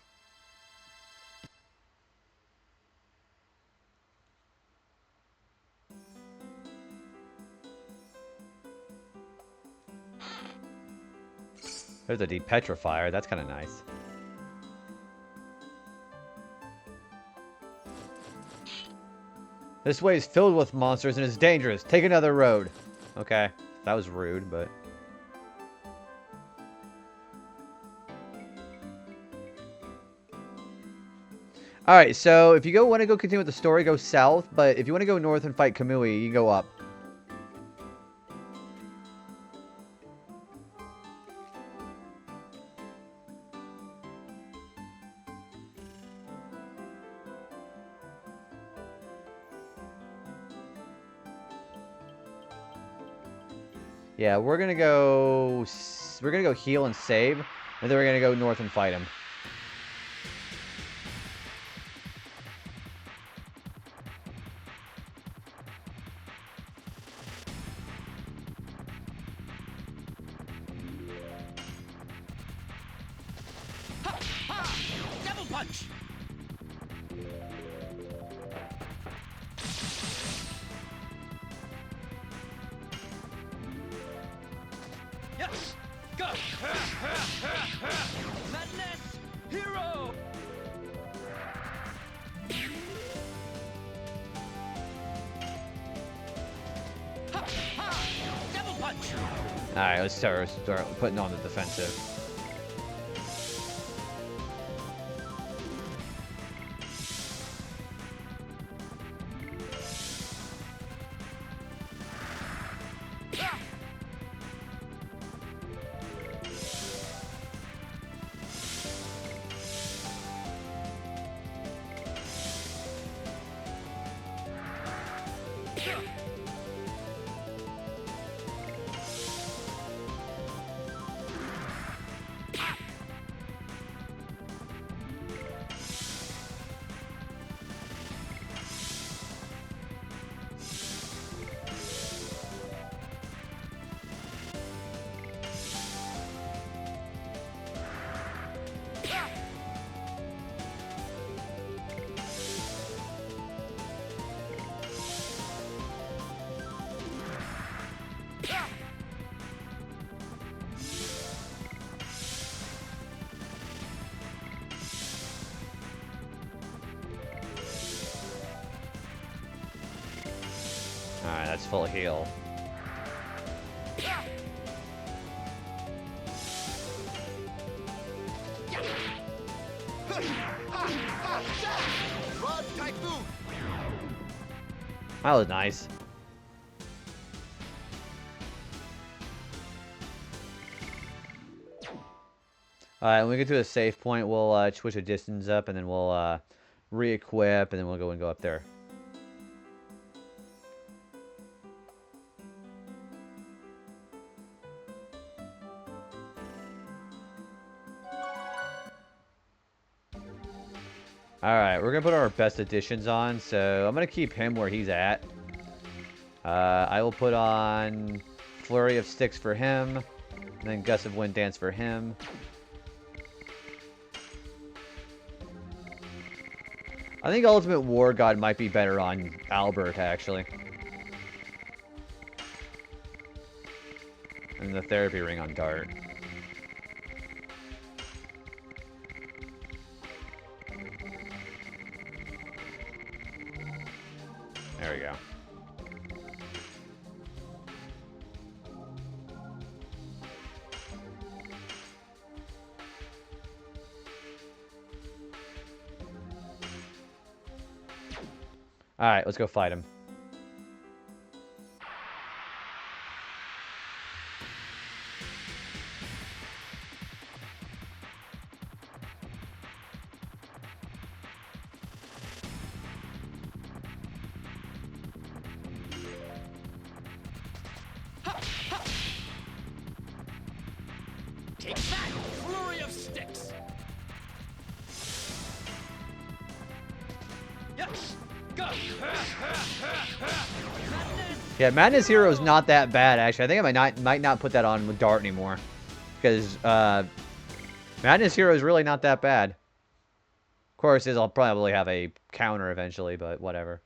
There's a depetrifier. That's kind of nice. This way is filled with monsters and is dangerous. Take another road. Okay. That was rude, but... Alright, so if you want to go continue with the story, go south. But if you want to go north and fight Kamui, you go up. Yeah, we're gonna go heal and save, and then we're gonna go north and fight him. Double punch. Yes. Go. Madness. Hero. Alright, let's start putting on the defensive. Alright, that's full heal. That was nice. Alright, when we get to a safe point, we'll switch the distance up, and then we'll re-equip, and then we'll go up there. Alright, we're going to put our best additions on, so I'm going to keep him where he's at. I will put on Flurry of Sticks for him, and then Gust of Wind Dance for him. I think Ultimate War God might be better on Albert, actually. And the Therapy Ring on Dart. There we go. Alright, let's go fight him. Take that! Flurry of Sticks! Yes! Go! Yeah, Madness Hero is not that bad, actually. I think I might not put that on with Dart anymore. Because Madness Hero is really not that bad. Of course, I'll probably have a counter eventually, but whatever.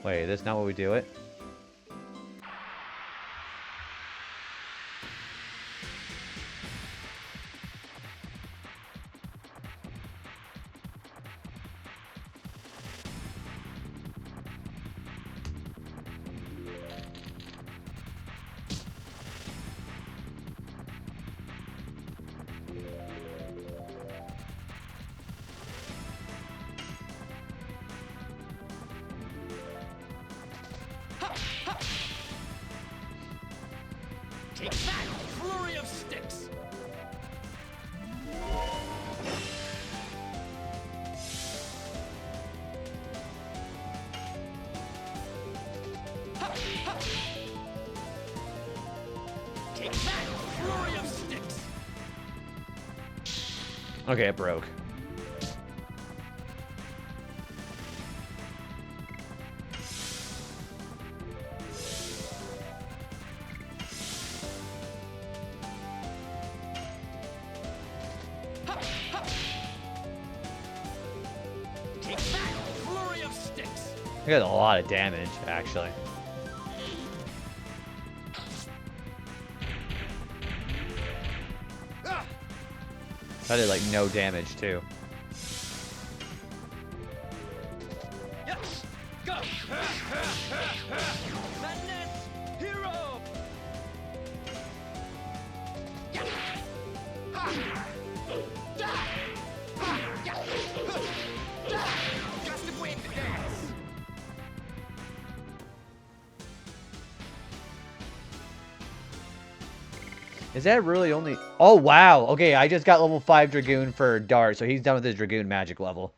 Wait, that's not what we do it? Take that! Flurry of Sticks! Take that! Flurry of Sticks! Okay, it broke. Take He got a lot of damage, actually. That did like no damage too. Yes, go. Madness, hero. Just to win the dance. Is that really only... Oh, wow. Okay, I just got level 5 Dragoon for Dart, so he's done with his Dragoon magic level.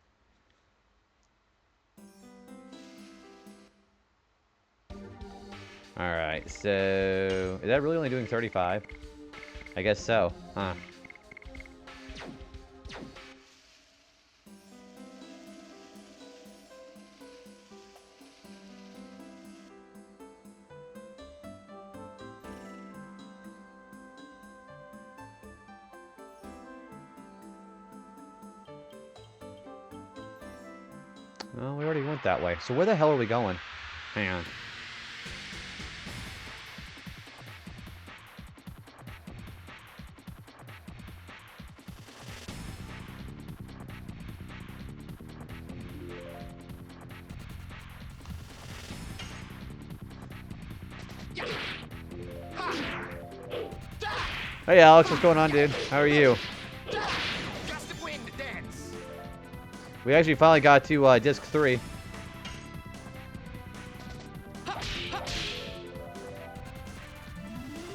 Alright, so... Is that really only doing 35? I guess so. Huh. Well, we already went that way. So where the hell are we going? Hang on. Hey Alex, what's going on, dude? How are you? Just to win the dance. We actually finally got to disc 3.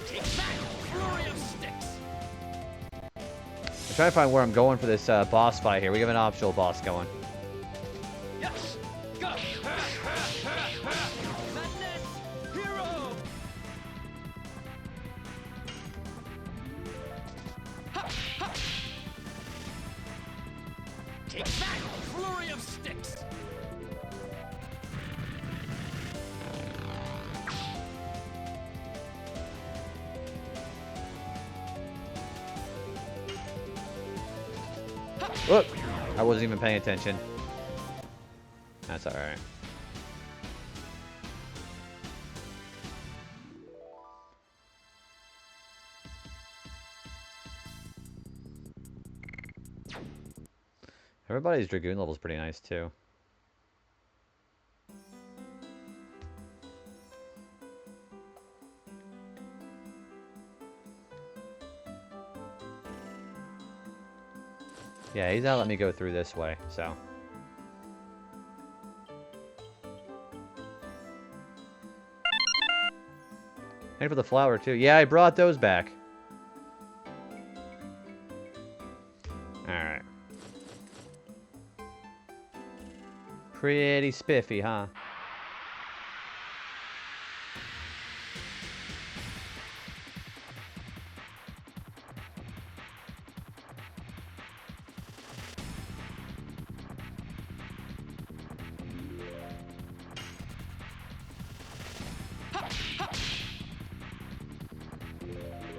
Take that, flurry of sticks. I'm trying to find where I'm going for this boss fight here. We have an optional boss going. Yes, go. Madness, hero. Take that, flurry of sticks. Look, I wasn't even paying attention. That's alright. Everybody's Dragoon level's pretty nice too. Yeah, he's not letting me go through this way, so. And for the flower too. Yeah, I brought those back. Alright. Pretty spiffy, huh?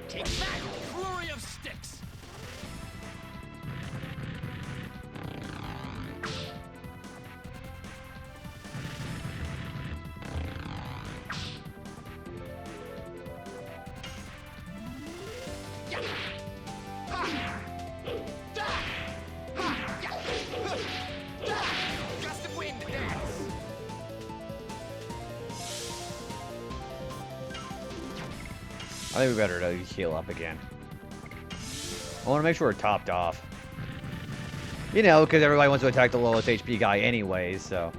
Take that, flurry of sticks. Just to win the dance. I think we better heal up again. I want to make sure we're topped off. You know, because everybody wants to attack the lowest HP guy anyways, so.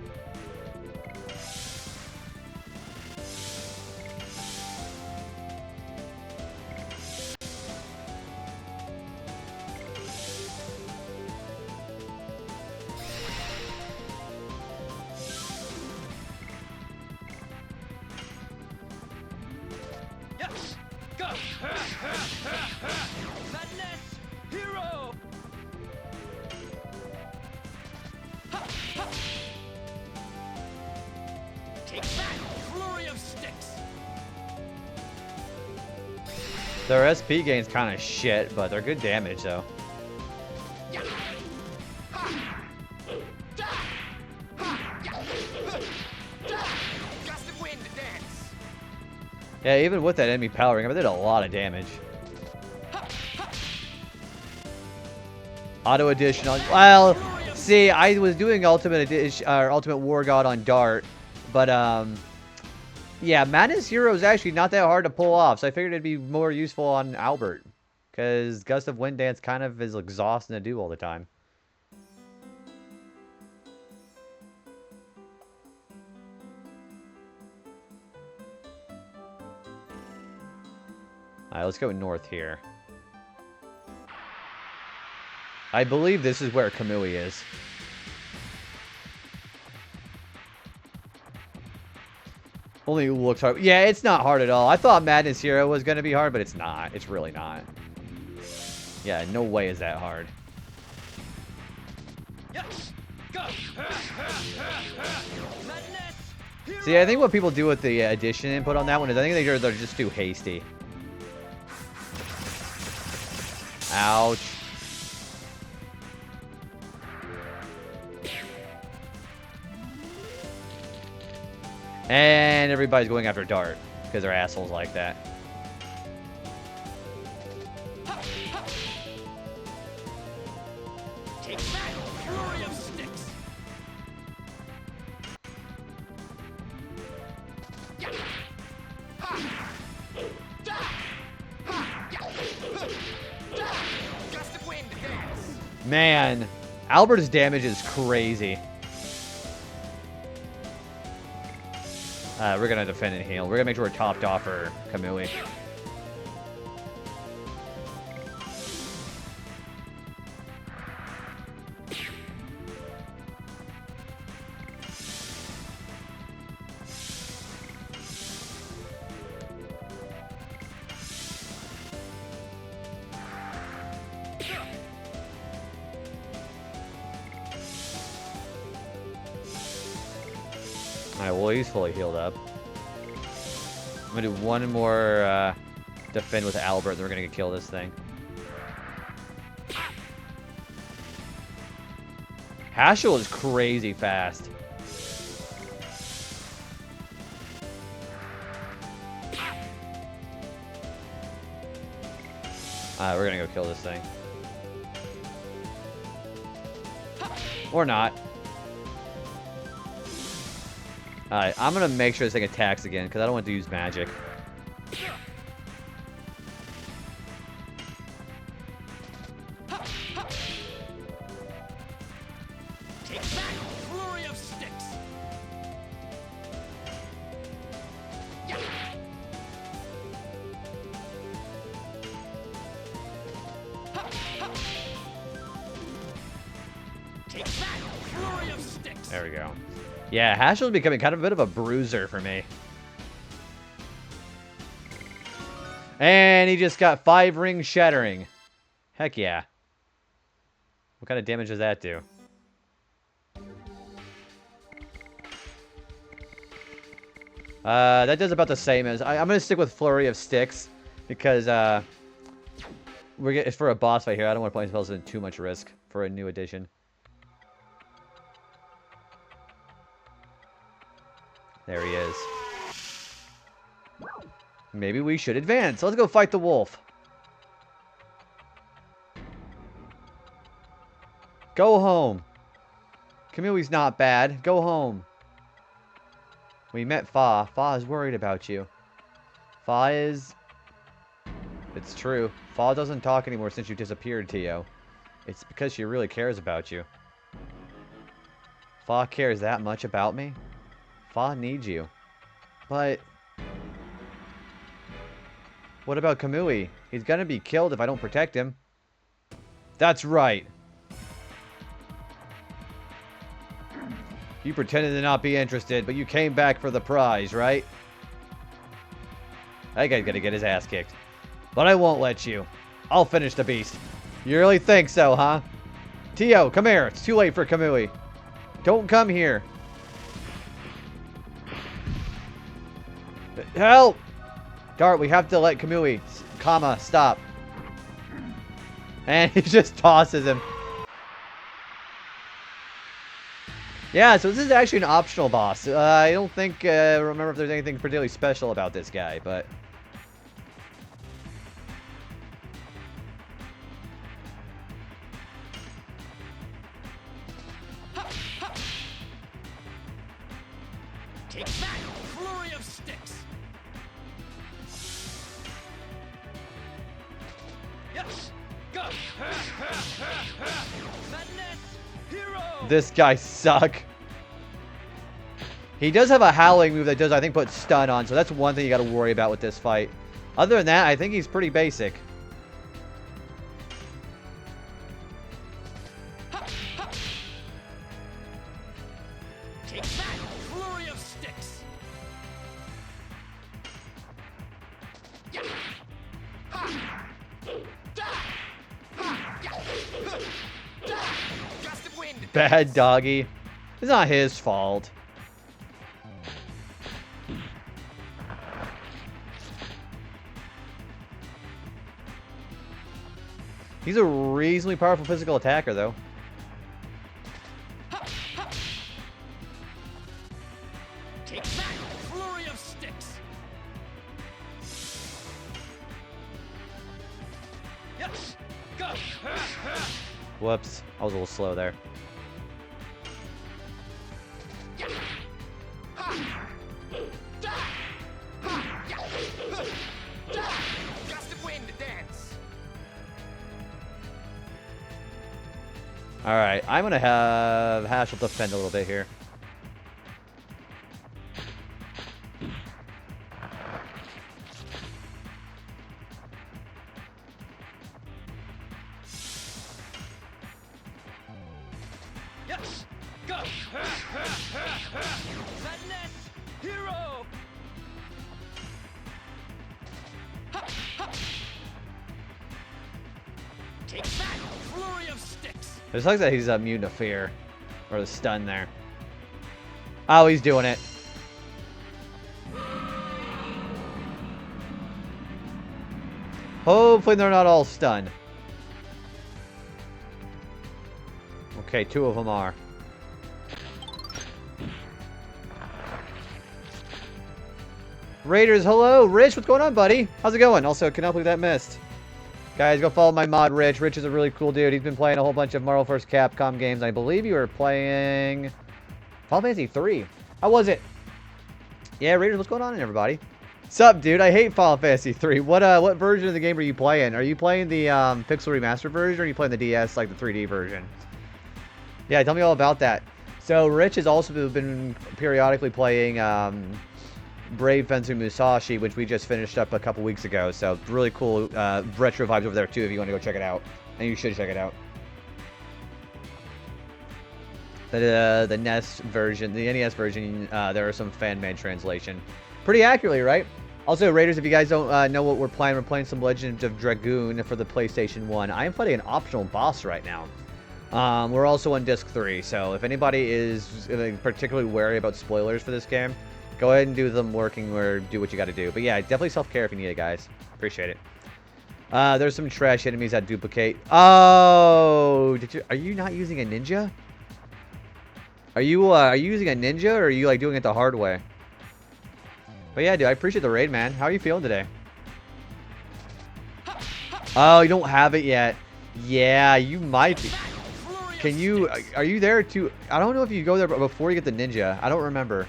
Yes, go. Madness, hero. Take that, flurry of sticks. Their SP gain's kind of shit, but they're good damage, though. Yeah, even with that enemy powering up, it did a lot of damage. Auto addition on. Well, see, I was doing ultimate edition or ultimate war god on Dart, but yeah, Madness Hero is actually not that hard to pull off, so I figured it'd be more useful on Albert, because Gust of Wind Dance kind of is exhausting to do all the time. Alright, let's go north here. I believe this is where Kamui is. Only looks hard. Yeah, it's not hard at all. I thought Madness Hero was going to be hard, but it's not. It's really not. Yeah, no way is that hard. See, I think what people do with the addition input on that one is I think they're just too hasty. Ouch. And everybody's going after Dart because they're assholes like that. Take that, fury of sticks. Gust of wind dance. Man, Albert's damage is crazy. We're going to defend and heal. We're going to make sure we're topped off for Kamui. Alright, well, he's fully healed up. I'm gonna do one more defend with Albert, then we're gonna kill this thing. Hashel is crazy fast. Alright, we're gonna go kill this thing. Or not. Alright, I'm gonna make sure this thing attacks again, because I don't want to use magic. Take that, flurry of sticks. Take that, flurry of sticks. There we go. Yeah, Hashel's becoming kind of a bit of a bruiser for me. And he just got 5 ring shattering. Heck yeah. What kind of damage does that do? That does about the same as... I'm going to stick with Flurry of Sticks. Because it's for a boss fight here. I don't want to play spells in too much risk for a new edition. There he is. Maybe we should advance. Let's go fight the wolf. Go home. Kamui's not bad. Go home. We met Fa. Fa is worried about you. Fa is... It's true. Fa doesn't talk anymore since you disappeared, Tio. It's because she really cares about you. Fa cares that much about me? Fa needs you. But... What about Kamui? He's gonna be killed if I don't protect him. That's right. You pretended to not be interested, but you came back for the prize, right? That guy's gonna get his ass kicked. But I won't let you. I'll finish the beast. You really think so, huh? Tio, come here. It's too late for Kamui. Don't come here. Help! Dart, we have to let Kamui, stop. And he just tosses him. Yeah, so this is actually an optional boss. I don't think, remember if there's anything particularly special about this guy, but... Take that! Flurry of sticks! Yes! Go! Madness! Hero! This guy suck. He does have a howling move that does, I think, put stun on, so that's one thing you got to worry about with this fight. Other than that, I think he's pretty basic. Take that! Flurry of sticks! Gust of wind! Bad doggy. It's not his fault. He's a reasonably powerful physical attacker, though. Take that! Flurry of sticks! Yes! Go! Whoops. I was a little slow there. Gust of wind, dance! Alright, I'm going to have Hashel defend a little bit here. Yes! Go! Madness! Hero! Take that! Flurry of sticks! It sucks that he's immune to fear. Or the stun there. Oh, he's doing it. Hopefully they're not all stunned. Okay, 2 of them are. Raiders, hello! Rich, what's going on, buddy? How's it going? Also, cannot believe that missed. Guys, go follow my mod, Rich. Rich is a really cool dude. He's been playing a whole bunch of Marvel vs. Capcom games. I believe you were playing Final Fantasy 3. How was it? Yeah, Raiders, what's going on, everybody? Sup, dude? I hate Final Fantasy 3. What version of the game are you playing? Are you playing the Pixel Remastered version, or are you playing the DS, like the 3D version? Yeah, tell me all about that. So, Rich has also been periodically playing Brave Fencer Musashi, which we just finished up a couple weeks ago. So, really cool retro vibes over there, too, if you want to go check it out. And you should check it out. The NES version, the NES version, there are some fan-made translation. Pretty accurately, right? Also, Raiders, if you guys don't know what we're playing some Legend of Dragoon for the PlayStation 1. I am fighting an optional boss right now. We're also on Disc 3, so if anybody is particularly wary about spoilers for this game, go ahead and do them working or do what you got to do. But yeah, definitely self-care if you need it, guys. Appreciate it. There's some trash enemies that duplicate. Oh, are you not using a ninja? Are you using a ninja, or are you like doing it the hard way? But yeah, dude, I appreciate the raid, man. How are you feeling today? Oh, you don't have it yet. Yeah, you might be. Can you? Are you there too? I don't know if you go there before you get the ninja. I don't remember.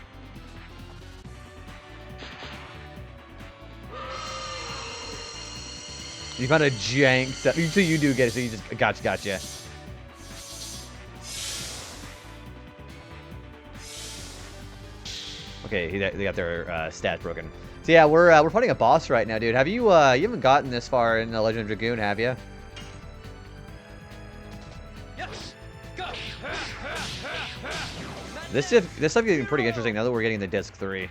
You found a jank stuff. So you do get it. So you just gotcha. Okay, they got their stats broken. So yeah, we're fighting a boss right now, dude. Have you you haven't gotten this far in the Legend of Dragoon, have you? Yes. Go. This stuff is getting pretty interesting now that we're getting the Disc 3.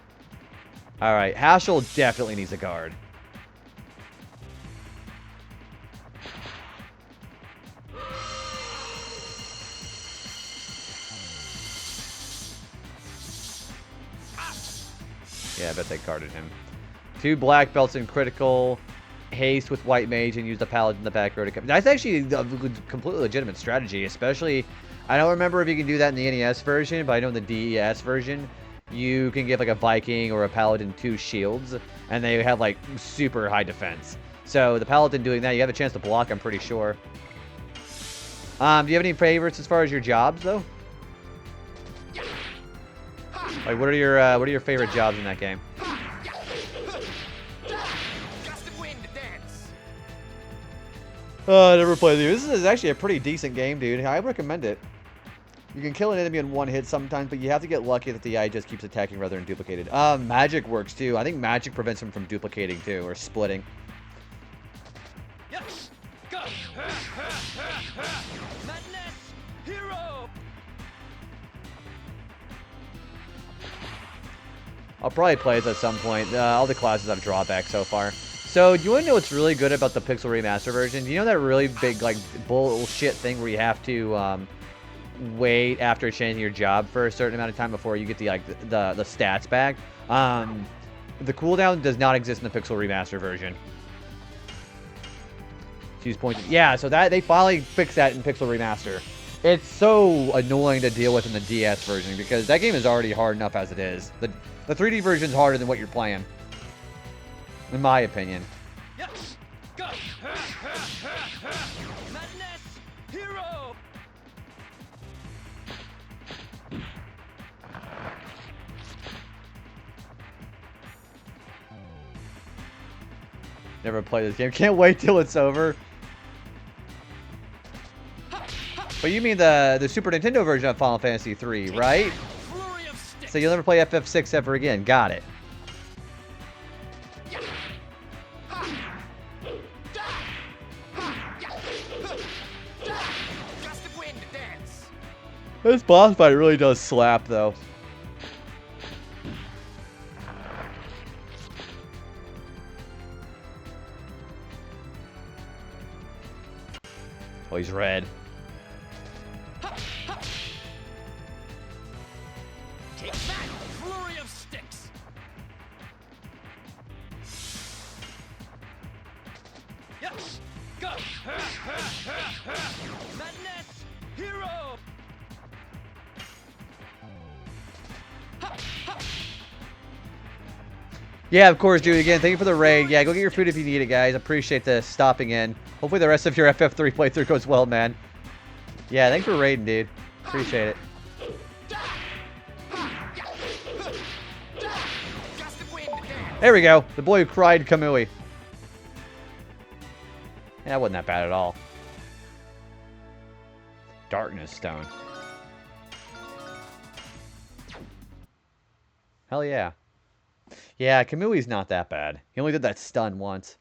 All right, Hashel definitely needs a guard. Yeah, I bet they guarded him. 2 black belts in critical, haste with white mage, and use the paladin in the back row to come. That's actually a completely legitimate strategy, especially I don't remember if you can do that in the NES version, but I know in the DES version, you can give like a Viking or a Paladin 2 shields, and they have like super high defense. So the Paladin doing that, you have a chance to block, I'm pretty sure. Do you have any favorites as far as your jobs, though? Like, what are your favorite jobs in that game? Oh, I never played it. This is actually a pretty decent game, dude. I recommend it. You can kill an enemy in one hit sometimes, but you have to get lucky that the AI just keeps attacking rather than duplicated. Magic works too. I think magic prevents him from duplicating too, or splitting. Yes. Go. Madness. Hero. I'll probably play this at some point. All the classes have drawbacks so far. So, do you want to know what's really good about the Pixel Remaster version? Do you know that really big, like, bullshit thing where you have to, wait after changing your job for a certain amount of time before you get the, like, the stats back? The cooldown does not exist in the Pixel Remaster version. She's pointing. Yeah, so that they finally fixed that in Pixel Remaster. It's so annoying to deal with in the DS version because that game is already hard enough as it is. The 3D version is harder than what you're playing. In my opinion. Yes. Go. Madness. Hero. Never played this game. Can't wait till it's over. But you mean the Super Nintendo version of Final Fantasy 3, right? Flurry of sticks. So you'll never play FF6 ever again. Got it. Gust of wind dance. This boss fight really does slap, though. Oh, he's red. Take that. Flurry of sticks. Yes. Go. Madness. Hero. Yeah, of course, dude. Again, thank you for the raid. Yeah, go get your food if you need it, guys. Appreciate the stopping in. Hopefully the rest of your FF3 playthrough goes well, man. Yeah, thanks for raiding, dude. Appreciate it. Gust of wind dance. There we go. The boy who cried Kamui. Yeah, that wasn't that bad at all. Darkness Stone. Hell yeah. Yeah, Kamui's not that bad. He only did that stun once.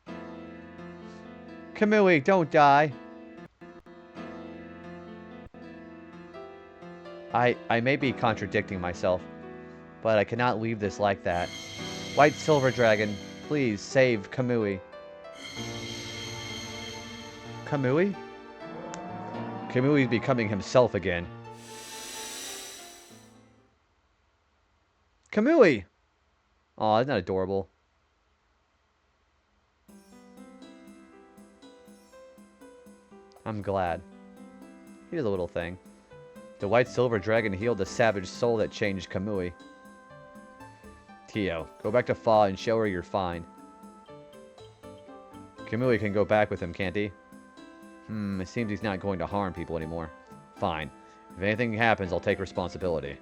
Kamui, don't die. I may be contradicting myself, but I cannot leave this like that. White Silver Dragon, please save Kamui. Kamui? Kamui's becoming himself again. Kamui! Aw, isn't that adorable? I'm glad. He did a little thing. The White Silver Dragon healed the savage soul that changed Kamui. Tio, go back to Fa and show her you're fine. Kamui can go back with him, can't he? It seems he's not going to harm people anymore. Fine. If anything happens, I'll take responsibility.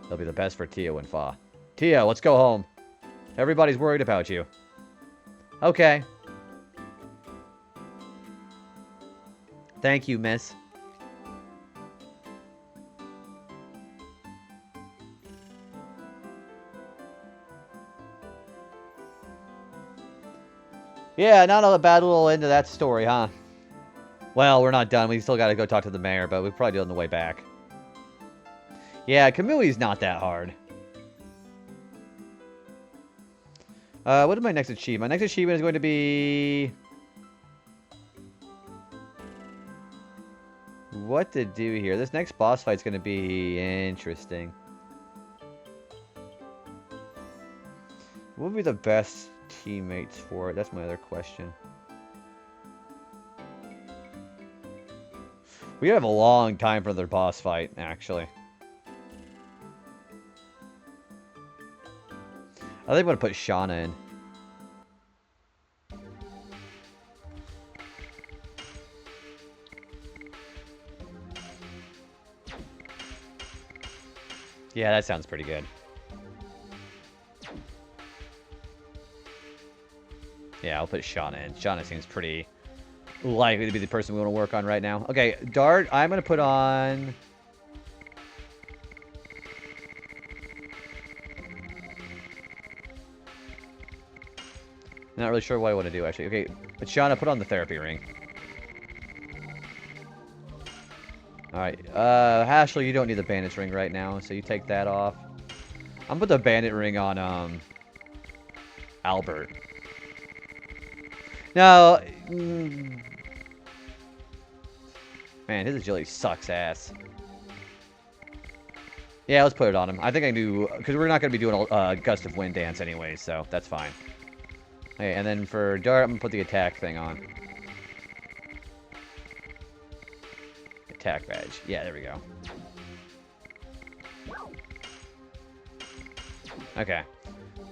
That'll be the best for Tio and Fa. Tio, let's go home. Everybody's worried about you. Okay. Thank you, miss. Yeah, not a bad little end to that story, huh? Well, we're not done. We still got to go talk to the mayor, but we'll probably do it on the way back. Yeah, Kamui's not that hard. What is my next achievement? My next achievement is going to be... what to do here. This next boss fight's going to be interesting. What would be the best teammates for it? That's my other question. We have a long time for their boss fight, actually. I think I'm going to put Shauna in. Yeah, that sounds pretty good. Yeah, I'll put Shauna in. Shauna seems pretty likely to be the person we want to work on right now. Okay, Dart, I'm going to put on... Not really sure what I want to do, actually. Okay, but Shauna, put on the therapy ring. Alright, Ashley, you don't need the bandage ring right now, so you take that off. I'm going to put the bandit ring on, Albert. Now... Man, his agility sucks ass. Yeah, let's put it on him. I think I do, because we're not going to be doing a Gust of Wind dance anyway, so that's fine. Okay, and then for Dart, I'm going to put the attack thing on. Attack badge. Yeah, there we go. Okay.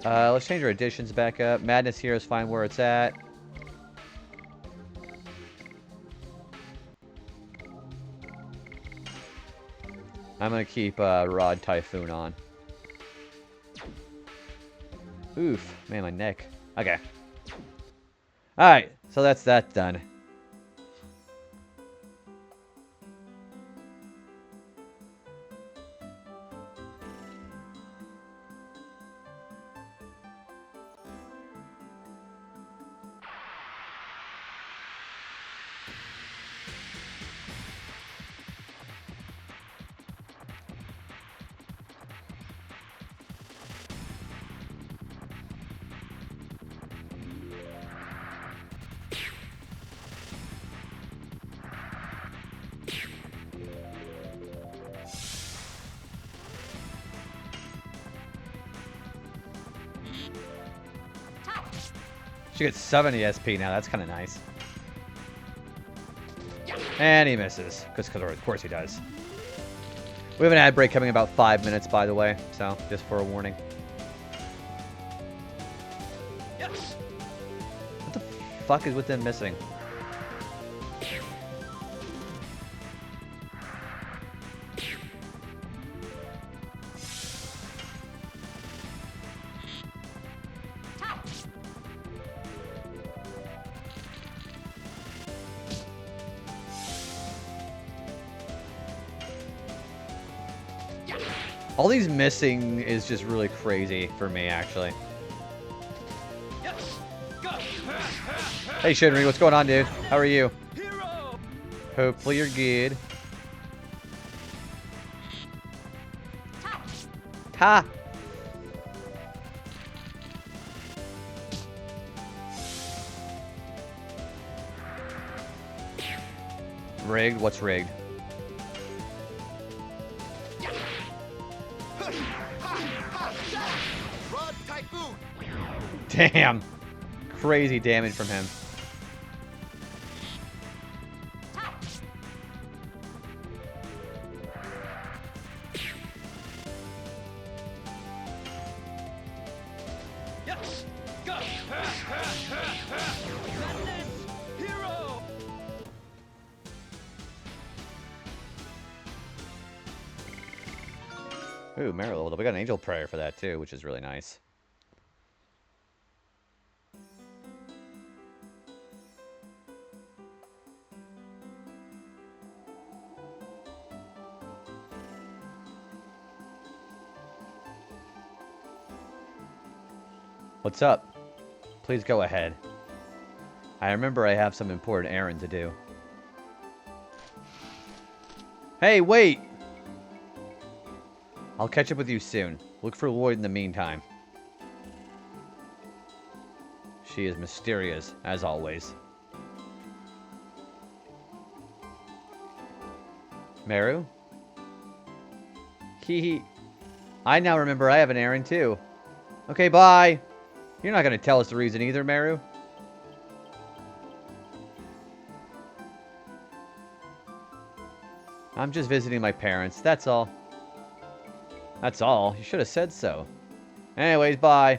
Let's change our additions back up. Madness here is fine where it's at. I'm going to keep Rod Typhoon on. Oof. Man, my neck. Okay. Alright, so that's that done. She gets 70 SP now. That's kind of nice. And he misses. Because of course he does. We have an ad break coming in about 5 minutes, by the way. So, just for a warning. What the fuck is with them missing? All these missing is just really crazy for me, actually. Hey, Shinri, what's going on, dude? How are you? Hopefully you're good. Ha! Rigged? What's rigged? Damn. Crazy damage from him. Ooh, Marigold. We got an angel prayer for that too, which is really nice. What's up? Please go ahead. I remember I have some important errand to do. Hey, wait! I'll catch up with you soon. Look for Lloyd in the meantime. She is mysterious, as always. Meru? Hee. I now remember I have an errand too. Okay, bye! You're not going to tell us the reason either, Meru. I'm just visiting my parents. That's all. That's all. You should have said so. Anyways, bye.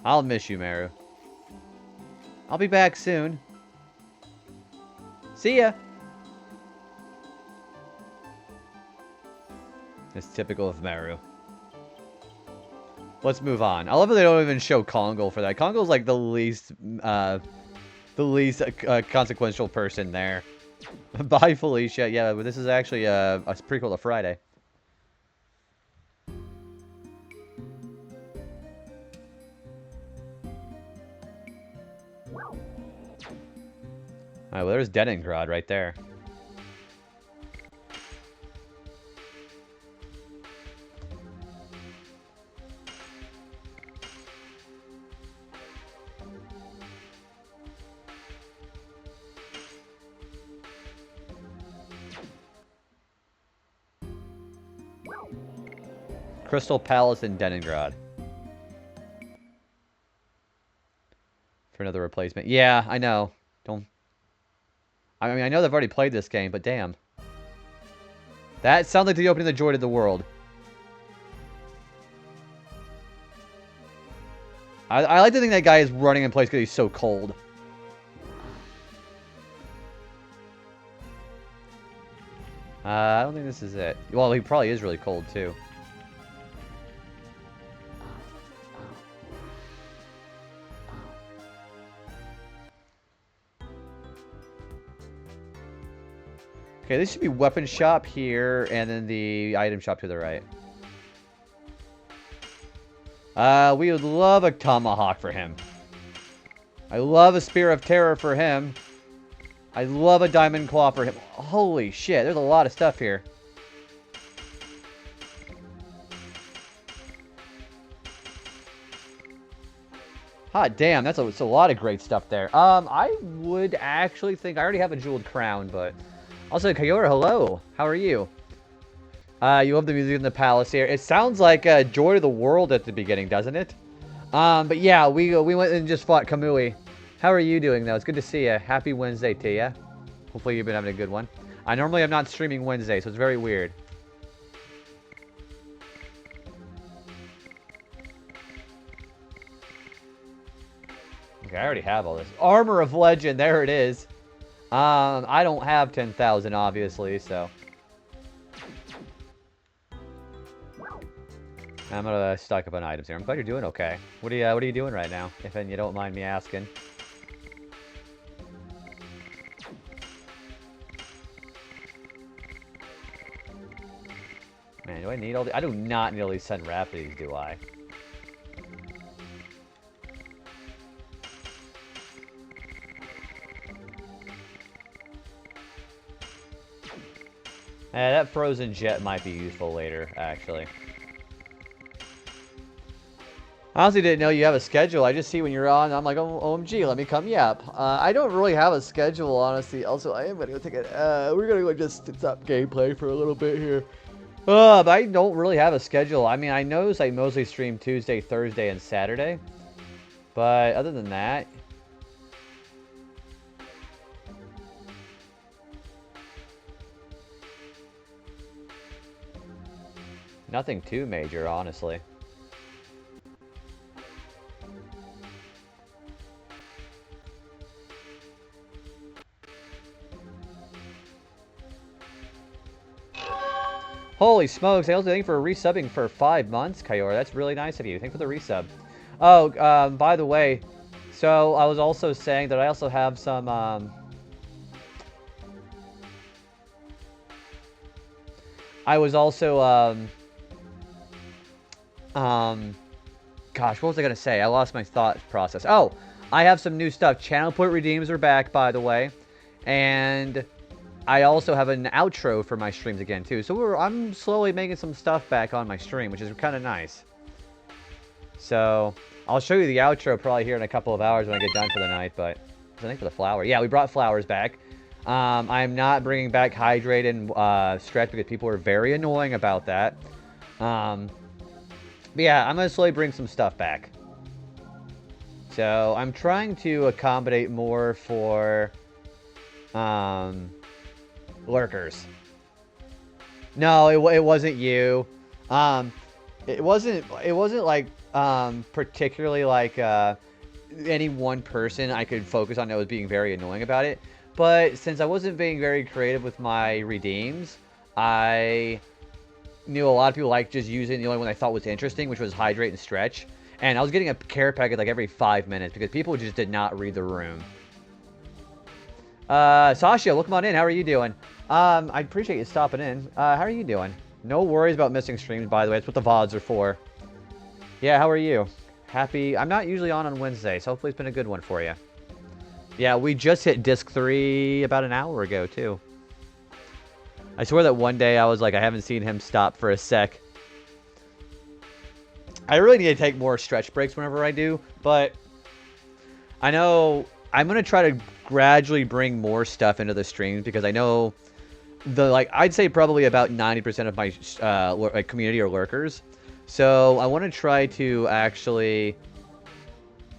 I'll miss you, Maru. I'll be back soon. See ya. It's typical of Maru. Let's move on. I love that they don't even show Kongo for that. Kongo's like the least consequential person there. Bye, Felicia. Yeah, but this is actually a prequel to Friday. Alright, well, there's Denningrad right there. Crystal Palace in Denningrad. For another replacement. Yeah, I know. Don't... I mean, I know they've already played this game, but damn. That sounds like the opening that Joy to the World. I like to think that guy is running in place because he's so cold. I don't think this is it. Well, he probably is really cold, too. Okay, this should be weapon shop here, and then the item shop to the right. We would love a tomahawk for him. I love a spear of terror for him. I love a diamond claw for him. Holy shit, there's a lot of stuff here. Hot damn, that's a lot of great stuff there. I would actually think I already have a jeweled crown, but also Kayora, hello. How are you? You love the music in the palace here. It sounds like Joy to the World at the beginning, doesn't it? But yeah, we went and just fought Kamui. How are you doing, though? It's good to see you. Happy Wednesday to you. Hopefully you've been having a good one. I normally am not streaming Wednesday, so it's very weird. Okay, I already have all this. Armor of Legend, there it is. I don't have 10,000, obviously, so... I'm gonna stock up on items here. I'm glad you're doing okay. What are you doing right now, if you don't mind me asking? Man, do I need all the... I do not need all these Sun Rapids, do I? That frozen jet might be useful later, actually. I honestly didn't know you have a schedule. I just see when you're on, I'm like, oh, OMG, let me come yap. I don't really have a schedule, honestly. Also, I am going to go take it. We're going to go just stop gameplay for a little bit here. But I don't really have a schedule. I mean, I notice I mostly stream Tuesday, Thursday, and Saturday. But other than that... nothing too major, honestly. Holy smokes, I also thank you for resubbing for 5 months, Kayora. That's really nice of you. Thank you for the resub. Oh, by the way, so I was also saying that I also have some, I was also, gosh, what was I going to say? I lost my thought process. Oh, I have some new stuff. Channel Point redeems are back, by the way. And I also have an outro for my streams again, too. So I'm slowly making some stuff back on my stream, which is kind of nice. So I'll show you the outro probably here in a couple of hours when I get done for the night. But I think for the flower. Yeah, we brought flowers back. I'm not bringing back Hydrate and Stretch because people are very annoying about that. But yeah, I'm going to slowly bring some stuff back. So I'm trying to accommodate more for lurkers. No, it wasn't you. Um, it wasn't like particularly like any one person I could focus on that was being very annoying about it. But since I wasn't being very creative with my redeems, I knew a lot of people like just using the only one I thought was interesting, which was hydrate and stretch. And I was getting a care packet like every 5 minutes because people just did not read the room. Sasha, welcome on in. How are you doing? I appreciate you stopping in. How are you doing? No worries about missing streams, by the way. That's what the VODs are for. Yeah, how are you? Happy. I'm not usually on Wednesday, so hopefully it's been a good one for you. Yeah, we just hit disc 3 about an hour ago, too. I swear that one day I was like, I haven't seen him stop for a sec. I really need to take more stretch breaks whenever I do, but I know I'm going to try to gradually bring more stuff into the streams because I know I'd say probably about 90% of my community are lurkers. So I want to try to actually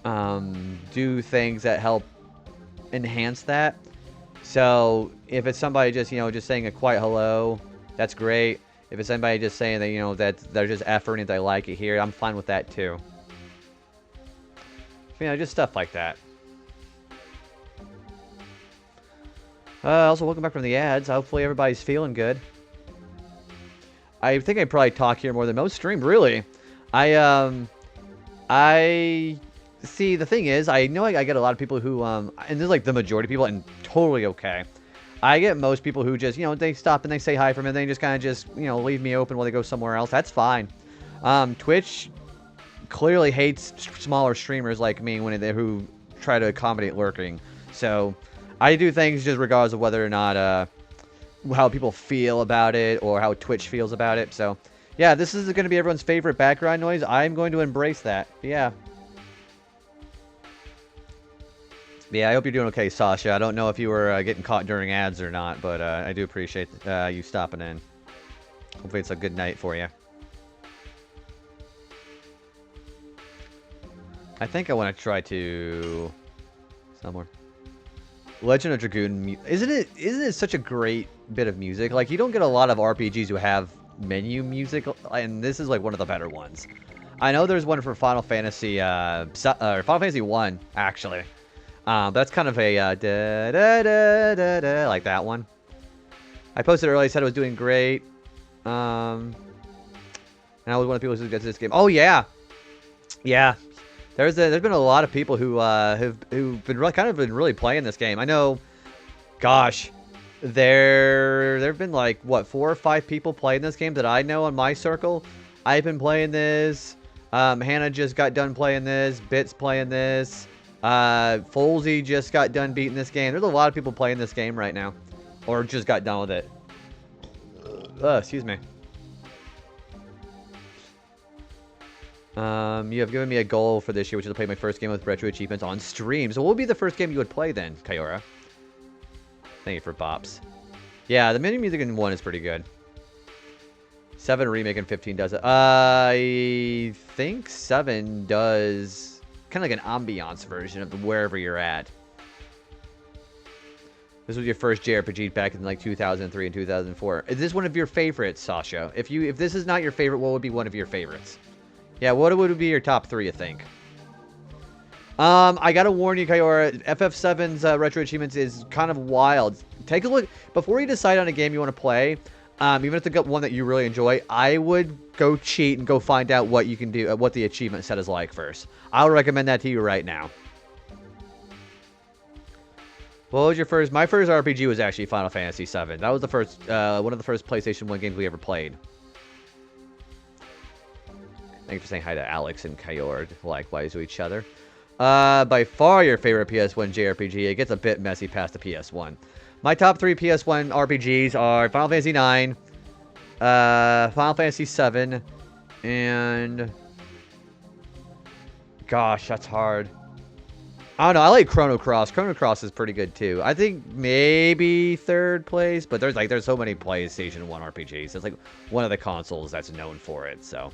do things that help enhance that. So if it's somebody just, just saying a quiet hello, that's great. If it's somebody just saying that, that they're just efforting and they like it here, I'm fine with that too. Just stuff like that. Also, welcome back from the ads. Hopefully everybody's feeling good. I think I probably talk here more than most stream, really. See, the thing is, I know I get a lot of people who, and this is like the majority of people, and totally okay. I get most people who just, they stop and they say hi from me, and they just kind of just, leave me open while they go somewhere else. That's fine. Twitch clearly hates smaller streamers like me who try to accommodate lurking. So I do things just regardless of whether or not how people feel about it or how Twitch feels about it. So yeah, this is going to be everyone's favorite background noise. I'm going to embrace that. Yeah. Yeah, I hope you're doing okay, Sasha. I don't know if you were getting caught during ads or not, but I do appreciate you stopping in. Hopefully it's a good night for you. I think I want to try to... somewhere. Legend of Dragoon, isn't it such a great bit of music? Like, you don't get a lot of RPGs who have menu music, and this is like one of the better ones. I know there's one for Final Fantasy, Final Fantasy 1, actually. That's kind of a da, da, da, da, da, like that one. I posted earlier, said it was doing great. And I was one of the people who gets this game. Oh yeah, yeah. There's been a lot of people who've been kind of been really playing this game. I know, gosh, there've been like what 4 or 5 people playing this game that I know in my circle. I've been playing this. Hannah just got done playing this. Bit's playing this. Folsey just got done beating this game. There's a lot of people playing this game right now, or just got done with it. Excuse me. You have given me a goal for this year, which is to play my first game with RetroAchievements on stream. So what would be the first game you would play then, Kaiora? Thank you for bops. Yeah, the mini music in 1 is pretty good. 7 remake and 15 does it. I think 7 does kind of like an ambiance version of wherever you're at. This was your first JRPG back in like 2003 and 2004. Is this one of your favorites, Sasha? If this is not your favorite, what would be one of your favorites? Yeah, what would be your top 3, you think? I gotta warn you, Kaiora, FF7's RetroAchievements is kind of wild. Take a look. Before you decide on a game you want to play, even if it's one that you really enjoy, I would go cheat and go find out what you can do, what the achievement set is like first. I'll recommend that to you right now. What was your first? My first RPG was actually Final Fantasy VII. That was the first, one of the first PlayStation 1 games we ever played. Thank you for saying hi to Alex and Kaior, likewise to each other. By far your favorite PS1 JRPG. It gets a bit messy past the PS1. My top 3 PS1 RPGs are Final Fantasy IX, Final Fantasy VII, and... Gosh, that's hard. I don't know. I like Chrono Cross. Chrono Cross is pretty good too. I think maybe 3rd place, but there's so many PlayStation 1 RPGs. It's like one of the consoles that's known for it, so...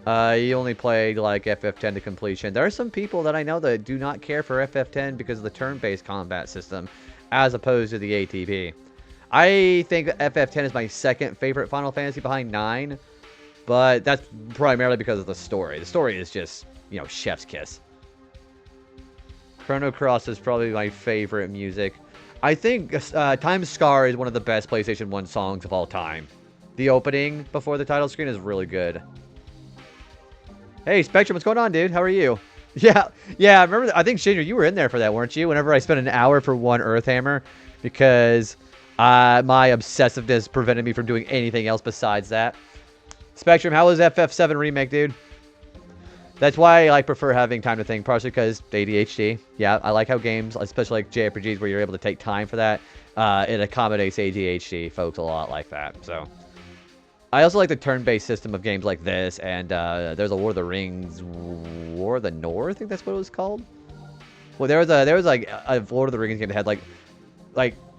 you only played like FF10 to completion. There are some people that I know that do not care for FF10 because of the turn-based combat system as opposed to the ATB. I think FF10 is my second favorite Final Fantasy behind 9, but that's primarily because of the story. The story is just, you know, chef's kiss. Chrono Cross is probably my favorite music. I think Time Scar is one of the best PlayStation 1 songs of all time. The opening before the title screen is really good. Hey, Spectrum, what's going on, dude? How are you? Yeah, I remember. I think, Shinra, you were in there for that, weren't you? Whenever I spent an hour for one Earth Hammer, because my obsessiveness prevented me from doing anything else besides that. Spectrum, how was FF7 Remake, dude? That's why I prefer having time to think, partially because ADHD. Yeah, I like how games, especially like JRPGs, where you're able to take time for that, it accommodates ADHD folks a lot like that. So, I also like the turn-based system of games like this, and there's a War of the Rings, War of the North, I think that's what it was called. Well, there was like a Lord of the Rings game that had like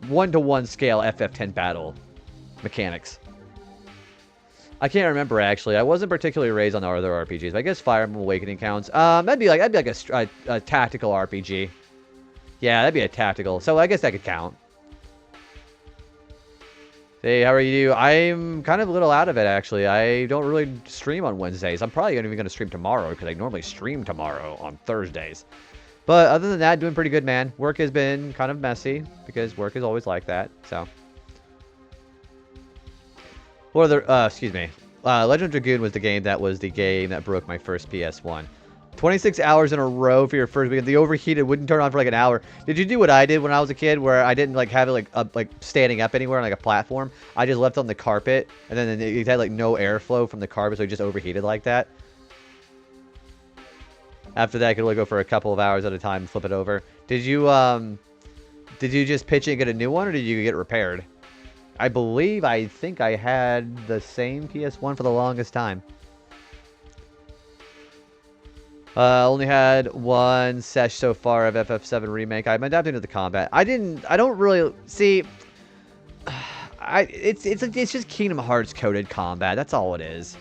1-to-1 scale FF10 battle mechanics. I can't remember, actually. I wasn't particularly raised on the other RPGs, but I guess Fire Emblem Awakening counts. That'd be like a tactical RPG. Yeah, that'd be a tactical. So I guess that could count. Hey, how are you? I'm kind of a little out of it, actually. I don't really stream on Wednesdays. I'm probably even going to stream tomorrow, because I normally stream tomorrow on Thursdays. But other than that, doing pretty good, man. Work has been kind of messy, because work is always like that, so... Or the, excuse me. Legend of Dragoon was the game that broke my first PS1. 26 hours in a row for your first weekend. The overheated wouldn't turn on for like an hour. Did you do what I did when I was a kid, where I didn't like have it like standing up anywhere on like a platform? I just left it on the carpet, and then it had like no airflow from the carpet, so it just overheated like that. After that, I could only go for a couple of hours at a time and flip it over. Did you just pitch it and get a new one, or did you get it repaired? I think I had the same PS1 for the longest time. Only had one sesh so far of FF7 Remake. I'm adapting to the combat. I don't really see. It's just Kingdom Hearts coded combat. That's all it is.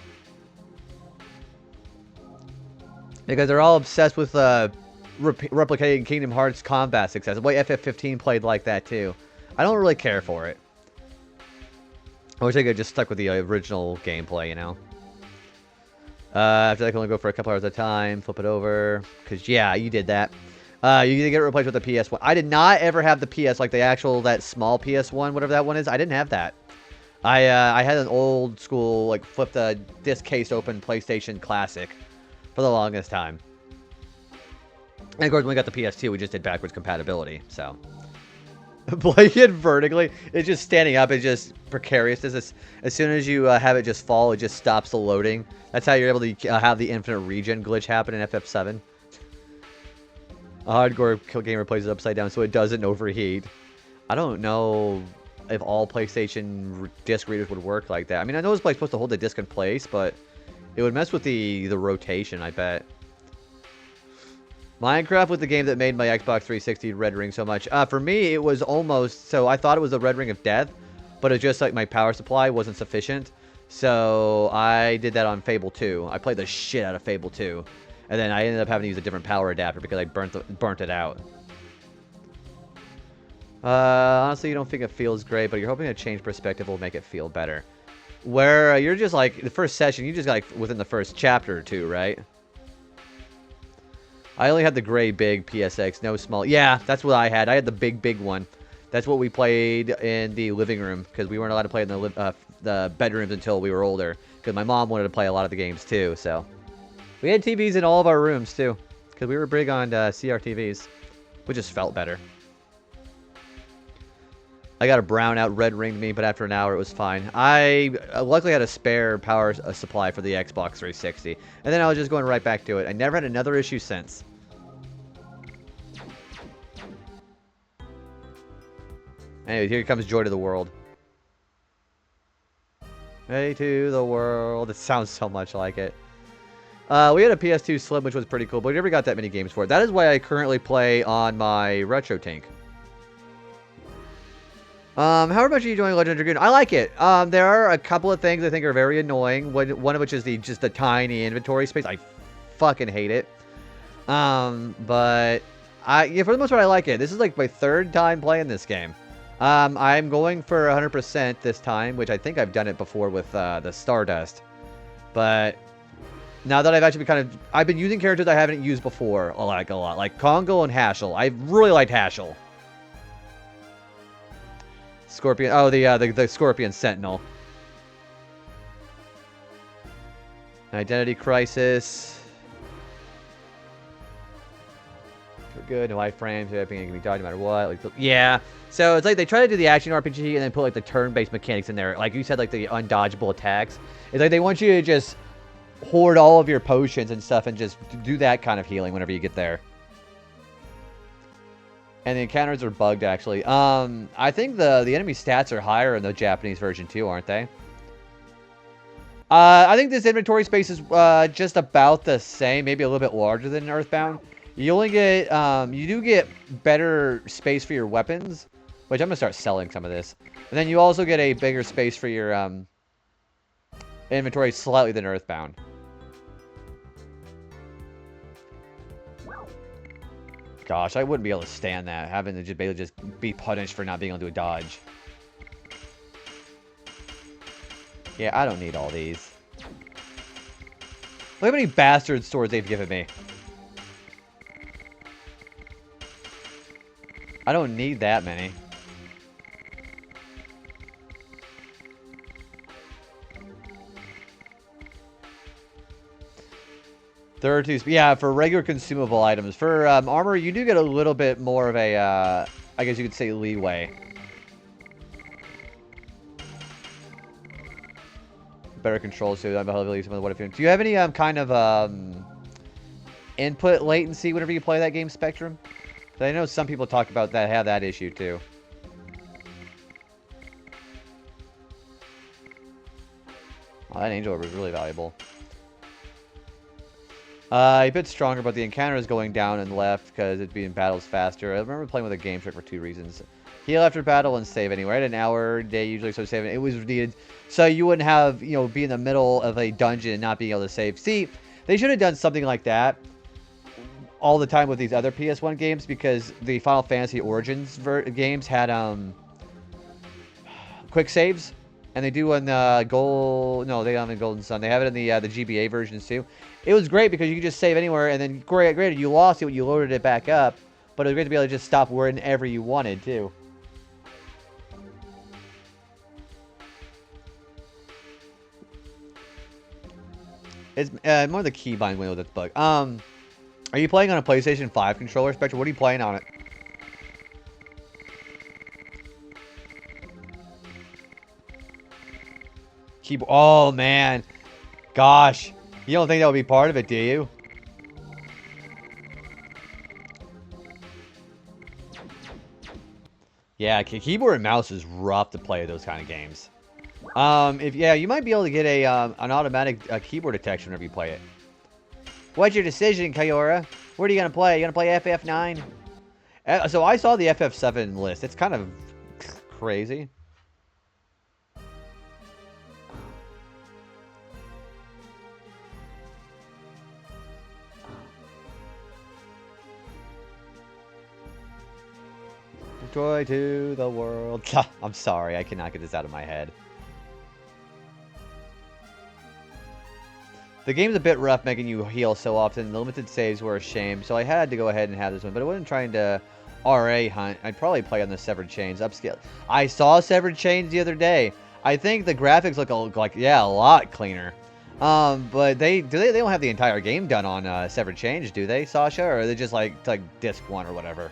Because they're all obsessed with replicating Kingdom Hearts combat success. The way FF15 played like that too. I don't really care for it. I wish I could have just stuck with the original gameplay, you know. After that, I can only go for a couple hours at a time. Flip it over. Because, yeah, you did that. You can get it replaced with the PS1. I did not ever have the PS, like the actual, that small PS1, whatever that one is. I didn't have that. I had an old school, like, flip the disc case open PlayStation Classic for the longest time. And, of course, when we got the PS2, we just did backwards compatibility, so... Playing it vertically, it's just standing up, it's just precarious. As soon as you have it just fall, it just stops the loading. That's how you're able to have the infinite regen glitch happen in FF7. A hardcore gamer plays it upside down so it doesn't overheat. I don't know if all PlayStation disc readers would work like that. I mean, I know it's supposed to hold the disc in place, but it would mess with the rotation, I bet. Minecraft was the game that made my Xbox 360 Red Ring so much. For me, it was almost... So I thought it was the Red Ring of Death, but it's just like my power supply wasn't sufficient. So I did that on Fable 2. I played the shit out of Fable 2. And then I ended up having to use a different power adapter because I burnt it out. Honestly, you don't think it feels great, but you're hoping a change perspective will make it feel better. Where you're just like... The first session, you just got like within the first chapter or two, right? I only had the gray big PSX, no small. Yeah, that's what I had. I had the big one. That's what we played in the living room because we weren't allowed to play in the bedrooms until we were older. Because my mom wanted to play a lot of the games too. So we had TVs in all of our rooms too, because we were big on CRTVs, which just felt better. I got a brown out, red ringed me, but after an hour it was fine. I luckily had a spare power supply for the Xbox 360, and then I was just going right back to it. I never had another issue since. Anyway, here comes Joy to the World. Hey to the world. It sounds so much like it. We had a PS2 Slim, which was pretty cool, but we never got that many games for it. That is why I currently play on my Retro Tank. How much are you enjoying Legend of Dragoon? I like it. There are a couple of things I think are very annoying. One of which is just the tiny inventory space. I fucking hate it. But yeah, for the most part, I like it. This is like my third time playing this game. I'm going for 100% this time, which I think I've done it before with the Stardust. But now that I've actually I've been using characters I haven't used before, a lot, like Congo and Haschel. I really liked Haschel. Scorpion. Oh, the Scorpion Sentinel. Identity Crisis. Good. No iframes. Everything can be dodged no matter what. Like, yeah. So it's like they try to do the action RPG and then put like the turn-based mechanics in there. Like you said, like the undodgeable attacks. It's like they want you to just hoard all of your potions and stuff and just do that kind of healing whenever you get there. And the encounters are bugged, actually. I think the enemy stats are higher in the Japanese version, too, aren't they? I think this inventory space is just about the same, maybe a little bit larger than Earthbound. You only get, you do get better space for your weapons, which I'm going to start selling some of this. And then you also get a bigger space for your inventory slightly than Earthbound. Gosh, I wouldn't be able to stand that, having to just be punished for not being able to do a dodge. Yeah, I don't need all these. Look how many bastard swords they've given me. I don't need that many. Yeah, for regular consumable items. For armor, you do get a little bit more of a, I guess you could say, leeway. Better controls, so I'm heavily some of what if you do you have any kind of input latency whenever you play that game, Spectrum? I know some people talk about that, have that issue too. Oh, that angel orb is really valuable. A bit stronger, but the encounter is going down and left because it'd be in battles faster. I remember playing with a game trick for 2 reasons. Heal after battle and save anywhere. I had an hour a day usually, so saving it was needed. So you wouldn't have, you know, be in the middle of a dungeon and not being able to save. See, they should have done something like that all the time with these other PS1 games, because the Final Fantasy Origins games had quick saves. And they do in Gold... No, they don't have it in Golden Sun. They have it in the GBA versions, too. It was great because you could just save anywhere, and then, granted, you lost it when you loaded it back up, but it was great to be able to just stop wherever you wanted, too. It's more the keybind window that's bugged. Are you playing on a PlayStation 5 controller, Spectre? What are you playing on it? Keyboard. Oh, man. Gosh. You don't think that would be part of it, do you? Yeah, keyboard and mouse is rough to play those kind of games. Yeah, you might be able to get a an automatic keyboard detection whenever you play it. What's your decision, Kayora? What are you gonna play? You gonna play FF9? So I saw the FF7 list. It's kind of crazy. Joy to the world. I'm sorry, I cannot get this out of my head. The game's a bit rough making you heal so often. The limited saves were a shame, so I had to go ahead and have this one. But I wasn't trying to RA hunt. I'd probably play on the Severed Chains upscale. I saw Severed Chains the other day. I think the graphics look like, yeah, a lot cleaner. But they don't have the entire game done on Severed Chains, do they, Sasha? Or are they just like disc 1 or whatever?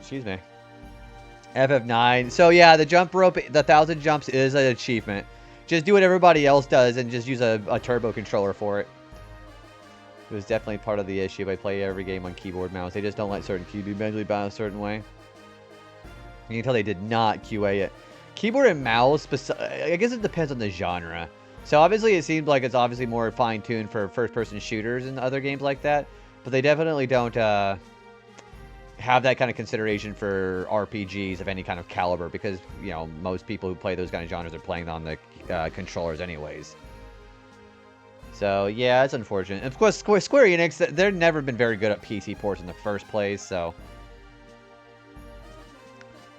Excuse me. FF9. So yeah, the jump rope, the 1,000 jumps is an achievement. Just do what everybody else does and just use a turbo controller for it. It was definitely part of the issue. I play every game on keyboard mouse. They just don't let certain keys be mentally bound a certain way. You can tell they did not QA it. Keyboard and mouse, I guess it depends on the genre. So obviously it seems like it's obviously more fine-tuned for first-person shooters and other games like that. But they definitely don't have that kind of consideration for RPGs of any kind of caliber, because, you know, most people who play those kind of genres are playing on the controllers anyways. So yeah, it's unfortunate. And of course, Square Enix, they've never been very good at PC ports in the first place, so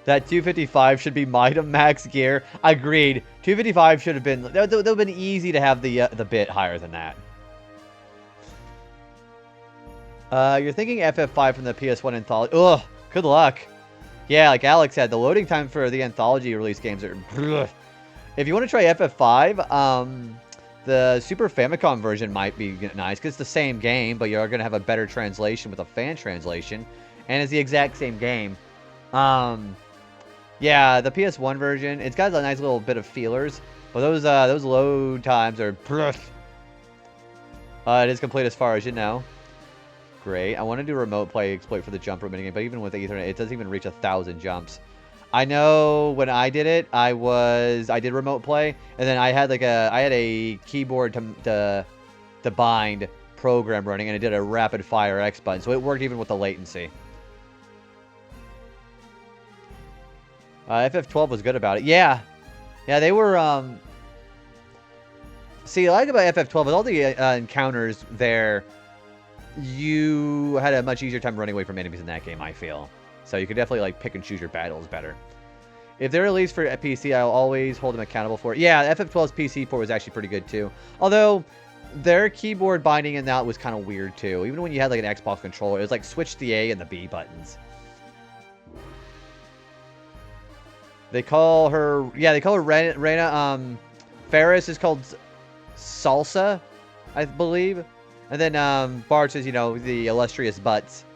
That 255 should be Mighty Max gear. Agreed. 255 should have been... That would have been easy to have the bit higher than that. You're thinking FF5 from the PS1 Anthology. Ugh, good luck. Yeah, like Alex said, the loading time for the Anthology release games are... If you want to try FF5, the Super Famicom version might be nice, because it's the same game, but you're going to have a better translation with a fan translation, and it's the exact same game. Yeah, the PS1 version, it's got a nice little bit of feelers, but those load times are... it is complete as far as you know. Great. I want to do remote play exploit for the jump rope minigame, but even with Ethernet, it doesn't even reach 1,000 jumps. I know when I did it, I did remote play, and then I had a keyboard to bind program running, and it did a rapid fire X button, so it worked even with the latency. FF12 was good about it. Yeah. Yeah, they were, See, what I like about FF12 is all the encounters there, you had a much easier time running away from enemies in that game, I feel. So you could definitely, like, pick and choose your battles better. If they're released for PC, I'll always hold them accountable for it. Yeah, FF12's PC port was actually pretty good, too. Although, their keyboard binding in that was kind of weird, too. Even when you had, like, an Xbox controller, it was like, switch the A and the B buttons. They call her... Yeah, they call her Reyna. Ferris is called Salsa, I believe. And then Bart says, you know, the illustrious butts.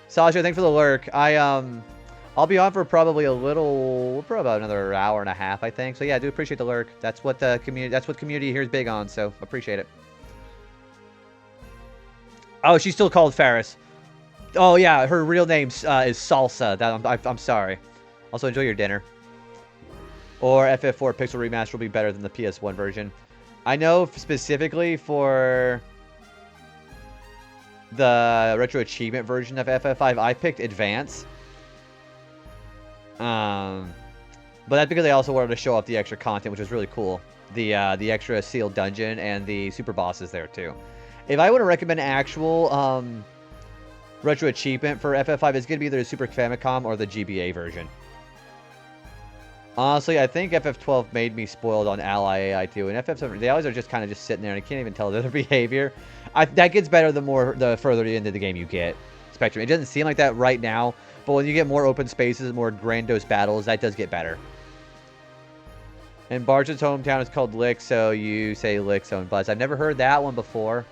Sasha, thanks for the lurk. I'll be on for probably for about another hour and a half, I think. So yeah, I do appreciate the lurk. That's what the community here is big on, so appreciate it. Oh, she's still called Ferris. Oh yeah, her real name is Salsa. I'm sorry. Also, enjoy your dinner. Or FF4 Pixel Remaster will be better than the PS1 version. I know specifically for the Retro Achievement version of FF5, I picked Advance. But that's because they also wanted to show off the extra content, which was really cool. The extra sealed dungeon and the super bosses there too. If I want to recommend actual Retro Achievement for FF5, it's going to be either the Super Famicom or the GBA version. Honestly, I think FF12 made me spoiled on Ally AI too, and FF7, they always are just kind of just sitting there, and I can't even tell their behavior. That gets better the further into the game you get. Spectrum. It doesn't seem like that right now, but when you get more open spaces, more grandiose battles, that does get better. And Barge's hometown is called Lick, so you say Lick's own buzz. I've never heard that one before.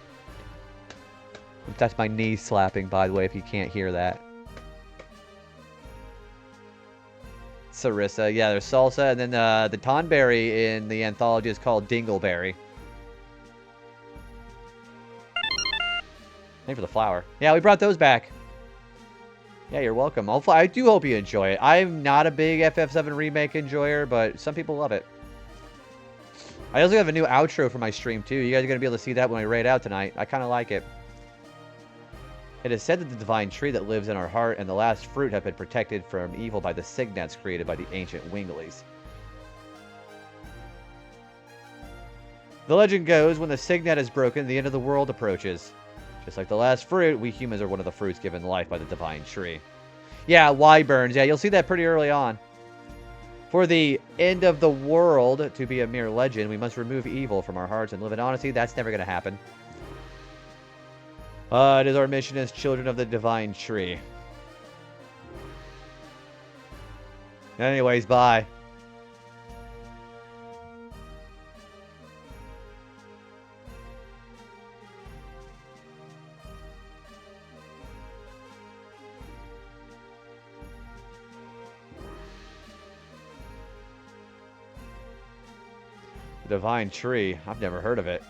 That's my knee slapping, by the way, if you can't hear that. Sarissa. Yeah, there's Salsa, and then the Tonberry in the anthology is called Dingleberry. Thanks for the flower. Yeah, we brought those back. Yeah, you're welcome. I do hope you enjoy it. I'm not a big FF7 Remake enjoyer, but some people love it. I also have a new outro for my stream, too. You guys are going to be able to see that when I raid out tonight. I kind of like it. It is said that the divine tree that lives in our heart and the last fruit have been protected from evil by the signets created by the ancient Winglies. The legend goes, when the signet is broken, the end of the world approaches. Just like the last fruit, we humans are one of the fruits given life by the divine tree. Yeah, wyverns. Yeah, you'll see that pretty early on. For the end of the world to be a mere legend, we must remove evil from our hearts and live in honesty. That's never going to happen. It is our mission as children of the divine tree. Anyways, bye. The divine tree. I've never heard of it.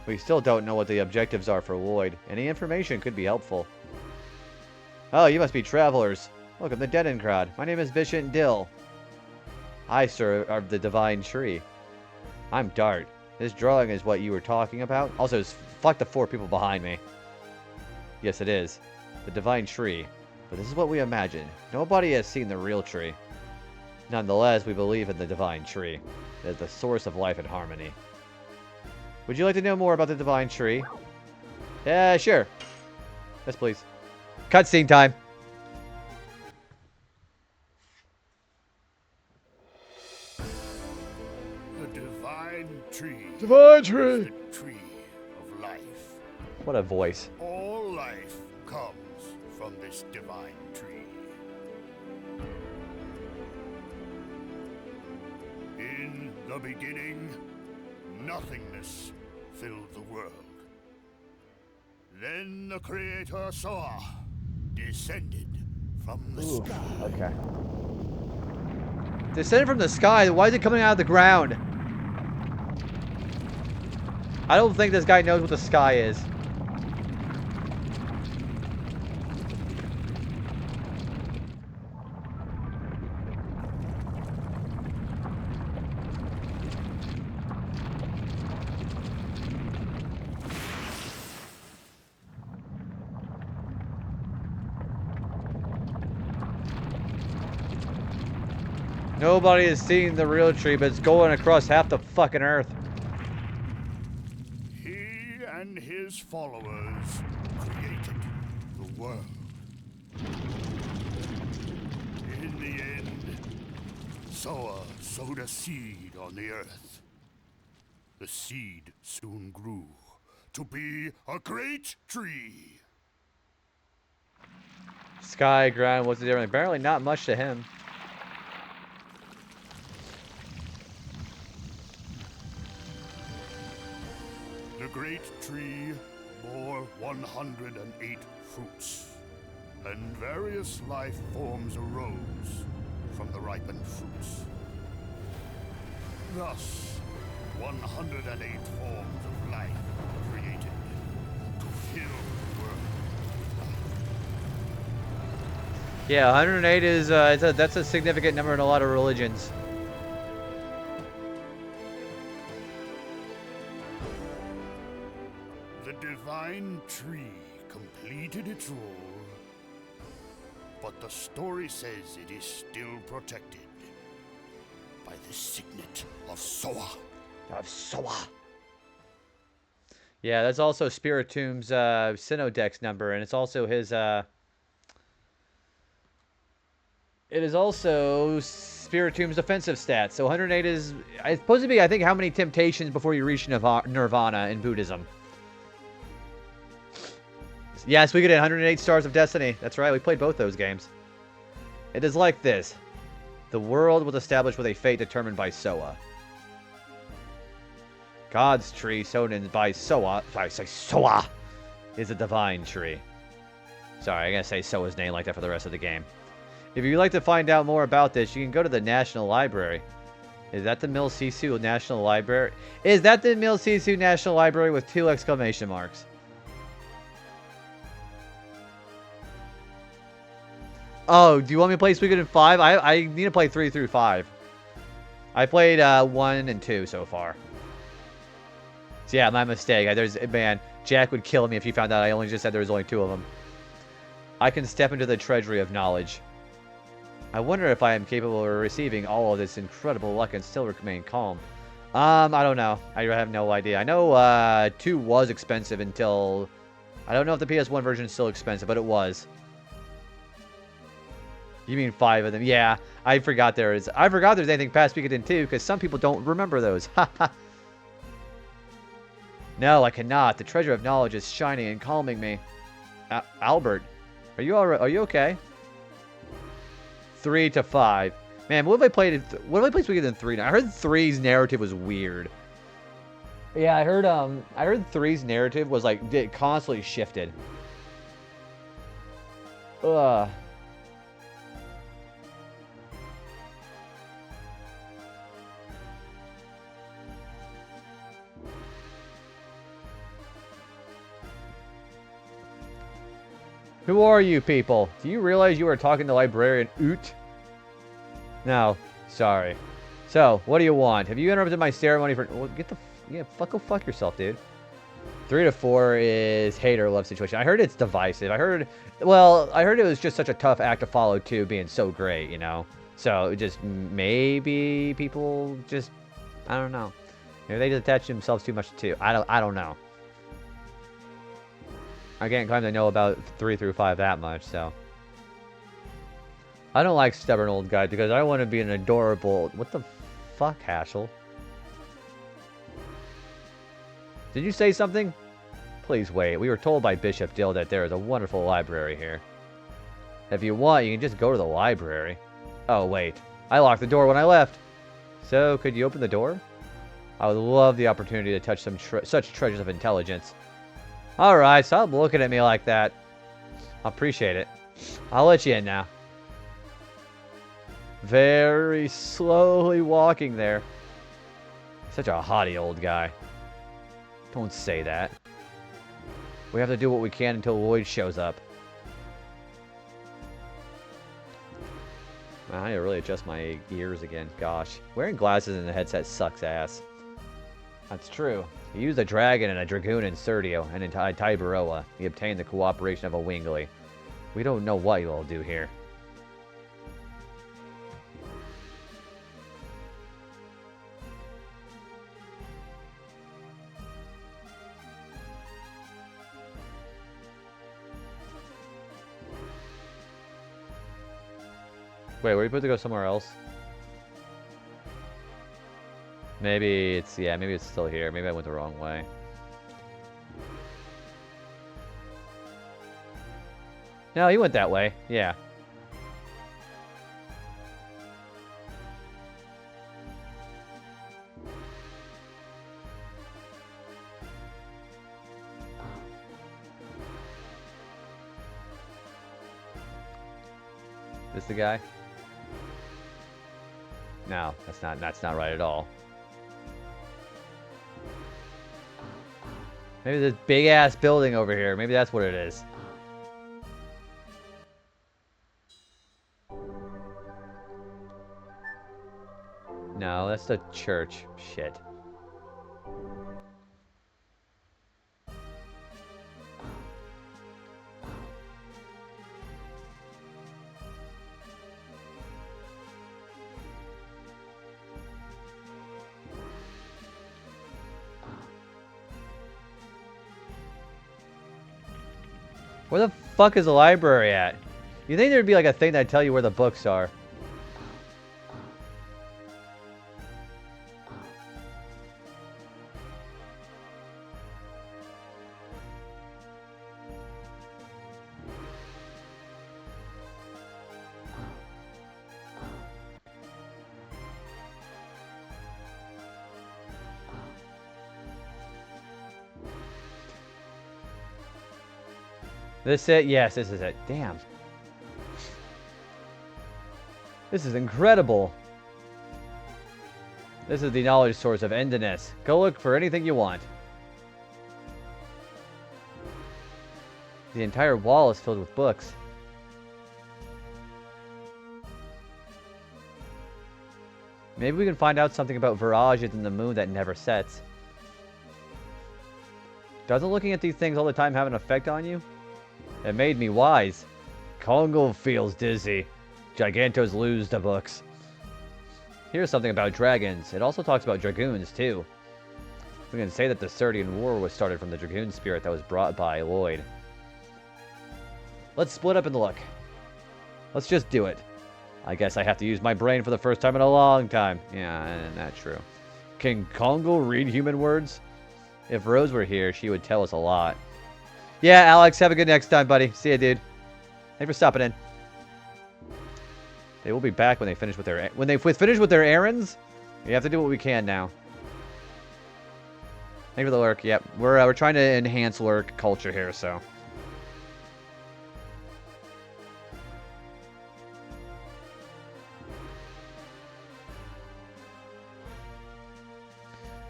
We still don't know what the objectives are for Lloyd. Any information could be helpful. Oh, you must be travelers. Welcome to Dedenkrad. My name is Bishop Dill. I, sir, are the divine tree. I'm Dart. This drawing is what you were talking about? Also, fuck the 4 people behind me. Yes, it is. The divine tree. But this is what we imagine. Nobody has seen the real tree. Nonetheless, we believe in the divine tree. It is the source of life and harmony. Would you like to know more about the divine tree? Yeah, sure. Yes, please. Cutscene time. divine tree. Divine is tree. the tree of life. What a voice. All life comes from this divine tree. In the beginning, nothingness filled the world. Then the creator Soa descended from the sky. Okay. Descended from the sky? Why is it coming out of the ground? I don't think this guy knows what the sky is. Nobody is seeing the real tree, but it's going across half the fucking earth. He and his followers created the world. In the end, Soa sowed a seed on the earth. The seed soon grew to be a great tree. Sky, ground, what's the difference? Apparently not much to him. The great tree bore 108 fruits, and various life forms arose from the ripened fruits. Thus, 108 forms of life were created to fill the world with life. Yeah, 108 is that's a significant number in a lot of religions. The divine tree completed its role, but the story says it is still protected by the signet of Soa. Of Soa. Yeah, that's also Spiritom's Synodex number, and it's also his it is also Spiritom's defensive stats. So 108 is it's supposed to be, I think, how many temptations before you reach Nirvana in Buddhism. Yes, we get 108 Stars of Destiny. That's right, we played both those games. It is like this. The world was established with a fate determined by Soa. God's tree sown in by Soa, Soa, is a divine tree. Sorry, I'm going to say Soa's name like that for the rest of the game. If you'd like to find out more about this, you can go to the National Library. Is that the Mil Sisu National Library? Is that the Mil Sisu National Library with 2 exclamation marks? Oh, do you want me to play Suikoden 5? I need to play 3 through 5. I played 1 and 2 so far. So yeah, my mistake. Man, Jack would kill me if he found out I only just said there was only 2 of them. I can step into the treasury of knowledge. I wonder if I am capable of receiving all of this incredible luck and still remain calm. I don't know. I have no idea. I know 2 was expensive until... I don't know if the PS1 version is still expensive, but it was. You mean 5 of them? Yeah, I forgot there's anything past Suikoden 2 because some people don't remember those. Haha. No, I cannot. The treasure of knowledge is shining and calming me. Albert, are you all right? Are you okay? 3 to 5. Man, what have I played? What have I played Suikoden 3 now? I heard 3's narrative was weird. Yeah, I heard 3's narrative was like it constantly shifted. Ugh. Who are you people? Do you realize you are talking to Librarian Oot? No, sorry. So, what do you want? Have you interrupted my ceremony for... Well, go fuck yourself, dude. 3 to 4 is hate or love situation. I heard it's divisive. I heard it was just such a tough act to follow, too, being so great, you know? So, just maybe people just... I don't know. Maybe they just attach themselves too much to... I don't know. I can't claim to know about 3 through 5 that much, so. I don't like stubborn old guys because I want to be an adorable... What the fuck, Haschel? Did you say something? Please wait. We were told by Bishop Dill that there is a wonderful library here. If you want, you can just go to the library. Oh, wait. I locked the door when I left. So, could you open the door? I would love the opportunity to touch such treasures of intelligence. Alright, stop looking at me like that. I appreciate it. I'll let you in now. Very slowly walking there. Such a haughty old guy. Don't say that. We have to do what we can until Lloyd shows up. I need to really adjust my ears again. Gosh. Wearing glasses in a headset sucks ass. That's true. He used a dragon and a dragoon in Serdio, and in Tiberoa, he obtained the cooperation of a Wingly. We don't know what he will do here. Wait, were you supposed to go somewhere else? Maybe it's, yeah, maybe it's still here. Maybe I went the wrong way. No, you went that way. Yeah. This the guy? No, that's not right at all. Maybe this big ass building over here. Maybe that's what it is. No, that's the church. Shit. Where the fuck is the library at? You think there'd be like a thing that'd tell you where the books are? This it? Yes, this is it. Damn. This is incredible. This is the knowledge source of Endiness. Go look for anything you want. The entire wall is filled with books. Maybe we can find out something about virages in the moon that never sets. Doesn't looking at these things all the time have an effect on you? It made me wise. Congo feels dizzy. Gigantos lose the books. Here's something about dragons. It also talks about dragoons, too. We can say that the Serdian War was started from the dragoon spirit that was brought by Lloyd. Let's split up and look. Let's just do it. I guess I have to use my brain for the first time in a long time. Yeah, that's true. Can Congo read human words? If Rose were here, she would tell us a lot. Yeah, Alex, have a good next time, buddy. See ya, dude. Thanks for stopping in. They will be back when they finish with their finish with their errands. We have to do what we can now. Thank you for the lurk. Yep, we're trying to enhance lurk culture here, so.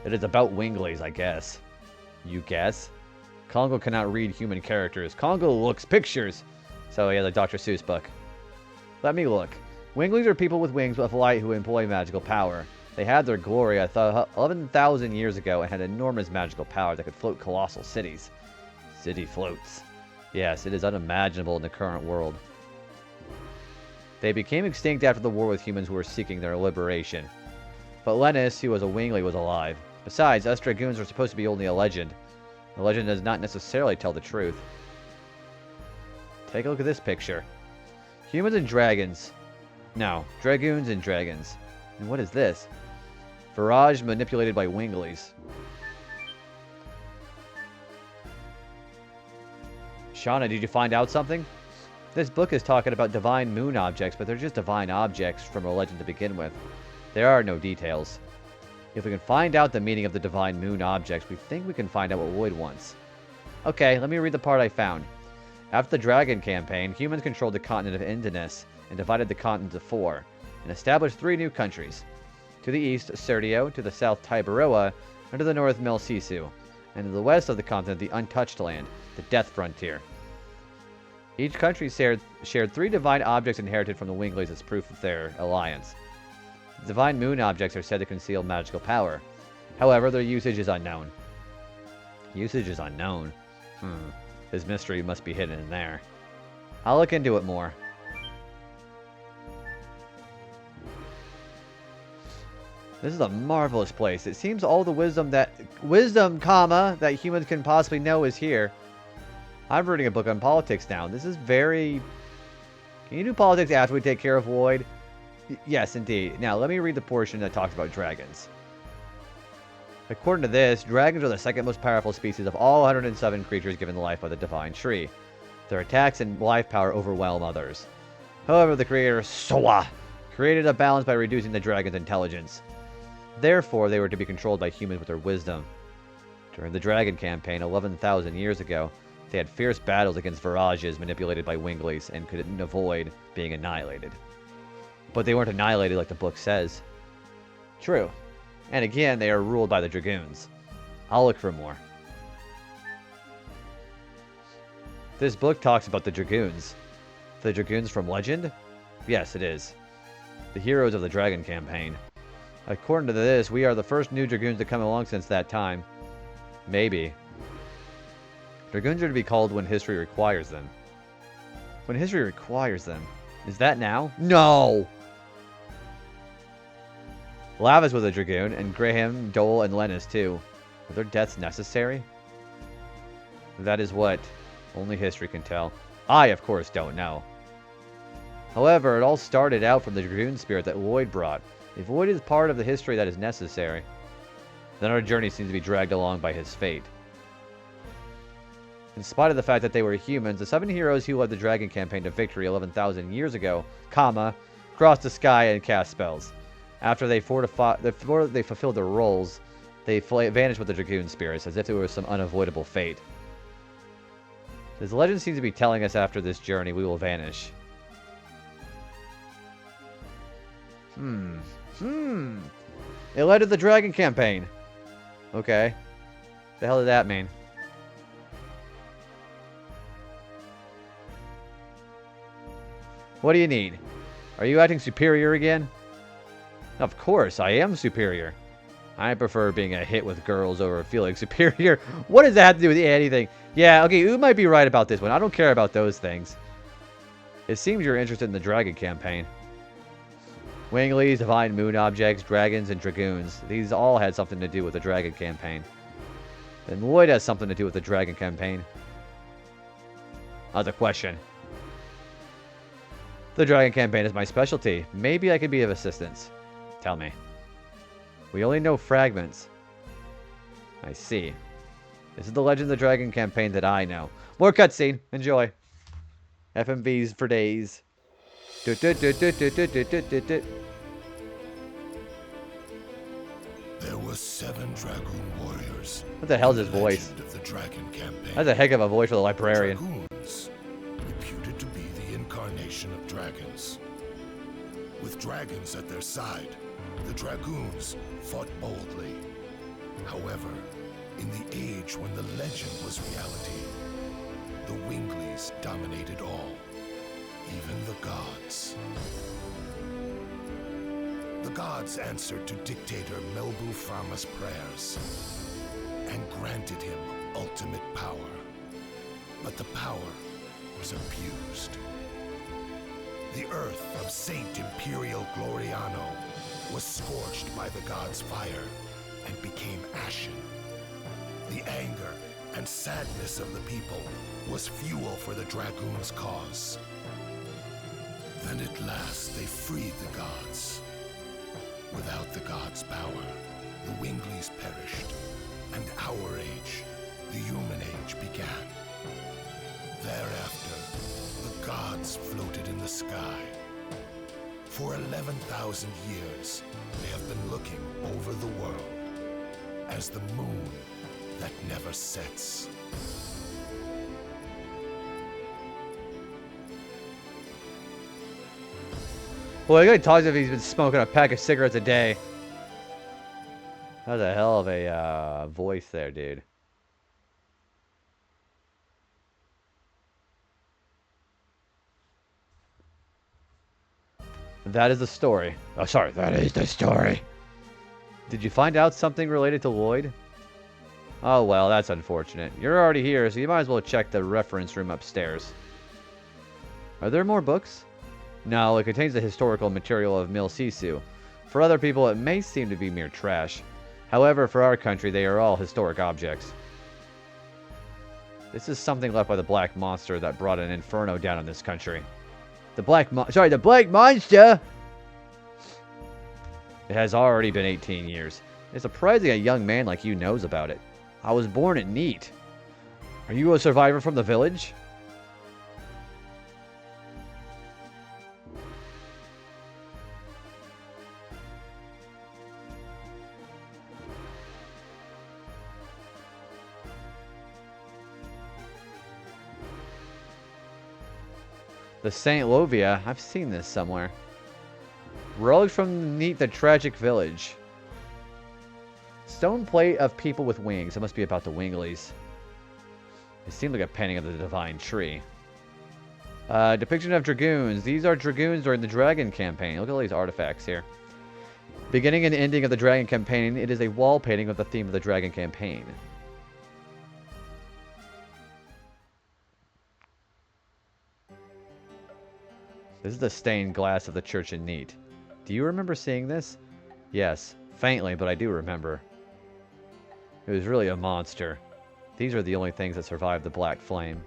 It is about Winglies, I guess. You guess? Congo cannot read human characters. Congo looks pictures. So yeah, the Dr. Seuss book. Let me look. Winglies are people with wings of light who employ magical power. They had their glory, I thought, 11,000 years ago and had enormous magical power that could float colossal cities. City floats. Yes, it is unimaginable in the current world. They became extinct after the war with humans who were seeking their liberation. But Lennis, who was a Wingly, was alive. Besides, us Dragoons are supposed to be only a legend. The legend does not necessarily tell the truth. Take a look at this picture. Humans and dragons. No, Dragoons and dragons. And what is this? Virage manipulated by Winglies. Shauna, did you find out something? This book is talking about divine moon objects, but they're just divine objects from a legend to begin with. There are no details. If we can find out the meaning of the divine moon objects, we think we can find out what Lloyd wants. Okay, let me read the part I found. After the Dragon campaign, humans controlled the continent of Indonus and divided the continent into 4, and established 3 new countries. To the east, Sertio, to the south, Taibaroa, and to the north, Melsisu, and to the west of the continent, the Untouched Land, the Death Frontier. Each country shared 3 divine objects inherited from the Winglies as proof of their alliance. The divine moon objects are said to conceal magical power. However, their usage is unknown. Usage is unknown? This mystery must be hidden in there. I'll look into it more. This is a marvelous place. It seems all the wisdom, that humans can possibly know is here. I'm reading a book on politics now. This is very... Can you do politics after we take care of Lloyd? Yes, indeed. Now, let me read the portion that talks about dragons. According to this, dragons are the second most powerful species of all 107 creatures given life by the Divine Tree. Their attacks and life power overwhelm others. However, the creator, Soa, created a balance by reducing the dragon's intelligence. Therefore, they were to be controlled by humans with their wisdom. During the Dragon campaign 11,000 years ago, they had fierce battles against Virages manipulated by Winglies and couldn't avoid being annihilated. But they weren't annihilated like the book says. True. And again, they are ruled by the Dragoons. I'll look for more. This book talks about the Dragoons. The Dragoons from legend? Yes, it is. The heroes of the Dragon campaign. According to this, we are the first new Dragoons to come along since that time. Maybe. Dragoons are to be called when history requires them. When history requires them. Is that now? No! Lavis was a Dragoon, and Graham, Dole, and Lennis too. Are their deaths necessary? That is what only history can tell. I, of course, don't know. However, it all started out from the Dragoon spirit that Lloyd brought. If Lloyd is part of the history that is necessary, then our journey seems to be dragged along by his fate. In spite of the fact that they were humans, the 7 heroes who led the Dragon campaign to victory 11,000 years ago, crossed the sky and cast spells. After they fulfilled their roles, they vanished with the Dragoon spirits, as if it was some unavoidable fate. This legend seems to be telling us after this journey we will vanish. It led to the Dragon campaign. Okay. The hell did that mean? What do you need? Are you acting superior again? Of course, I am superior. I prefer being a hit with girls over feeling superior. What does that have to do with anything? Yeah, okay, you might be right about this one. I don't care about those things. It seems you're interested in the Dragon campaign. Winglies, divine moon objects, dragons, and dragoons. These all had something to do with the Dragon campaign. Then Lloyd has something to do with the Dragon campaign. Other question. The Dragon campaign is my specialty. Maybe I could be of assistance. Tell me. We only know fragments. I see. This is the Legend of the Dragon campaign that I know. More cutscene. Enjoy. FMVs for days. There were 7 Dragoon warriors. What the hell is his voice? Of the Dragon campaign. That's a heck of a voice for the librarian. Dragoons, reputed to be the incarnation of dragons. With dragons at their side, the Dragoons fought boldly. However, in the age when the legend was reality, the Winglies dominated all, even the gods. The gods answered to dictator Melbu Frama's prayers and granted him ultimate power. But the power was abused. The earth of Saint Imperial Gloriano was scorched by the gods' fire and became ashen. The anger and sadness of the people was fuel for the Dragoons' cause. Then at last they freed the gods. Without the gods' power, the Winglies perished, and our age, the human age, began. Thereafter, the gods floated in the sky. For 11,000 years, they have been looking over the world as the moon that never sets. Well, I gotta talk to him if he's been smoking a pack of cigarettes a day. That was a hell of a voice there, dude. That is the story. Oh, sorry. That is the story. Did you find out something related to Lloyd? Oh, well, that's unfortunate. You're already here, so you might as well check the reference room upstairs. Are there more books? No, it contains the historical material of Mil Sisu. For other people, it may seem to be mere trash. However, for our country, they are all historic objects. This is something left by the Black Monster that brought an inferno down on this country. The Black Monster! It has already been 18 years. It's surprising a young man like you knows about it. I was born at Neat. Are you a survivor from the village? The St. Lovia. I've seen this somewhere. Relic from Neat the Tragic Village. Stone plate of people with wings. It must be about the Winglies. It seemed like a painting of the Divine Tree. Depiction of Dragoons. These are Dragoons during the Dragon campaign. Look at all these artifacts here. Beginning and ending of the Dragon campaign. It is a wall painting of the theme of the Dragon campaign. This is the stained glass of the church in Neat. Do you remember seeing this? Yes, faintly, but I do remember. It was really a monster. These are the only things that survived the Black Flame.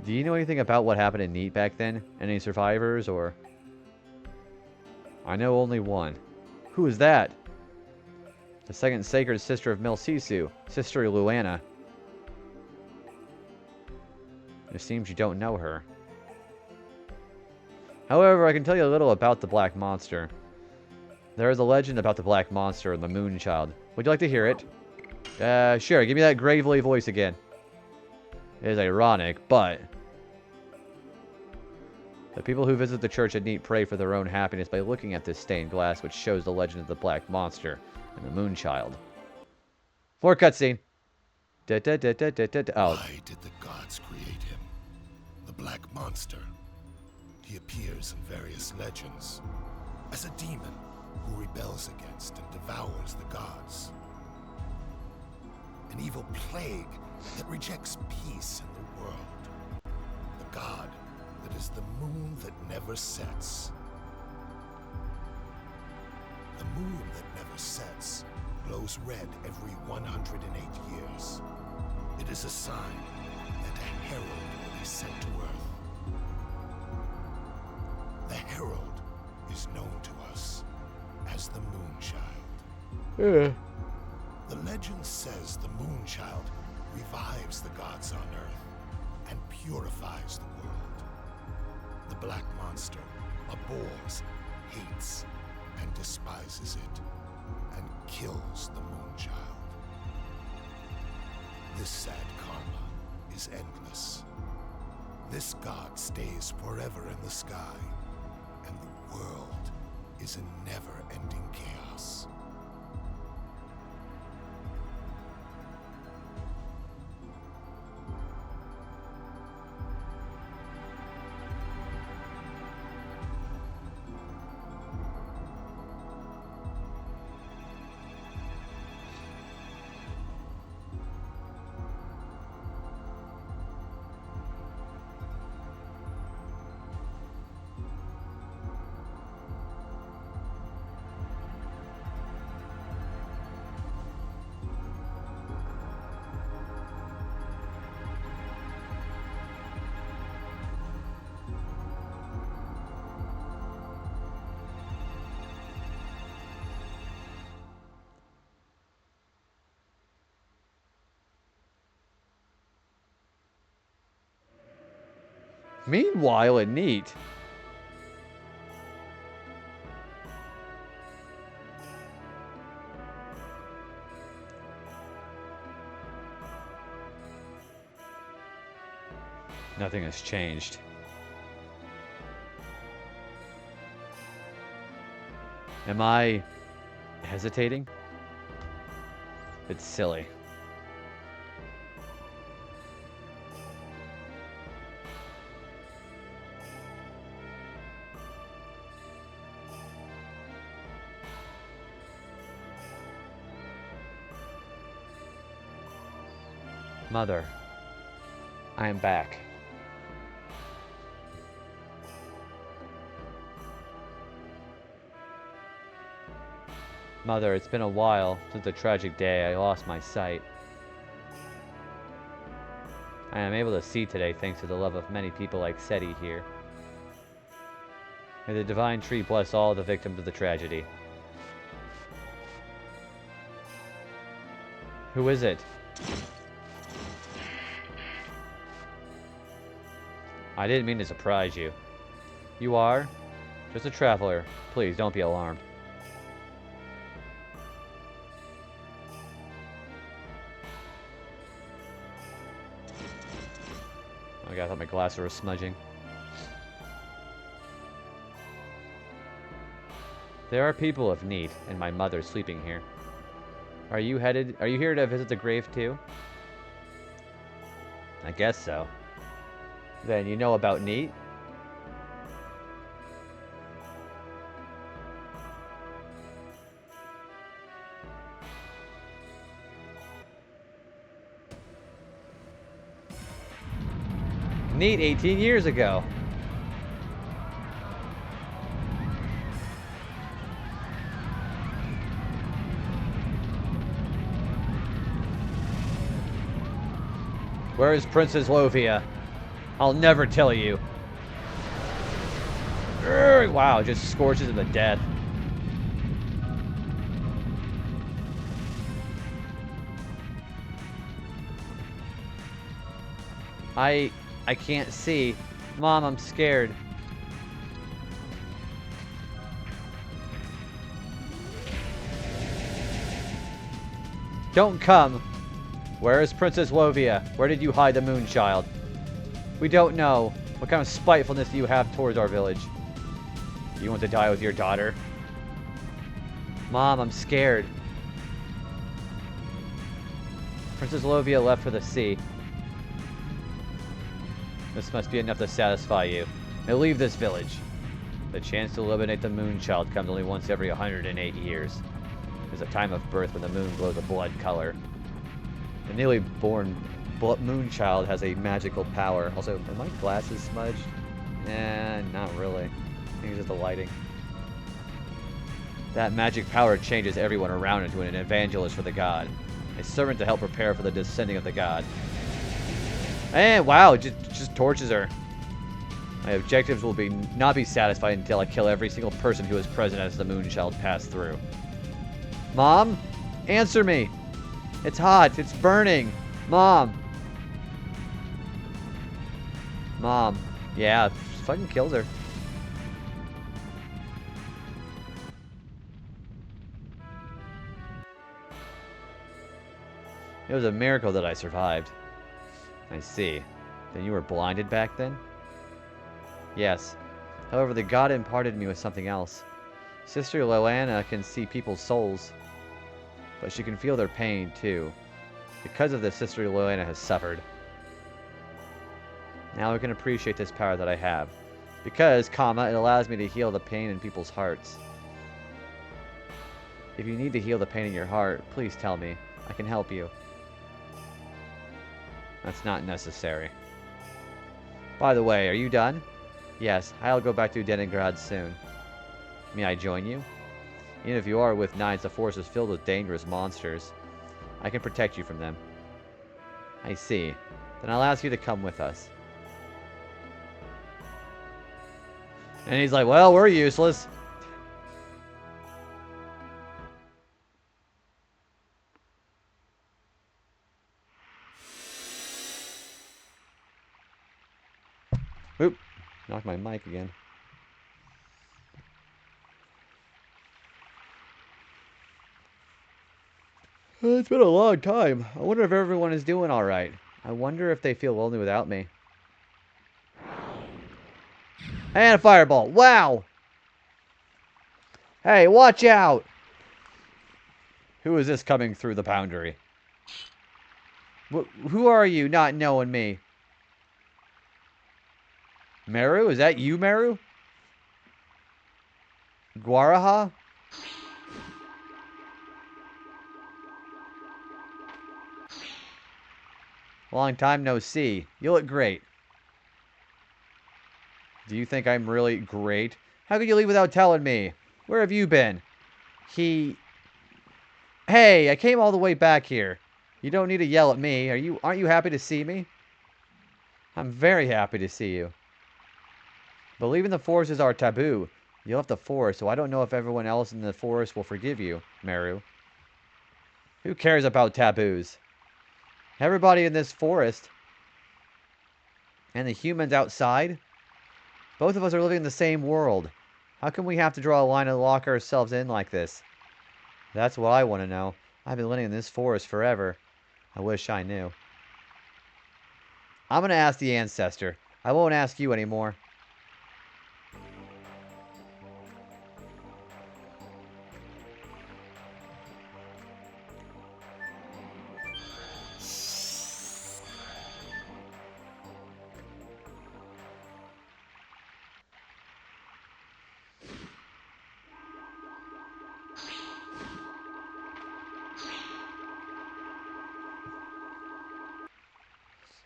Do you know anything about what happened in Neat back then? Any survivors, or... I know only one. Who is that? The second sacred sister of Mil Sisu, Sister Luana. It seems you don't know her. However, I can tell you a little about the Black Monster. There is a legend about the Black Monster and the Moon Child. Would you like to hear it? Sure, give me that gravely voice again. It is ironic, but... the people who visit the church at Neat pray for their own happiness by looking at this stained glass which shows the legend of the Black Monster and the Moon Child. More cutscene. Oh. Why did the gods create him? The Black Monster. He appears in various legends as a demon who rebels against and devours the gods. An evil plague that rejects peace in the world. The god that is the moon that never sets. The moon that never sets glows red every 108 years. It is a sign that a herald will be sent to Earth. The herald is known to us as the Moonchild. Yeah. The legend says the Moonchild revives the gods on Earth and purifies the world. The Black Monster abhors, hates, and despises it, and kills the Moonchild. This sad karma is endless. This god stays forever in the sky, and the world is a never-ending chaos. Meanwhile, in Neat. Nothing has changed. Am I hesitating? It's silly. Mother, I am back. Mother, it's been a while since the tragic day I lost my sight. I am able to see today thanks to the love of many people like Seti here. May the divine tree bless all the victims of the tragedy. Who is it? I didn't mean to surprise you. You are? Just a traveler. Please, don't be alarmed. Oh my god, I thought my glasses were smudging. There are people of need, and my mother sleeping here. Are you here to visit the grave too? I guess so. Then you know about Neat? Neat 18 years ago. Where is Princess Lovia? I'll never tell you. Wow, just scorches him to death. I can't see. Mom, I'm scared. Don't come. Where is Princess Lovia? Where did you hide the Moonchild? We don't know. What kind of spitefulness do you have towards our village? You want to die with your daughter? Mom, I'm scared. Princess Lovia left for the sea. This must be enough to satisfy you. Now leave this village. The chance to eliminate the Moonchild comes only once every 108 years. There's a time of birth when the moon glows a blood color. The newly born Moonchild has a magical power. Also, are my glasses smudged? Not really. I think it's just the lighting. That magic power changes everyone around into an evangelist for the god. A servant to help prepare for the descending of the god. And wow, just torches her. My objectives will not be satisfied until I kill every single person who is present as the Moonchild passed through. Mom? Answer me! It's hot, it's burning! Mom! Mom. Yeah, fucking kills her. It was a miracle that I survived. I see. Then you were blinded back then? Yes. However, the god imparted me with something else. Sister Loana can see people's souls, but she can feel their pain too. Because of this, Sister Loana has suffered. Now I can appreciate this power that I have. Because, it allows me to heal the pain in people's hearts. If you need to heal the pain in your heart, please tell me. I can help you. That's not necessary. By the way, are you done? Yes, I'll go back to Leningrad soon. May I join you? Even if you are with knights, the forest is filled with dangerous monsters. I can protect you from them. I see. Then I'll ask you to come with us. And he's like, well, we're useless. Oop. Knocked my mic again. It's been a long time. I wonder if everyone is doing alright. I wonder if they feel lonely without me. And a fireball. Wow! Hey, watch out! Who is this coming through the boundary? Who are you not knowing me? Meru? Is that you, Meru? Guaraha? Long time no see. You look great. Do you think I'm really great? How could you leave without telling me? Where have you been? Hey, I came all the way back here. You don't need to yell at me. Aren't you happy to see me? I'm very happy to see you. But leaving the forest is our taboo. You left the forest, so I don't know if everyone else in the forest will forgive you, Meru. Who cares about taboos? Everybody in this forest and the humans outside, both of us are living in the same world. How come we have to draw a line and lock ourselves in like this? That's what I want to know. I've been living in this forest forever. I wish I knew. I'm going to ask the ancestor. I won't ask you anymore.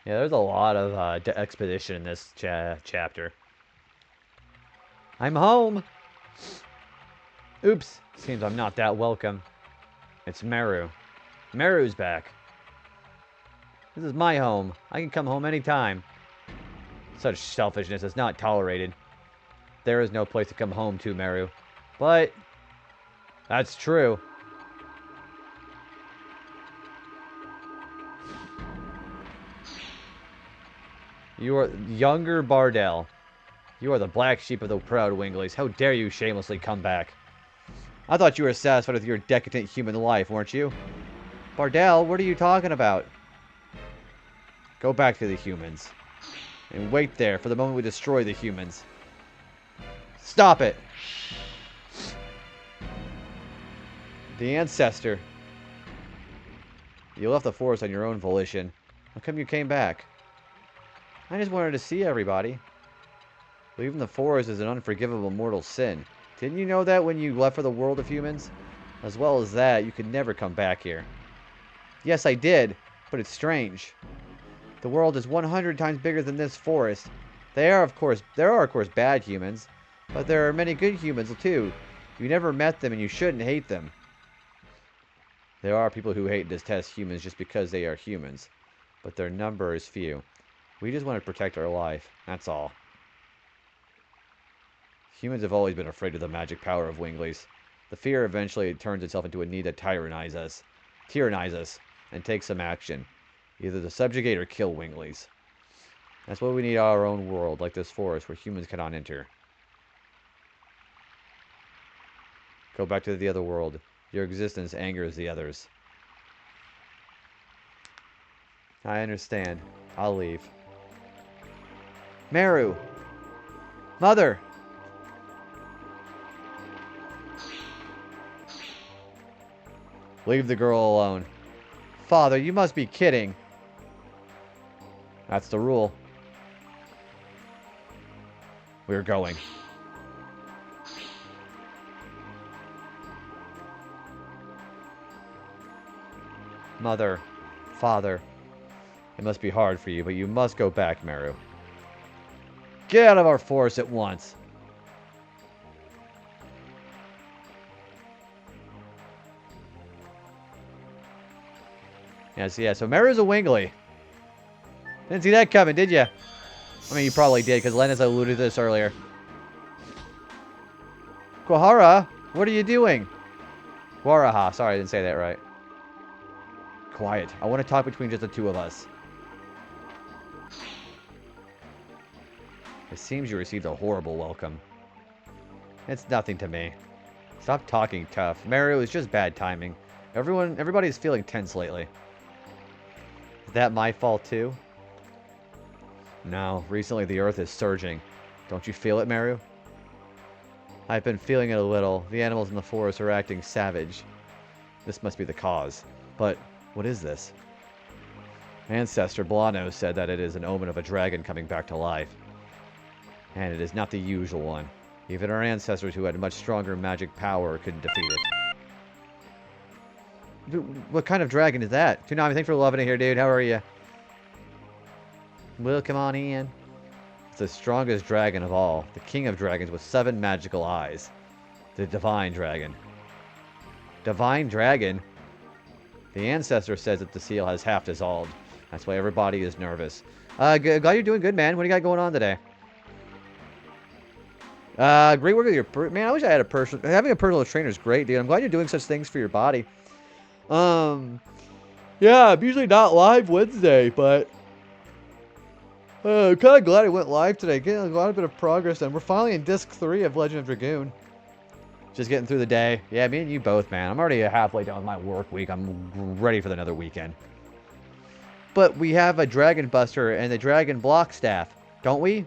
Yeah, there's a lot of expedition in this chapter. I'm home! Oops, seems I'm not that welcome. It's Meru. Meru's back. This is my home. I can come home anytime. Such selfishness is not tolerated. There is no place to come home to, Meru. But that's true. You are younger Bardell. You are the black sheep of the proud Wingleys. How dare you shamelessly come back? I thought you were satisfied with your decadent human life, weren't you? Bardell, what are you talking about? Go back to the humans. And wait there for the moment we destroy the humans. Stop it! The ancestor. You left the forest on your own volition. How come you came back? I just wanted to see everybody. Leaving the forest is an unforgivable mortal sin. Didn't you know that when you left for the world of humans? As well as that, you could never come back here. Yes, I did, but it's strange. The world is 100 times bigger than this forest. There are, of course, bad humans, but there are many good humans, too. You never met them, and you shouldn't hate them. There are people who hate and detest humans just because they are humans, but their number is few. We just want to protect our life, that's all. Humans have always been afraid of the magic power of Wingleys. The fear eventually turns itself into a need to tyrannize us, and take some action. Either to subjugate or kill Wingleys. That's why we need our own world, like this forest, where humans cannot enter. Go back to the other world. Your existence angers the others. I understand. I'll leave. Meru! Mother! Leave the girl alone. Father, you must be kidding. That's the rule. We're going. Mother, Father, it must be hard for you, but you must go back, Meru. Get out of our forest at once. Yes, yeah, so Meru's a Wingley. Didn't see that coming, did you? I mean, you probably did, because Lennis alluded to this earlier. Quahara, what are you doing? Guaraha, sorry, I didn't say that right. Quiet. I want to talk between just the two of us. It seems you received a horrible welcome. It's nothing to me. Stop talking tough. Mario, it's just bad timing. Everybody's feeling tense lately. Is that my fault too? No, recently the Earth is surging. Don't you feel it, Mario? I've been feeling it a little. The animals in the forest are acting savage. This must be the cause. But what is this? Ancestor Blano said that it is an omen of a dragon coming back to life. And it is not the usual one. Even our ancestors who had much stronger magic power couldn't defeat it. What kind of dragon is that? Toonami, thanks for loving it here, dude. How are you? Well, come on in. It's the strongest dragon of all. The king of dragons with 7 magical eyes. The divine dragon. Divine dragon? The ancestor says that the seal has half dissolved. That's why everybody is nervous. Glad you're doing good, man. What do you got going on today? Great work with your... Man, I wish I had a personal... Having a personal trainer is great, dude. I'm glad you're doing such things for your body. Yeah, I'm usually not live Wednesday, but... I'm kind of glad I went live today. Getting a lot of bit of progress done. We're finally in Disc 3 of Legend of Dragoon. Just getting through the day. Yeah, me and you both, man. I'm already halfway done with my work week. I'm ready for another weekend. But we have a Dragon Buster and the Dragon Block Staff, don't we?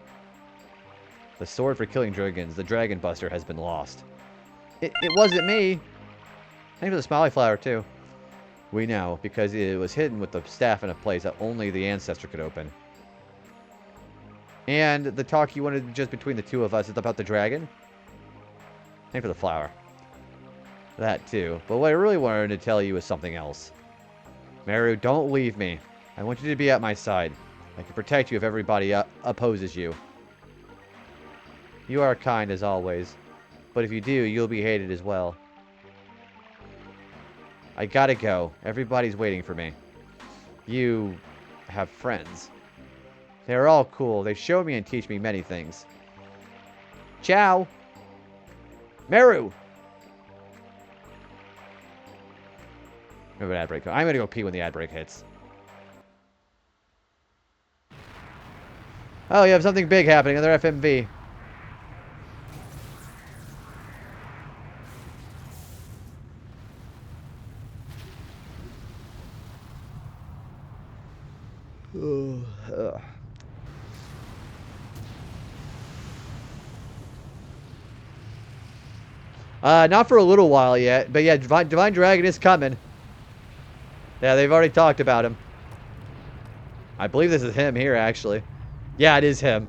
The sword for killing dragons, the Dragon Buster, has been lost. It wasn't me. Thanks for the smiley flower, too. We know, because it was hidden with the staff in a place that only the ancestor could open. And the talk you wanted just between the two of us is about the dragon? Thanks for the flower. That, too. But what I really wanted to tell you is something else. Maru, don't leave me. I want you to be at my side. I can protect you if everybody opposes you. You are kind as always. But if you do, you'll be hated as well. I gotta go. Everybody's waiting for me. You have friends. They're all cool. They show me and teach me many things. Ciao. Meru. An ad break. I'm gonna go pee when the ad break hits. Oh, you have something big happening. Another FMV. Not for a little while yet, but yeah, Divine Dragon is coming. Yeah, they've already talked about him. I believe this is him here, actually. Yeah, it is him.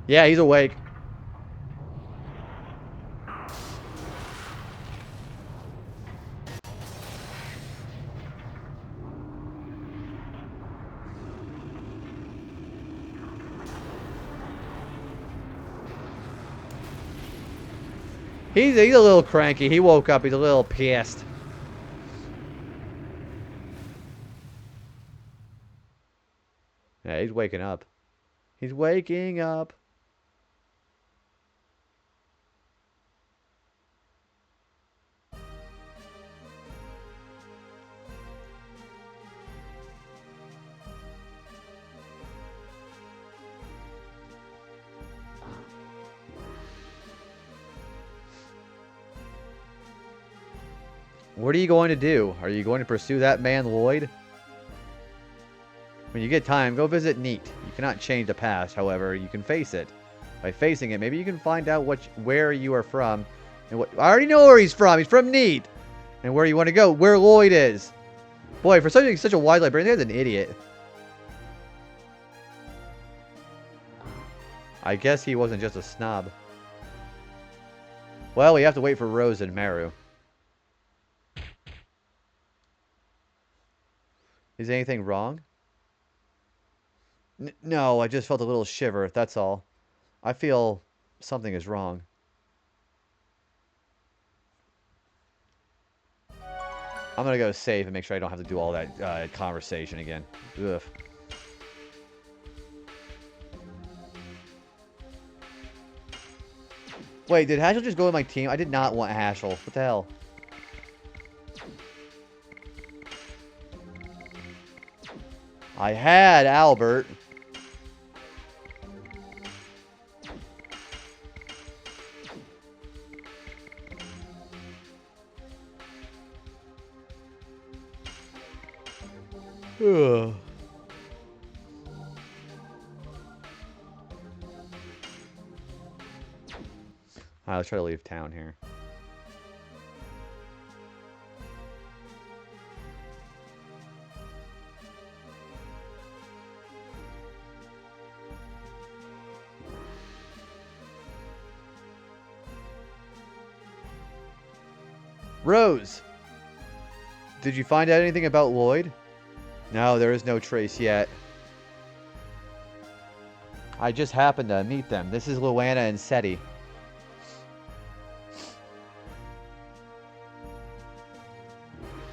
Yeah, he's awake. He's a little cranky. He woke up. He's a little pissed. Yeah, he's waking up. He's waking up. What are you going to do? Are you going to pursue that man, Lloyd? When you get time, go visit Neat. You cannot change the past, however, you can face it. By facing it, maybe you can find out where you are from. And what I already know where he's from. He's from Neat. And where you want to go, where Lloyd is. Boy, for such a wise librarian, there's an idiot. I guess he wasn't just a snob. Well, we have to wait for Rose and Maru. Is anything wrong? No, I just felt a little shiver, that's all. I feel something is wrong. I'm gonna go save and make sure I don't have to do all that conversation again. Ugh. Wait, did Haschel just go with my team? I did not want Haschel. What the hell? I had Albert. Ugh. Alright, let's try to leave town here. Rose! Did you find out anything about Lloyd? No, there is no trace yet. I just happened to meet them. This is Luana and Seti.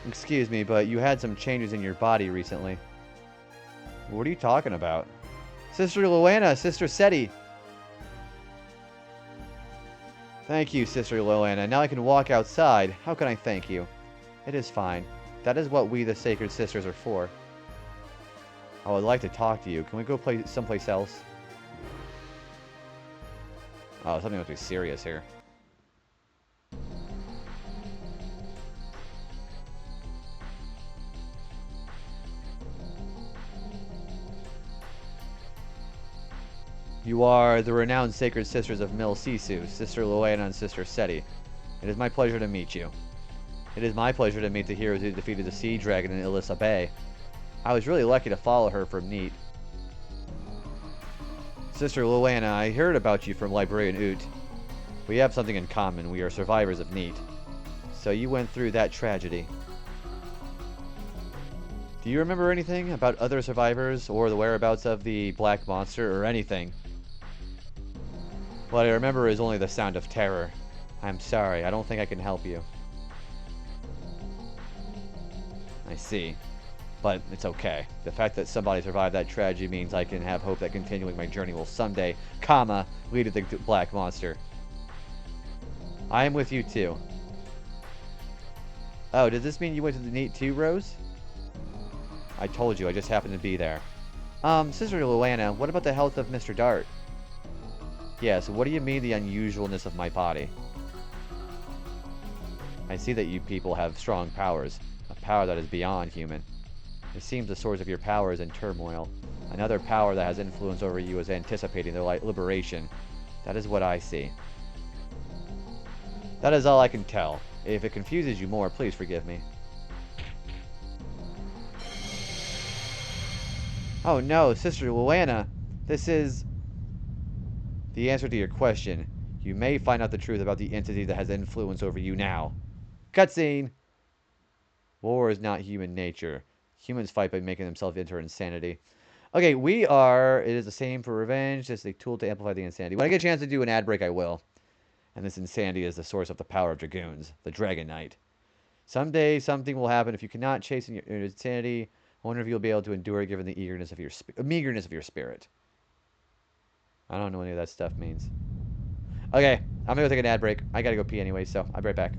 Excuse me, but you had some changes in your body recently. What are you talking about? Sister Luana, Sister Seti. Thank you, Sister Luana. Now I can walk outside. How can I thank you? It is fine. That is what we, the Sacred Sisters, are for. I would like to talk to you. Can we go play someplace else? Oh, something must be serious here. You are the renowned Sacred Sisters of Mil Sisu, Sister Luana and Sister Seti. It is my pleasure to meet you. It is my pleasure to meet the heroes who defeated the Sea Dragon in Ilissa Bay. I was really lucky to follow her from Neat. Sister Luana, I heard about you from Librarian Oot. We have something in common. We are survivors of Neat. So you went through that tragedy. Do you remember anything about other survivors or the whereabouts of the Black Monster or anything? What I remember is only the sound of terror. I'm sorry, I don't think I can help you. I see. But it's okay. The fact that somebody survived that tragedy means I can have hope that continuing my journey will someday, lead to the Black Monster. I am with you too. Oh, does this mean you went to the Neat too, Rose? I told you, I just happened to be there. Sister Luana, what about the health of Mr. Dart? Yes, what do you mean the unusualness of my body? I see that you people have strong powers. A power that is beyond human. It seems the source of your power is in turmoil. Another power that has influence over you is anticipating their liberation. That is what I see. That is all I can tell. If it confuses you more, please forgive me. Oh no, Sister Luana. This is the answer to your question. You may find out the truth about the entity that has influence over you now. Cutscene! War is not human nature. Humans fight by making themselves enter insanity. Okay, it is the same for revenge. It's a tool to amplify the insanity. When I get a chance to do an ad break, I will. And this insanity is the source of the power of Dragoons, the Dragon Knight. Someday, something will happen. If you cannot chase your insanity, I wonder if you'll be able to endure it given the meagerness of your spirit. I don't know what any of that stuff means. Okay, I'm gonna go take an ad break. I gotta go pee anyway, so I'll be right back.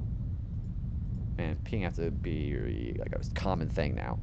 Man, peeing has to be like a common thing now.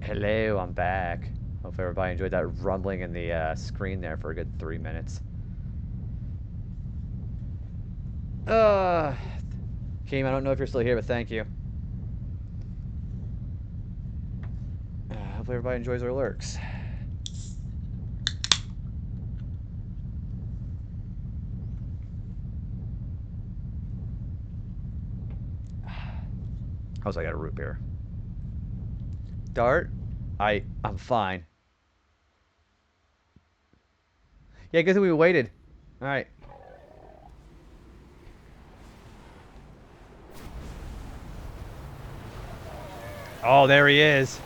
Hello, I'm back. Hope everybody enjoyed that rumbling in the screen there for a good 3 minutes. Keem, I don't know if you're still here, but thank you. Hopefully everybody enjoys their lurks. How's I got a root beer? Dart? I'm fine. Yeah, good thing we waited. Alright. Oh, there he is.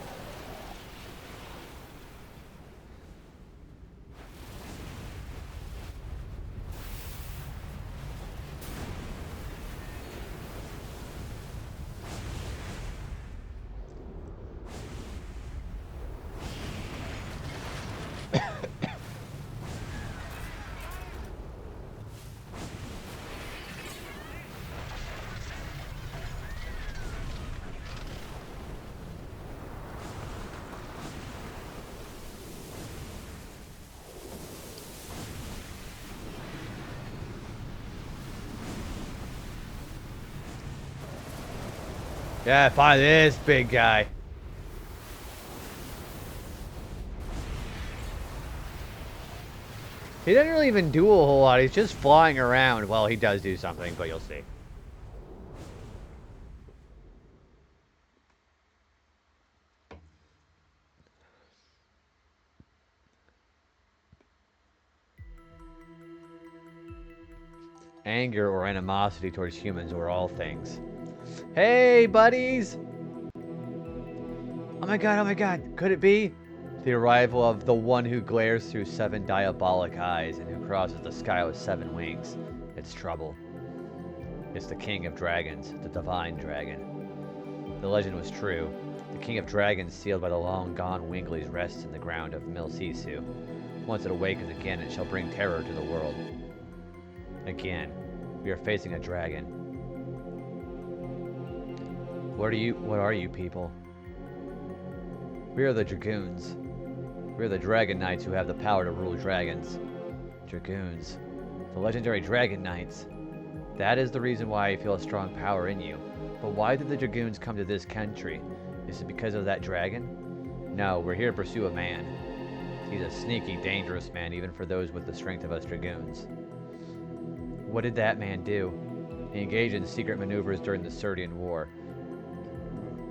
Yeah, find this big guy. He doesn't really even do a whole lot. He's just flying around. Well, he does do something, but you'll see. Anger or animosity towards humans or all things. Hey, buddies! Oh my god, could it be? The arrival of the one who glares through 7 diabolic eyes and who crosses the sky with 7 wings. It's trouble. It's the king of dragons, the divine dragon. The legend was true. The king of dragons, sealed by the long-gone winglies, rests in the ground of Mil Sisu. Once it awakens again, it shall bring terror to the world. Again, we are facing a dragon. What are you people? We are the Dragoons. We are the Dragon Knights who have the power to rule dragons. Dragoons. The legendary Dragon Knights. That is the reason why I feel a strong power in you. But why did the Dragoons come to this country? Is it because of that dragon? No, we're here to pursue a man. He's a sneaky, dangerous man, even for those with the strength of us Dragoons. What did that man do? He engaged in secret maneuvers during the Serdian War.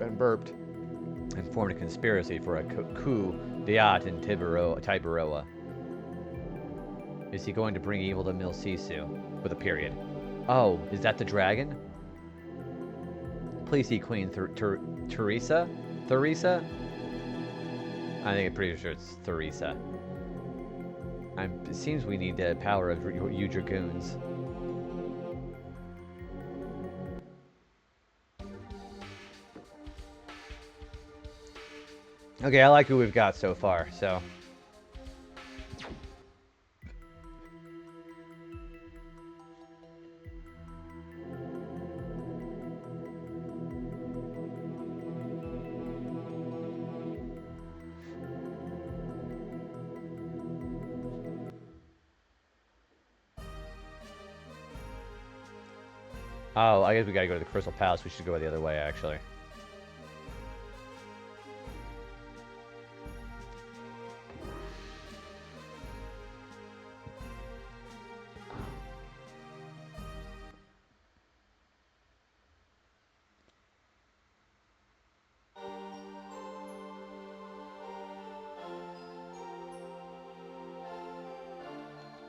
And burped. And formed a conspiracy for a coup d'etat in Tiberoa. Is he going to bring evil to Mil Sisu? With a period. Oh, is that the dragon? Please see Queen Teresa? Theresa? I think I'm pretty sure it's Theresa. It seems we need the power of you Dragoons. Okay, I like who we've got so far, so. Oh, I guess we gotta go to the Crystal Palace. We should go the other way, actually.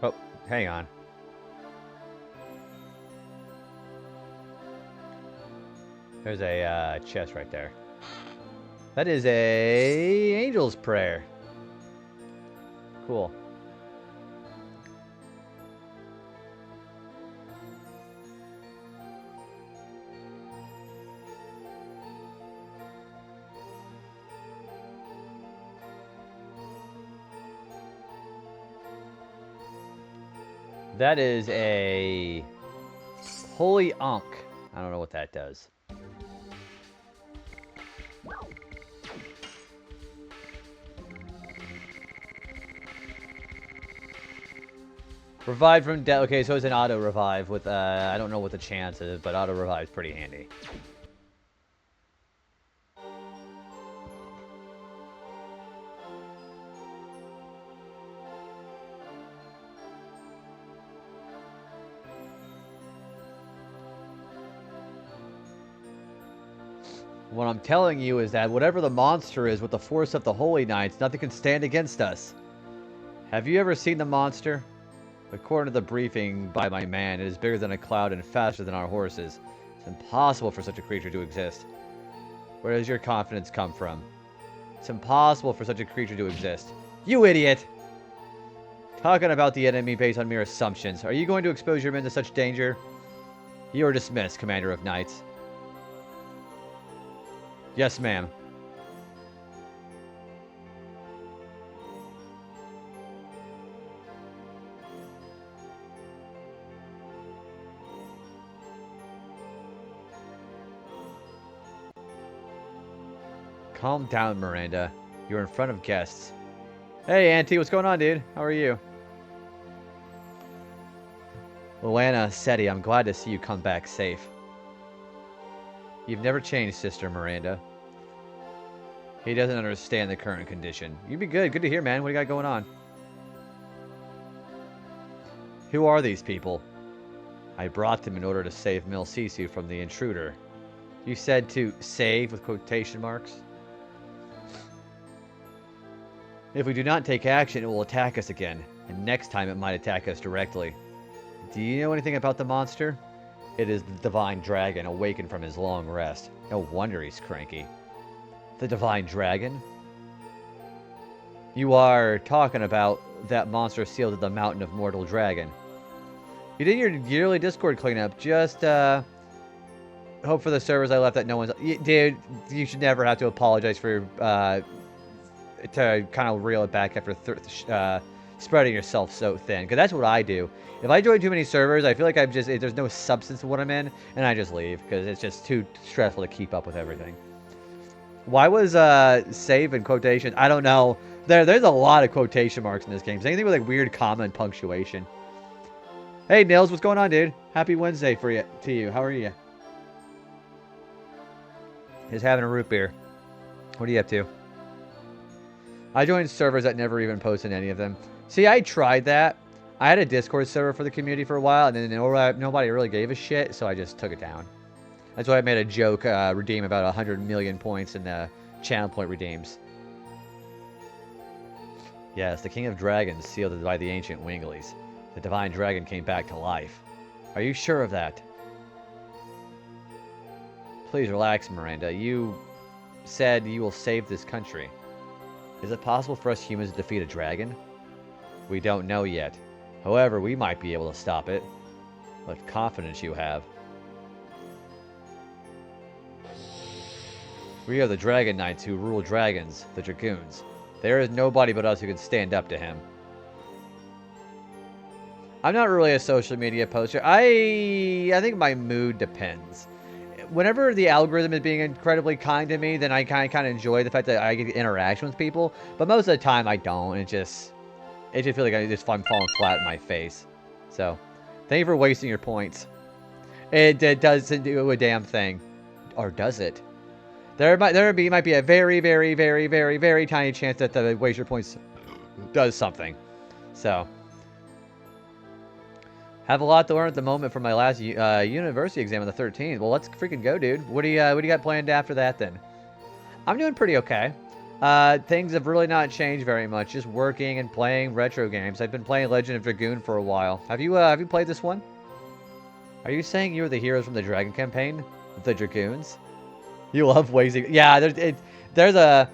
Oh, hang on. There's a chest right there. That is a angel's prayer. Cool. That is a holy Ankh. I don't know what that does. Revive from death. Okay, so it's an auto revive with I don't know what the chance is, but auto revive is pretty handy. What I'm telling you is that whatever the monster is with the force of the Holy Knights, nothing can stand against us. Have you ever seen the monster? According to the briefing by my man, it is bigger than a cloud and faster than our horses. It's impossible for such a creature to exist. Where does your confidence come from? It's impossible for such a creature to exist. You idiot! Talking about the enemy based on mere assumptions. Are you going to expose your men to such danger? You are dismissed, Commander of Knights. Yes, ma'am. Calm down, Miranda. You're in front of guests. Hey, Auntie, what's going on, dude? How are you? Luana, Seti, I'm glad to see you come back safe. You've never changed, Sister Miranda. He doesn't understand the current condition. You'd be good. Good to hear, man. What do you got going on? Who are these people? I brought them in order to save Milsisu from the intruder. You said to save with quotation marks? If we do not take action, it will attack us again. And next time it might attack us directly. Do you know anything about the monster? It is the Divine Dragon, awakened from his long rest. No wonder he's cranky. The Divine Dragon? You are talking about that monster sealed at the Mountain of Mortal Dragon. You did your yearly Discord cleanup. Just, hope for the servers I left that no one's... Dude, you should never have to apologize for, to kind of reel it back after spreading yourself so thin. Because that's what I do. If I join too many servers, I feel like there's no substance to what I'm in, and I just leave. Because it's just too stressful to keep up with everything. Why was save in quotation? I don't know. There's a lot of quotation marks in this game. Is anything with like weird comma and punctuation? Hey Nils, what's going on, dude? Happy Wednesday to you. How are you? Just having a root beer. What are you up to? I joined servers that never even posted any of them. See, I tried that. I had a Discord server for the community for a while, and then nobody really gave a shit, so I just took it down. That's why I made a joke, redeem about 100 million points in channel point redeems. Yes, the King of Dragons sealed by the ancient Winglies. The Divine Dragon came back to life. Are you sure of that? Please relax, Miranda. You said you will save this country. Is it possible for us humans to defeat a dragon? We don't know yet. However, we might be able to stop it. What confidence you have. We are the Dragon Knights who rule dragons, the Dragoons. There is nobody but us who can stand up to him. I'm not really a social media poster. I think my mood depends. Whenever the algorithm is being incredibly kind to me, then I kind of enjoy the fact that I get interaction with people. But most of the time, I don't. It just feels like I'm falling flat in my face. So, thank you for wasting your points. It doesn't do a damn thing, or does it? There might be a very, very, very, very, very tiny chance that the waste your points does something. So, have a lot to learn at the moment from my last university exam on the 13th. Well, let's freaking go, dude. What do you got planned after that then? I'm doing pretty okay. Things have really not changed very much. Just working and playing retro games. I've been playing Legend of Dragoon for a while. Have you played this one? Are you saying you were the heroes from the Dragon campaign, the Dragoons? You love wasting. Yeah, there's a.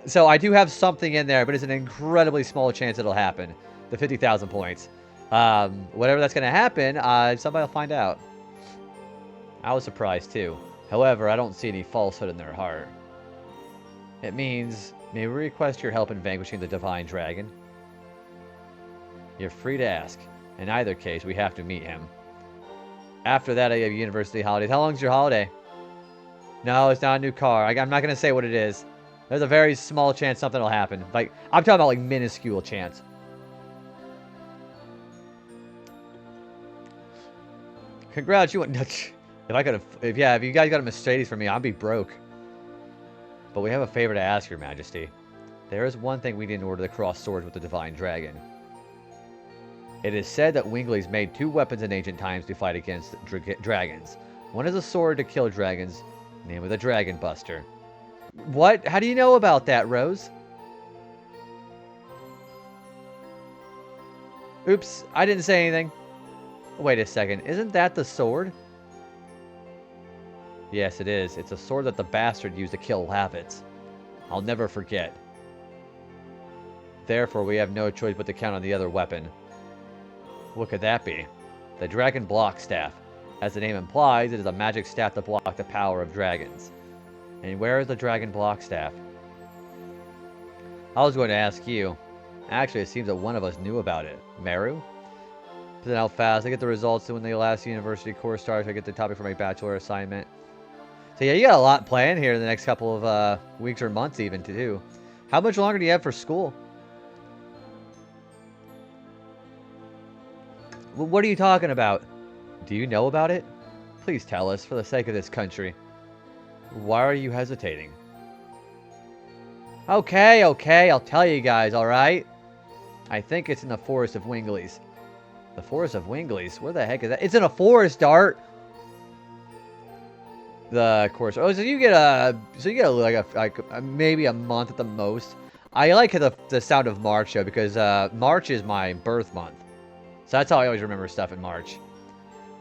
So I do have something in there, but it's an incredibly small chance it'll happen. The 50,000 points. Whatever that's going to happen, somebody will find out. I was surprised too. However, I don't see any falsehood in their heart. It means, may we request your help in vanquishing the Divine Dragon? You're free to ask. In either case, we have to meet him. After that, I have university holidays. How long's your holiday? No, it's not a new car. I'm not going to say what it is. There's a very small chance something will happen. Like, I'm talking about like minuscule chance. Congrats, you went nuts. If you guys got a Mercedes for me, I'd be broke. But we have a favor to ask, Your Majesty. There is one thing we need in order to cross swords with the Divine Dragon. It is said that Wingley's made 2 weapons in ancient times to fight against dragons. One is a sword to kill dragons, named the Dragon Buster. What? How do you know about that, Rose? Oops, I didn't say anything. Wait a second, isn't that the sword? Yes, it is. It's a sword that the bastard used to kill Lavitz. I'll never forget. Therefore, we have no choice but to count on the other weapon. What could that be? The Dragon Block Staff. As the name implies, it is a magic staff to block the power of dragons. And where is the Dragon Block Staff? I was going to ask you. Actually, it seems that one of us knew about it. Meru? Then how fast I get the results when the last university course starts. I get the topic for my bachelor assignment. So yeah, you got a lot planned here in the next couple of weeks or months even to do. How much longer do you have for school? What are you talking about? Do you know about it? Please tell us, for the sake of this country. Why are you hesitating? Okay, I'll tell you guys, alright? I think it's in the Forest of Wingley's. The Forest of Wingley's? Where the heck is that? It's in a forest, Art! The course. Oh, so you get maybe a month at the most. I like the sound of March, though, because March is my birth month. So that's how I always remember stuff in March.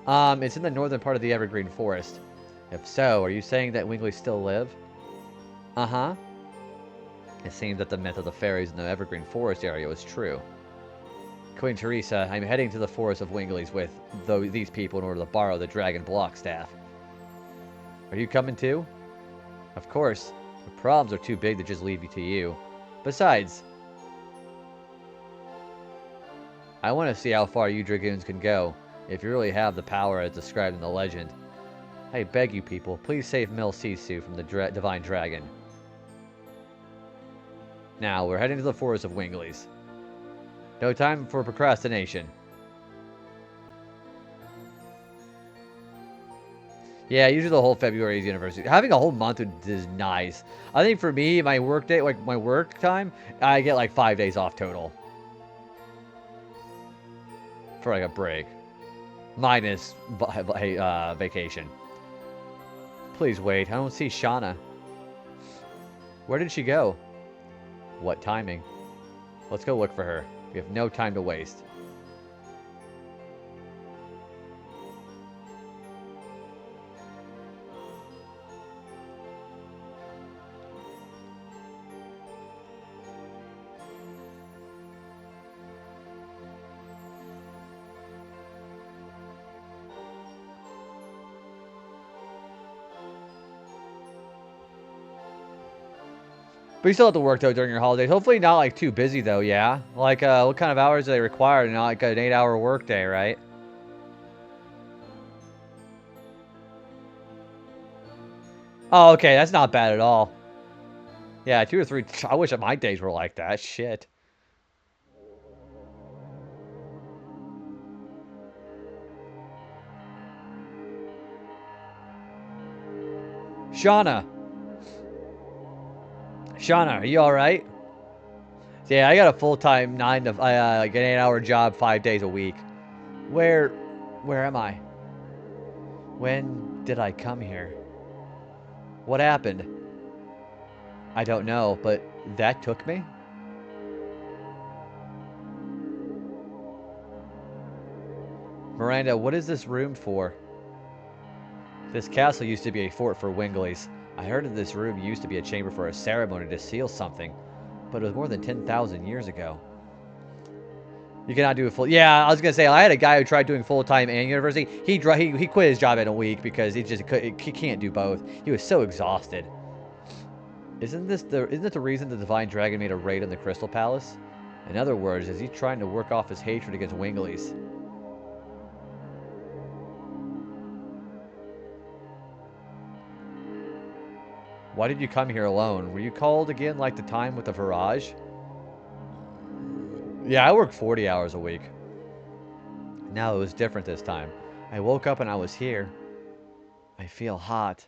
It's in the northern part of the Evergreen Forest. If so, are you saying that Wingley still live? Uh-huh. It seems that the myth of the fairies in the Evergreen Forest area was true. Queen Teresa, I'm heading to the Forest of Wingley's with these people in order to borrow the Dragon Block Staff. Are you coming too? Of course. The problems are too big to just leave you to you. Besides, I want to see how far you Dragoons can go, if you really have the power as described in the legend. I beg you people, please save Mil Sisu from the Divine Dragon. Now, we're heading to the Forest of Wingley's. No time for procrastination. Yeah, usually the whole February is university. Having a whole month is nice. I think for me, my work day, like my work time, I get like 5 days off total. For like a break. Minus vacation. Please wait, I don't see Shauna. Where did she go? What timing? Let's go look for her. We have no time to waste. But you still have to work, though, during your holidays. Hopefully not, like, too busy, though, yeah? Like, what kind of hours do they require? Not like an 8-hour work day, right? Oh, okay, that's not bad at all. Yeah, 2 or 3... I wish my days were like that. Shit. Shauna, are you alright? Yeah, I got a full-time like an 8-hour job 5 days a week. Where am I? When did I come here? What happened? I don't know, but that took me? Miranda, what is this room for? This castle used to be a fort for Wingley's. I heard that this room used to be a chamber for a ceremony to seal something, but it was more than 10,000 years ago. You cannot do a full... Yeah, I was going to say, I had a guy who tried doing full-time and university. He quit his job in a week because he can't do both. He was so exhausted. Isn't it the reason the Divine Dragon made a raid on the Crystal Palace? In other words, is he trying to work off his hatred against Wingley's? Why did you come here alone? Were you called again like the time with the Virage? Yeah, I work 40 hours a week. No, it was different this time. I woke up and I was here. I feel hot.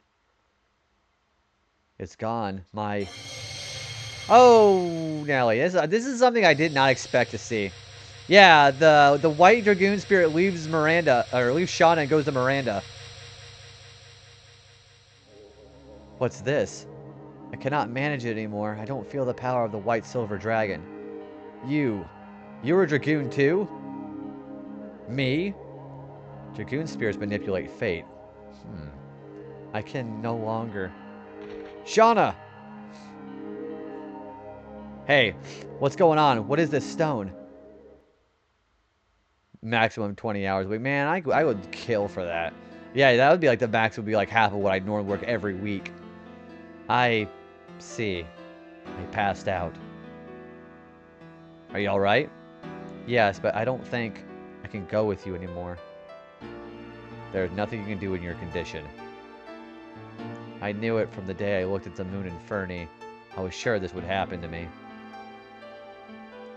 It's gone. My... Oh, Nelly, this is something I did not expect to see. Yeah, the white Dragoon spirit leaves Miranda, or leaves Shauna and goes to Miranda. What's this? I cannot manage it anymore. I don't feel the power of the white silver dragon. You're a Dragoon too? Me? Dragoon spirits manipulate fate. I can no longer... Shauna! Hey, what's going on? What is this stone? Maximum 20 hours a week. Man, I would kill for that. Yeah, that would be like the max would be like half of what I'd normally work every week. I see. I passed out. Are you alright? Yes, but I don't think I can go with you anymore. There's nothing you can do in your condition. I knew it from the day I looked at the moon in Fernie. I was sure this would happen to me.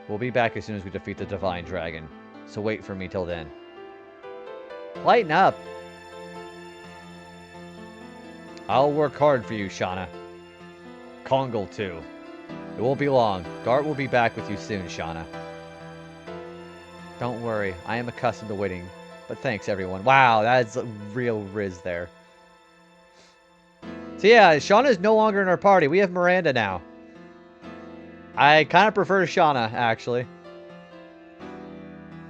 We'll be back as soon as we defeat the Divine Dragon. So wait for me till then. Lighten up! I'll work hard for you, Shauna. Kongal, too. It won't be long. Dart will be back with you soon, Shauna. Don't worry. I am accustomed to waiting. But thanks, everyone. Wow, that's real Riz there. So yeah, Shauna's no longer in our party. We have Miranda now. I kind of prefer Shauna, actually.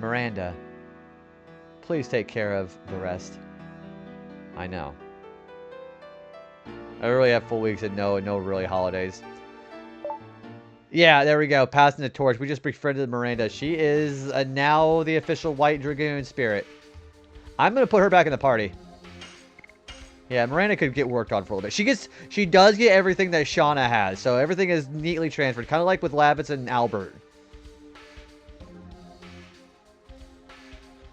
Miranda, please take care of the rest. I know. I really have full weeks and no really holidays. Yeah, there we go. Passing the torch. We just befriended Miranda. She is now the official White Dragoon spirit. I'm going to put her back in the party. Yeah, Miranda could get worked on for a little bit. She does get everything that Shauna has. So everything is neatly transferred. Kind of like with Lavitz and Albert.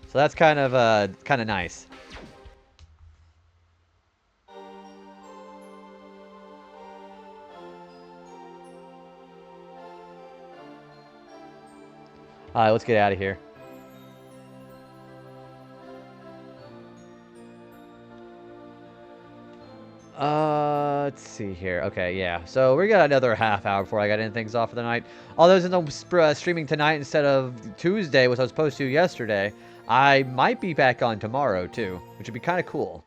So that's kind of nice. Alright, let's get out of here. Let's see here. Okay, yeah. So we got another half hour before I got any things off for the night. Although since I'm streaming tonight instead of Tuesday, which I was supposed to yesterday, I might be back on tomorrow too, which would be kind of cool.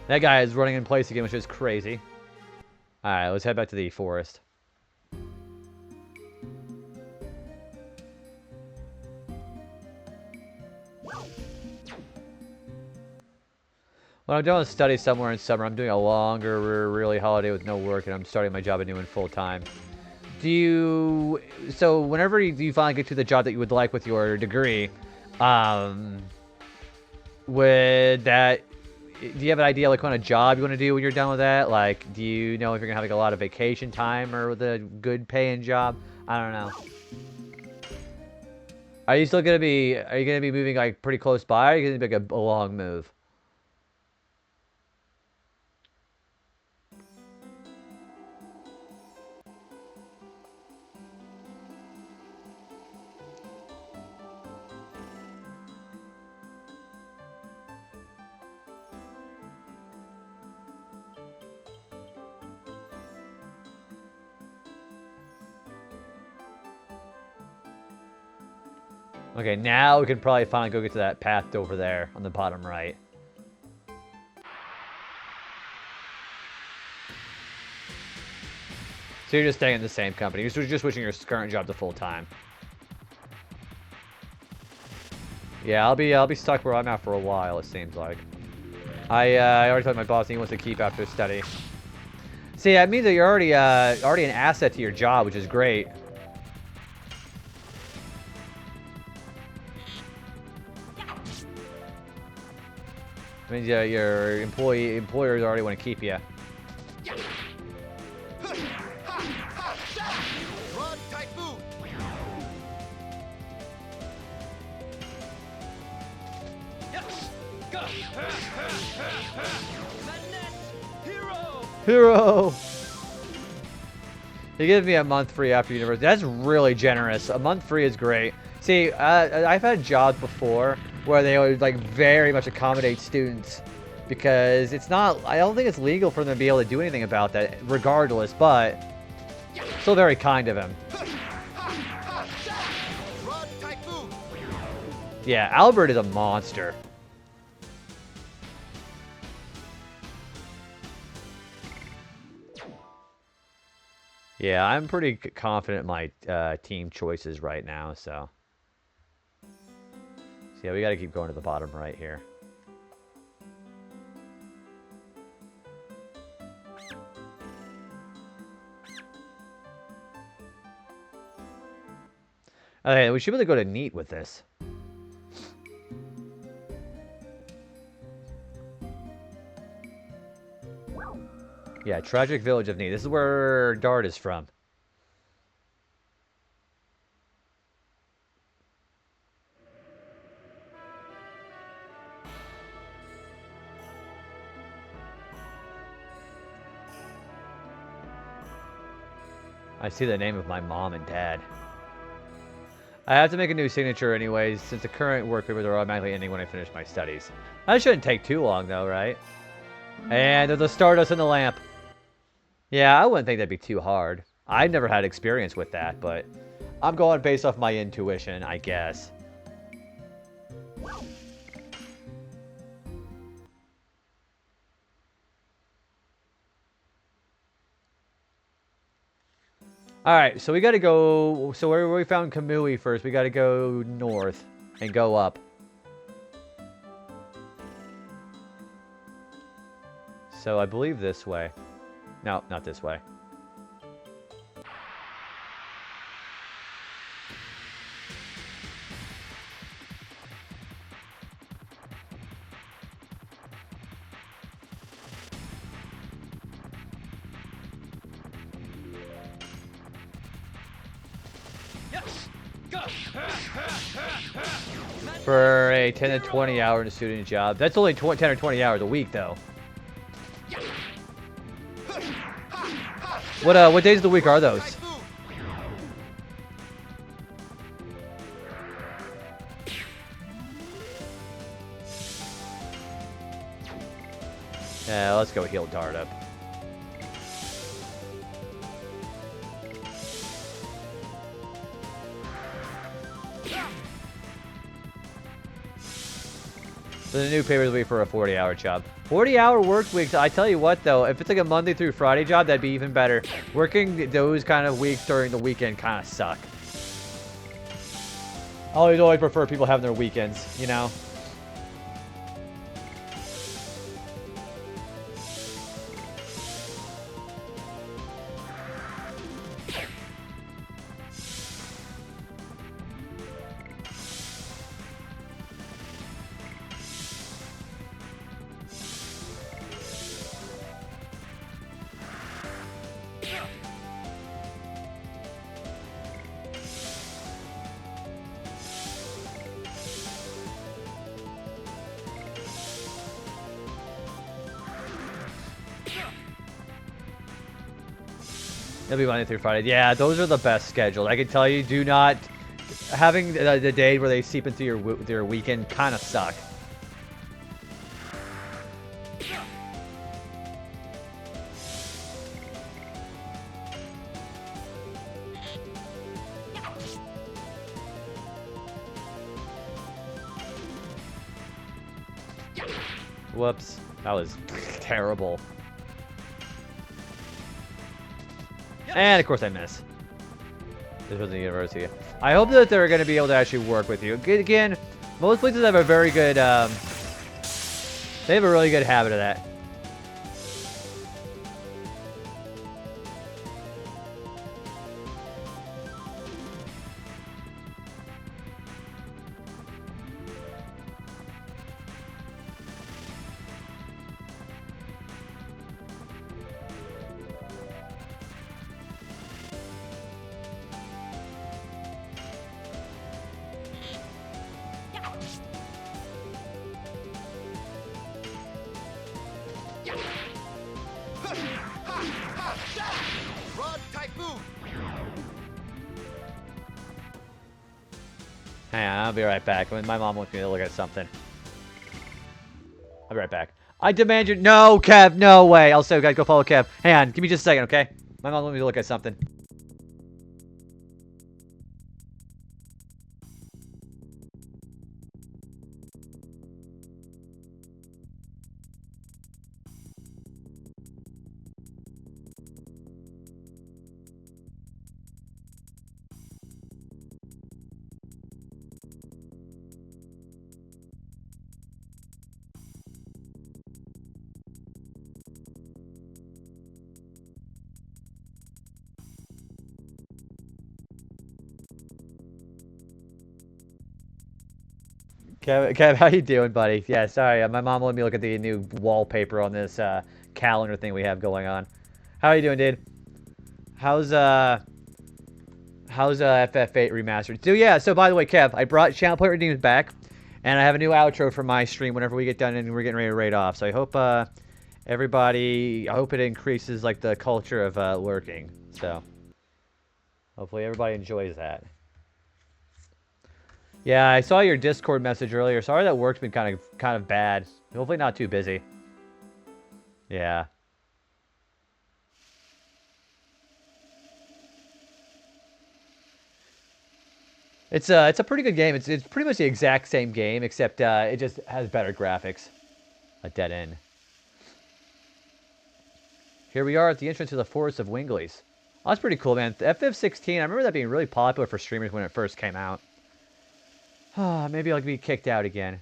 That guy is running in place again, which is crazy. Alright, let's head back to the forest. When I'm doing study somewhere in summer, I'm doing a longer, really holiday with no work, and I'm starting my job and doing full time. So whenever you finally get to the job that you would like with your degree, do you have an idea like what kind of job you want to do when you're done with that? Like, do you know if you're gonna have like a lot of vacation time or with a good paying job? I don't know. Are you gonna be moving like pretty close by? Or are you gonna be like a long move? Okay, now we can probably finally go get to that path over there on the bottom right. So you're just staying in the same company. You're just switching your current job to full time. Yeah, I'll be stuck where I'm at for a while. It seems like. I already told my boss he wants to keep after study. See, that means that you're already an asset to your job, which is great. Means your employers already want to keep you. Hero! Hero! He gives me a month free after university. That's really generous. A month free is great. See, I've had jobs before where they would like very much accommodate students because it's not. I don't think it's legal for them to be able to do anything about that, regardless. But still, very kind of him. Yeah, Albert is a monster. Yeah, I'm pretty confident in my team choices right now, so. So yeah, we gotta keep going to the bottom right here. Okay, we should be able to go to Neat with this. Yeah, Tragic Village of Neat. This is where Dart is from. I see the name of my mom and dad. I have to make a new signature anyways, since the current work papers are automatically ending when I finish my studies. That shouldn't take too long though, right? And there's a Stardust in the lamp. Yeah, I wouldn't think that'd be too hard. I've never had experience with that, but I'm going based off my intuition, I guess. Alright, so we gotta go... So where we found Kamui first, we gotta go north and go up. So I believe this way. No, not this way. Yes! Go! For a 10 to 20 hour student job. That's only 10 or 20 hours a week, though. What days of the week are those? Yeah, let's go heal Dart up. So the new papers will be for a 40-hour job. 40-hour work weeks. I tell you what, though, if it's like a Monday through Friday job, that'd be even better. Working those kind of weeks during the weekend kind of suck. I always prefer people having their weekends, you know? It'll be Monday through Friday. Yeah, those are the best scheduled. I can tell you, do not... Having the day where they seep into your weekend kind of suck. Whoops. That was terrible. And of course I miss. This was the university. I hope that they're going to be able to actually work with you. Again, most places have a very good, they have a really good habit of that. Dragoon. Hang on, I'll be right back. My mom wants me to look at something. I'll be right back. I demand you. No, Kev, no way. Also, guys, go follow Kev. Hang on, give me just a second, okay? My mom wants me to look at something. Kev, how you doing, buddy? Yeah, sorry, my mom let me look at the new wallpaper on this calendar thing we have going on. How are you doing, dude? How's FF8 remastered? So yeah, so by the way, Kev, I brought Channel Point Redeemed back, and I have a new outro for my stream whenever we get done and we're getting ready to raid off. So I hope everybody, I hope it increases like the culture of lurking. So hopefully everybody enjoys that. Yeah, I saw your Discord message earlier. Sorry that work's been kind of bad. Hopefully not too busy. Yeah. It's a pretty good game. It's pretty much the exact same game, except it just has better graphics. A dead end. Here we are at the entrance to the Forest of Winglies. Oh, that's pretty cool, man. FF16, I remember that being really popular for streamers when it first came out. Maybe I'll be kicked out again.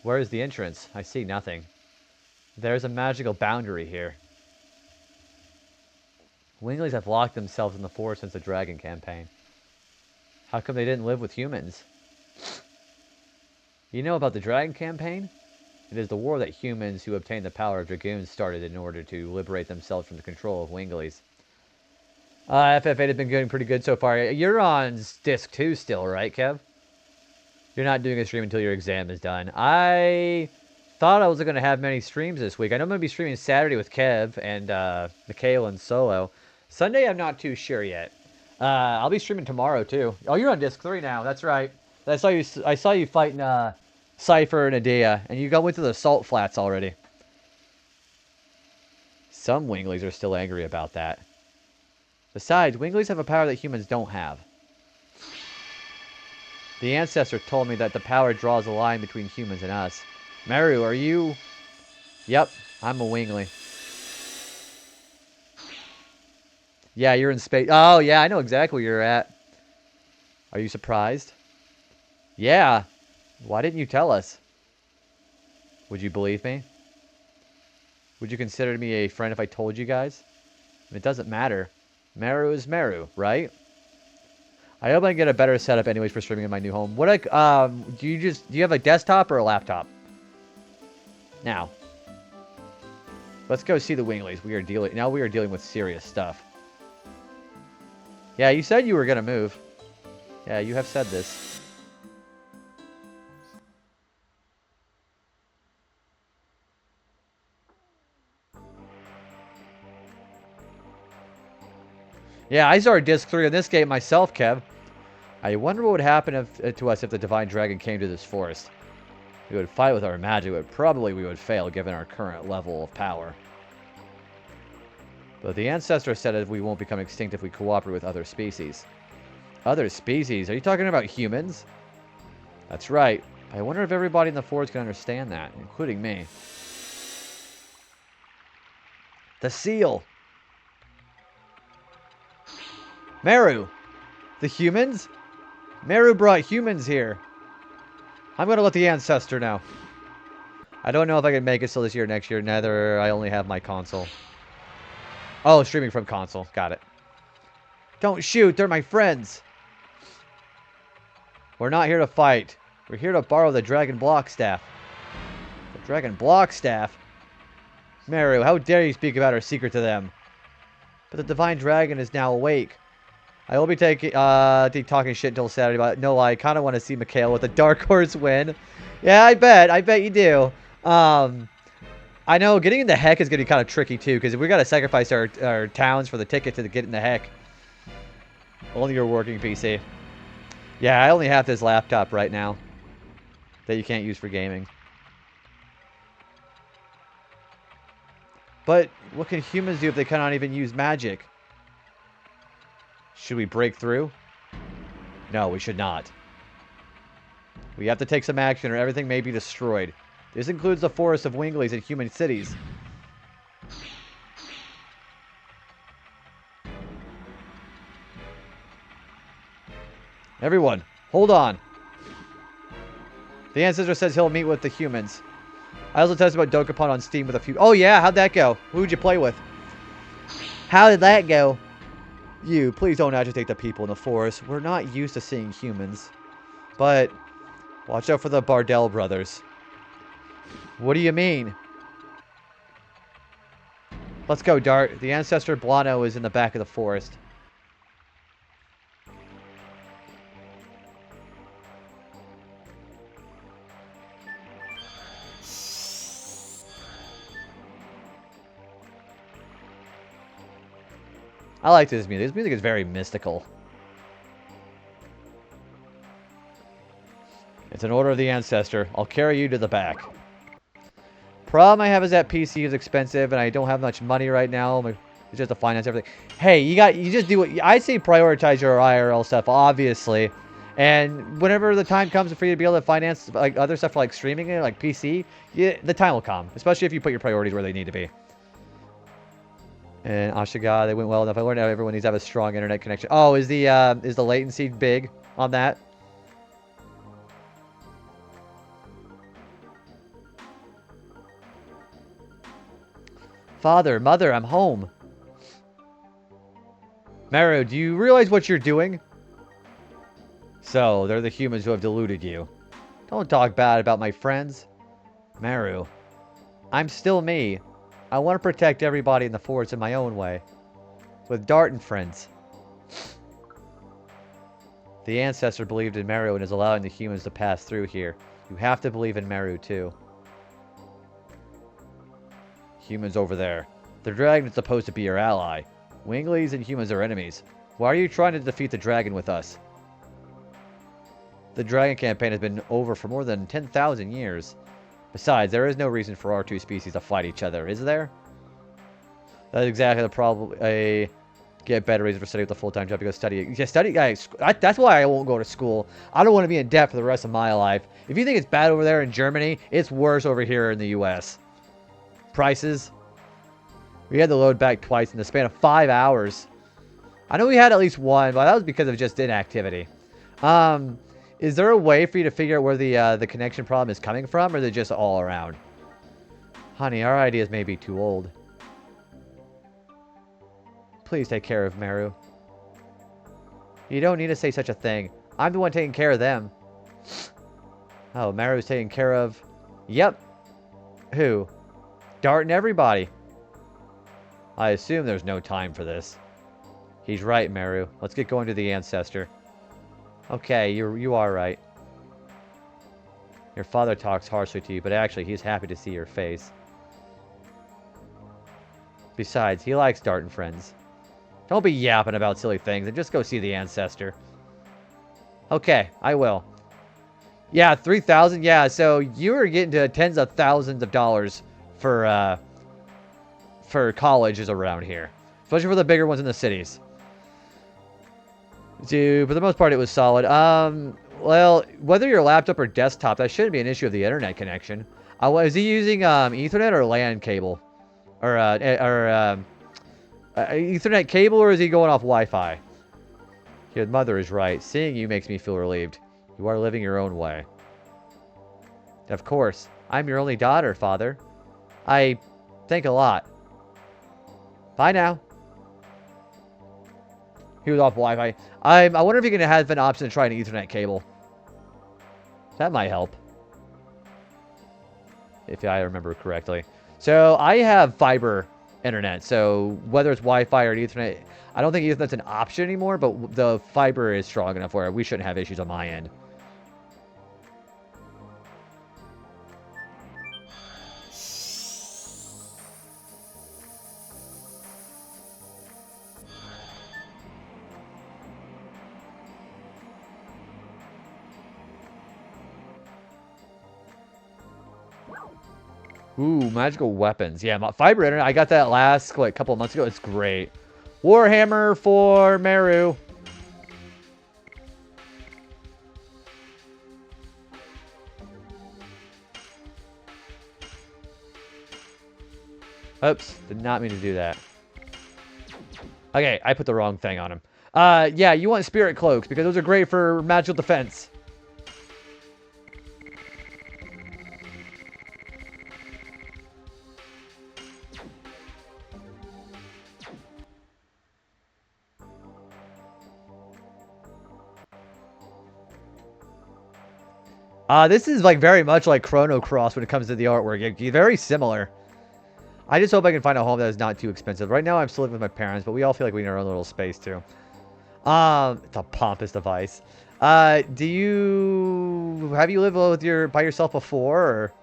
Where is the entrance? I see nothing. There's a magical boundary here. Winglies have locked themselves in the forest since the Dragon campaign. How come they didn't live with humans? You know about the Dragon campaign? It is the war that humans who obtained the power of Dragoons started in order to liberate themselves from the control of Winglies. FF8 has been getting pretty good so far. You're on disc 2 still, right, Kev? You're not doing a stream until your exam is done. I thought I wasn't going to have many streams this week. I know I'm going to be streaming Saturday with Kev and Mikhail and Solo. Sunday, I'm not too sure yet. I'll be streaming tomorrow, too. Oh, you're on disc 3 now. That's right. I saw you fighting Cypher and Adia, and you went to the Salt Flats already. Some Winglies are still angry about that. Besides, Winglies have a power that humans don't have. The ancestor told me that the power draws a line between humans and us. Meru, are you... Yep, I'm a Wingly. Yeah, you're in space. Oh, yeah, I know exactly where you're at. Are you surprised? Yeah. Why didn't you tell us? Would you believe me? Would you consider me a friend if I told you guys? It doesn't matter. Meru is Meru, right? I hope I can get a better setup anyways for streaming in my new home. Do you have a desktop or a laptop? Now. Let's go see the Winglies. We are dealing with serious stuff. Yeah, you said you were gonna move. Yeah, you have said this. Yeah, I started disc 3 on this game myself, Kev. I wonder what would happen to us if the Divine Dragon came to this forest. We would fight with our magic, but probably we would fail given our current level of power. But the ancestor said that we won't become extinct if we cooperate with other species. Other species? Are you talking about humans? That's right. I wonder if everybody in the forest can understand that, including me. The seal! Meru! The humans? Meru brought humans here. I'm going to let the ancestor know. I don't know if I can make it till this year or next year. Neither I only have my console. Oh, streaming from console. Got it. Don't shoot. They're my friends. We're not here to fight. We're here to borrow the Dragon Block Staff. The Dragon Block Staff? Meru, how dare you speak about our secret to them? But the Divine Dragon is now awake. I will be talking shit until Saturday, but no, I kind of want to see Mikhail with a Dark Horse win. Yeah, I bet you do. I know, getting in the heck is going to be kind of tricky, too, because we got to sacrifice our towns for the ticket to get in the heck. Only your working PC. Yeah, I only have this laptop right now that you can't use for gaming. But what can humans do if they cannot even use magic? Should we break through? No, we should not. We have to take some action or everything may be destroyed. This includes the forests of Winglies and human cities. Everyone, hold on. The ancestor says he'll meet with the humans. I also tested about Dokapon on Steam with a few... Oh yeah, how'd that go? Who'd you play with? How did that go? You, please don't agitate the people in the forest. We're not used to seeing humans. But, watch out for the Bardell brothers. What do you mean? Let's go, Dart. The ancestor Blano is in the back of the forest. I like this music. This music is very mystical. It's an order of the ancestor. I'll carry you to the back. Problem I have is that PC is expensive and I don't have much money right now. It's just to finance everything. Hey, you just do what I say. Prioritize your IRL stuff, obviously. And whenever the time comes for you to be able to finance like other stuff like streaming and like PC, the time will come. Especially if you put your priorities where they need to be. And Ashiga, they went well enough. I learned how everyone needs to have a strong internet connection. Oh, is the latency big on that? Father, Mother, I'm home. Maru, do you realize what you're doing? So, they're the humans who have deluded you. Don't talk bad about my friends. Maru, I'm still me. I want to protect everybody in the forest in my own way. With Dart and friends. The ancestor believed in Meru and is allowing the humans to pass through here. You have to believe in Meru too. Humans over there. The dragon is supposed to be your ally. Winglies and humans are enemies. Why are you trying to defeat the dragon with us? The dragon campaign has been over for more than 10,000 years. Besides, there is no reason for our two species to fight each other, is there? That's exactly the problem. Get better reason for studying with a full-time job to go study. Yeah, study, guys. That's why I won't go to school. I don't want to be in debt for the rest of my life. If you think it's bad over there in Germany, it's worse over here in the U.S. Prices. We had to load back twice in the span of 5 hours. I know we had at least one, but that was because of just inactivity. Is there a way for you to figure out where the connection problem is coming from, or is it just all around? Honey, our ideas may be too old. Please take care of Meru. You don't need to say such a thing. I'm the one taking care of them. Oh, Meru's taking care of... Yep. Who? Dart and everybody. I assume there's no time for this. He's right, Meru. Let's get going to the ancestor. Okay, you are right. Your father talks harshly to you, but actually he's happy to see your face. Besides, he likes Dart and friends. Don't be yapping about silly things and just go see the ancestor. Okay, I will. Yeah, 3,000. Yeah, so you were getting to tens of thousands of dollars for colleges around here, especially for the bigger ones in the cities. Dude, for the most part, it was solid. Well, whether your laptop or desktop, that shouldn't be an issue of the internet connection. Is he using Ethernet or LAN cable, or Ethernet cable, or is he going off Wi-Fi? Your mother is right. Seeing you makes me feel relieved. You are living your own way. Of course. I'm your only daughter, Father. I think a lot. Bye now. He was off Wi-Fi. I wonder if you can have an option to try an Ethernet cable. That might help. If I remember correctly. So, I have fiber internet. So, whether it's Wi-Fi or Ethernet, I don't think Ethernet's an option anymore, but the fiber is strong enough where we shouldn't have issues on my end. Ooh, magical weapons. Yeah, fiber internet. I got that last like couple of months ago. It's great. Warhammer for Meru. Oops, did not mean to do that. Okay, I put the wrong thing on him. Yeah, you want spirit cloaks because those are great for magical defense. This is like very much like Chrono Cross when it comes to the artwork. Very similar. I just hope I can find a home that is not too expensive. Right now, I'm still living with my parents, but we all feel like we need our own little space too. It's a pompous device. Have you lived by yourself before, or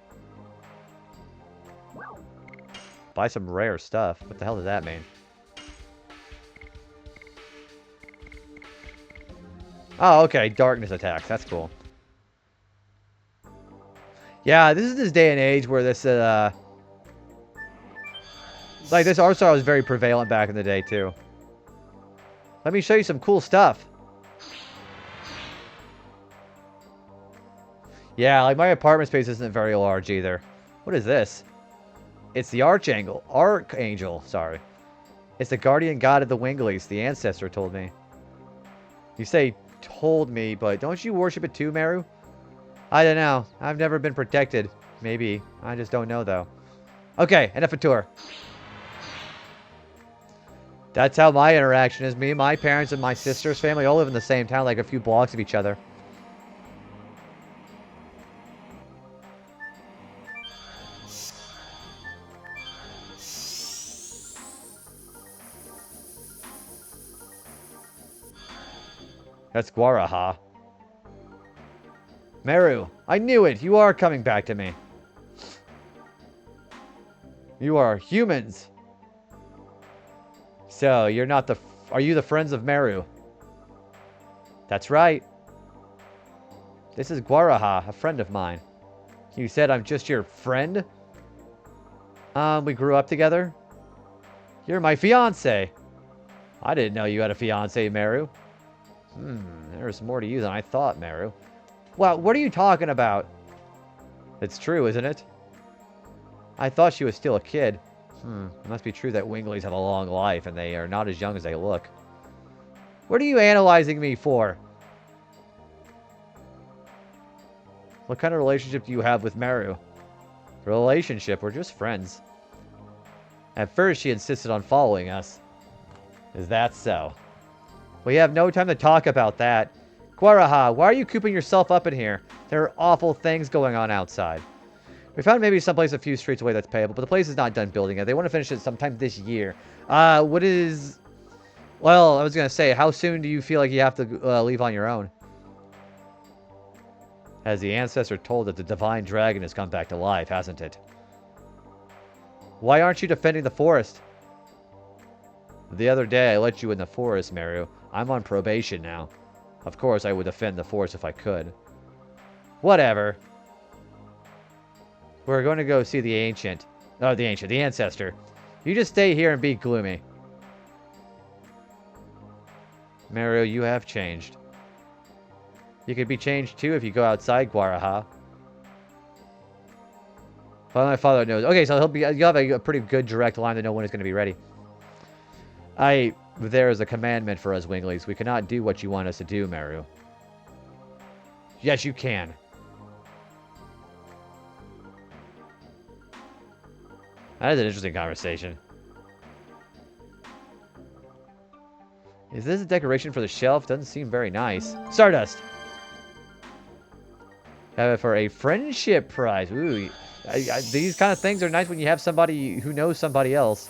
buy some rare stuff? What the hell does that mean? Oh, okay, darkness attacks. That's cool. Yeah, this is this day and age where this like this art style was very prevalent back in the day too. Let me show you some cool stuff. Yeah, like my apartment space isn't very large either. What is this? It's the Archangel, sorry. It's the guardian god of the Winglies, the ancestor told me. You say told me, but don't you worship it too, Meru? I don't know. I've never been protected. Maybe. I just don't know, though. Okay, enough of tour. That's how my interaction is. Me, my parents, and my sister's family all live in the same town, like a few blocks of each other. That's Guaraha. Meru, I knew it. You are coming back to me. You are humans. So, you're not the... Are you the friends of Meru? That's right. This is Guaraha, a friend of mine. You said I'm just your friend? We grew up together? You're my fiance. I didn't know you had a fiance, Meru. There's more to you than I thought, Meru. Well, what are you talking about? It's true, isn't it? I thought she was still a kid. It must be true that Winglies have a long life, and they are not as young as they look. What are you analyzing me for? What kind of relationship do you have with Meru? Relationship? We're just friends. At first, she insisted on following us. Is that so? We have no time to talk about that. Guaraha, why are you cooping yourself up in here? There are awful things going on outside. We found maybe someplace a few streets away that's payable, but the place is not done building yet. They want to finish it sometime this year. What is... Well, I was going to say, how soon do you feel like you have to leave on your own? As the ancestor told that the divine dragon has come back to life, hasn't it? Why aren't you defending the forest? The other day, I let you in the forest, Meru. I'm on probation now. Of course, I would defend the forest if I could. Whatever. We're going to go see the ancestor. You just stay here and be gloomy. Meru, you have changed. You could be changed too if you go outside Guaraha. Well, my father knows. Okay, so you'll have a pretty good direct line to know when it's going to be ready. There is a commandment for us Winglies. We cannot do what you want us to do, Meru. Yes, you can. That is an interesting conversation. Is this a decoration for the shelf? Doesn't seem very nice. Stardust! Have it for a friendship prize. Ooh, these kind of things are nice when you have somebody who knows somebody else.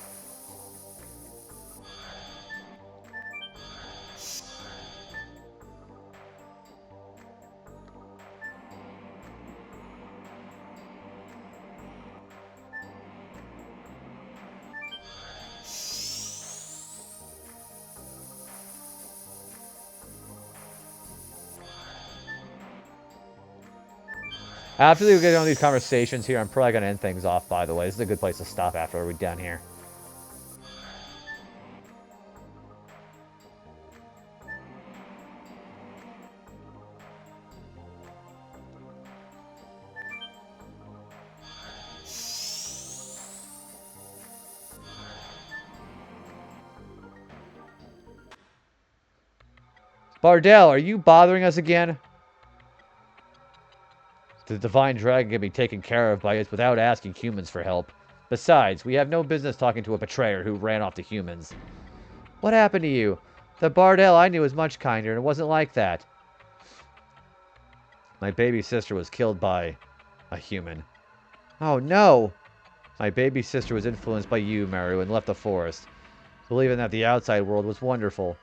After we get on these conversations here, I'm probably going to end things off, by the way. This is a good place to stop after we're done here. Bardell, are you bothering us again? The Divine Dragon can be taken care of by us without asking humans for help. Besides, we have no business talking to a betrayer who ran off to humans. What happened to you? The Bardell I knew was much kinder, and it wasn't like that. My baby sister was killed by a human. Oh, no! My baby sister was influenced by you, Maru, and left the forest, believing that the outside world was wonderful.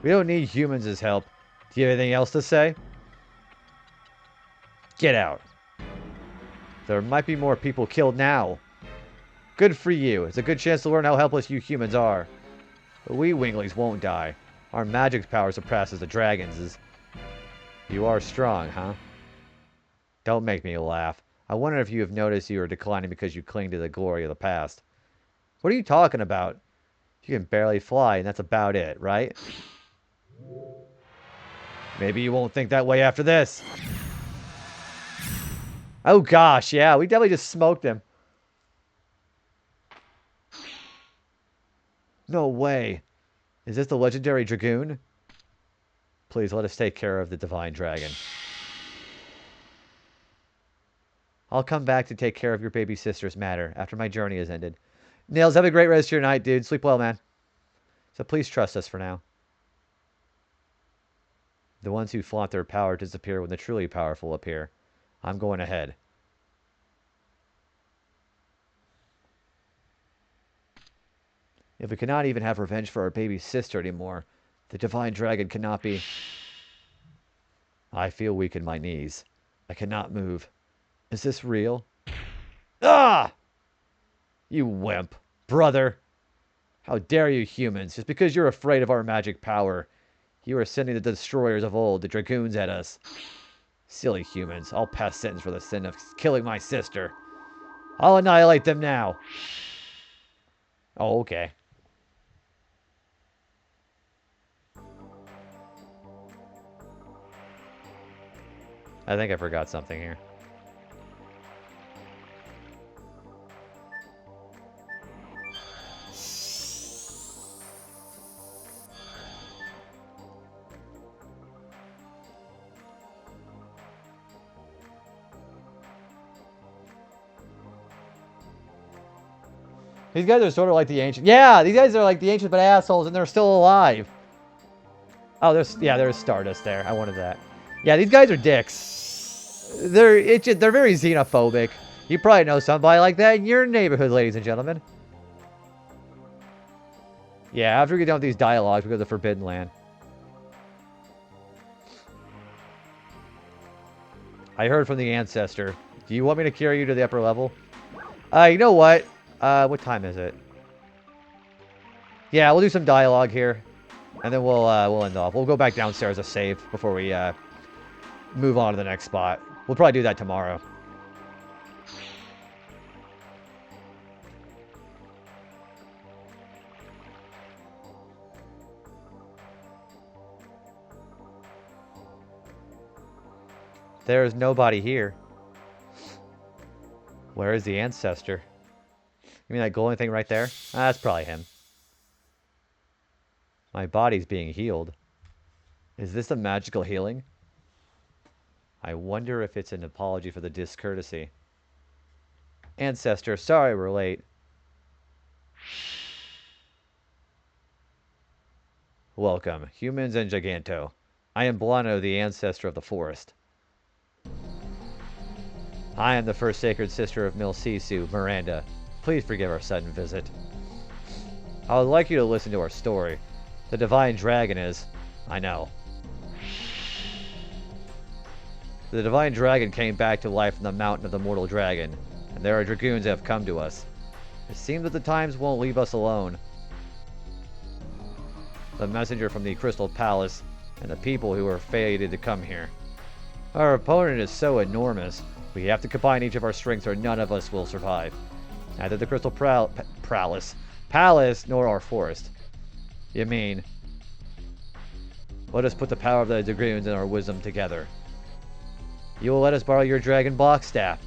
We don't need humans' help. Do you have anything else to say? Get out. There might be more people killed now. Good for you. It's a good chance to learn how helpless you humans are. But we winglings won't die. Our magic power surpasses the dragons'. You are strong, huh? Don't make me laugh. I wonder if you have noticed you are declining because you cling to the glory of the past. What are you talking about? You can barely fly, and that's about it, right? Maybe you won't think that way after this. Oh gosh, yeah, we definitely just smoked him. No way. Is this the legendary Dragoon? Please let us take care of the Divine Dragon. I'll come back to take care of your baby sister's matter after my journey has ended. Nails, have a great rest of your night, dude. Sleep well, man. So please trust us for now. The ones who flaunt their power disappear when the truly powerful appear. I'm going ahead. If we cannot even have revenge for our baby sister anymore, the Divine Dragon cannot be... I feel weak in my knees. I cannot move. Is this real? Ah! You wimp. Brother. How dare you humans, just because you're afraid of our magic power. You are sending the destroyers of old, the Dragoons, at us. Silly humans. I'll pass sentence for the sin of killing my sister. I'll annihilate them now. Oh, okay. I think I forgot something here. These guys are sort of like the ancient. Yeah, these guys are like the ancient but assholes, and they're still alive. Oh, there's Stardust there. I wanted that. Yeah, these guys are dicks. They're very xenophobic. You probably know somebody like that in your neighborhood, ladies and gentlemen. Yeah, after we get done with these dialogues, we go to the Forbidden Land. I heard from the ancestor. Do you want me to carry you to the upper level? You know what? What time is it? Yeah, we'll do some dialogue here, and then we'll end off. We'll go back downstairs to save before we move on to the next spot. We'll probably do that tomorrow. There's nobody here. Where is the ancestor? You mean that glowing thing right there? That's probably him. My body's being healed. Is this a magical healing? I wonder if it's an apology for the discourtesy. Ancestor, sorry we're late. Welcome, humans and Giganto. I am Blano, the ancestor of the forest. I am the first sacred sister of Milsisu, Miranda. Please forgive our sudden visit. I would like you to listen to our story. The Divine Dragon is... I know. The Divine Dragon came back to life in the Mountain of the Mortal Dragon, and there are Dragoons that have come to us. It seems that the times won't leave us alone. The messenger from the Crystal Palace, and the people who are fated to come here. Our opponent is so enormous. We have to combine each of our strengths or none of us will survive. Neither the Crystal Palace nor our forest. You mean... Let us put the power of the Dragoons and our wisdom together. You will let us borrow your Dragon Block Staff.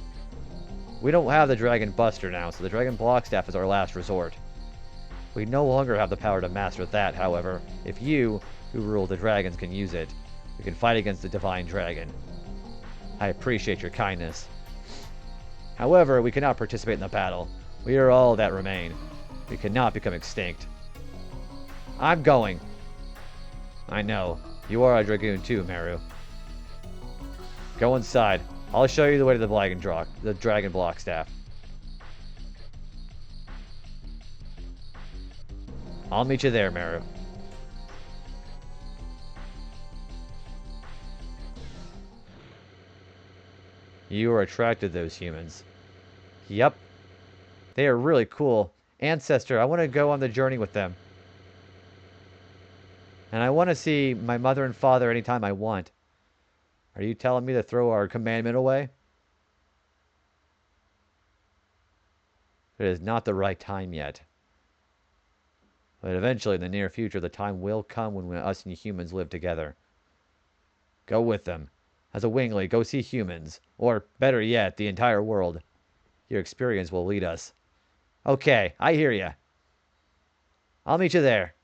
We don't have the Dragon Buster now, so the Dragon Block Staff is our last resort. We no longer have the power to master that, however. If you, who rule the dragons, can use it, we can fight against the Divine Dragon. I appreciate your kindness. However, we cannot participate in the battle. We are all that remain. We cannot become extinct. I'm going. I know. You are a Dragoon too, Meru. Go inside. I'll show you the way to the Dragon Block Staff. I'll meet you there, Meru. You are attracted to those humans. Yep. They are really cool. Ancestor, I want to go on the journey with them. And I want to see my mother and father anytime I want. Are you telling me to throw our commandment away? It is not the right time yet. But eventually, in the near future, the time will come when us and humans live together. Go with them. As a wingly, go see humans. Or, better yet, the entire world. Your experience will lead us. Okay, I hear ya. I'll meet you there.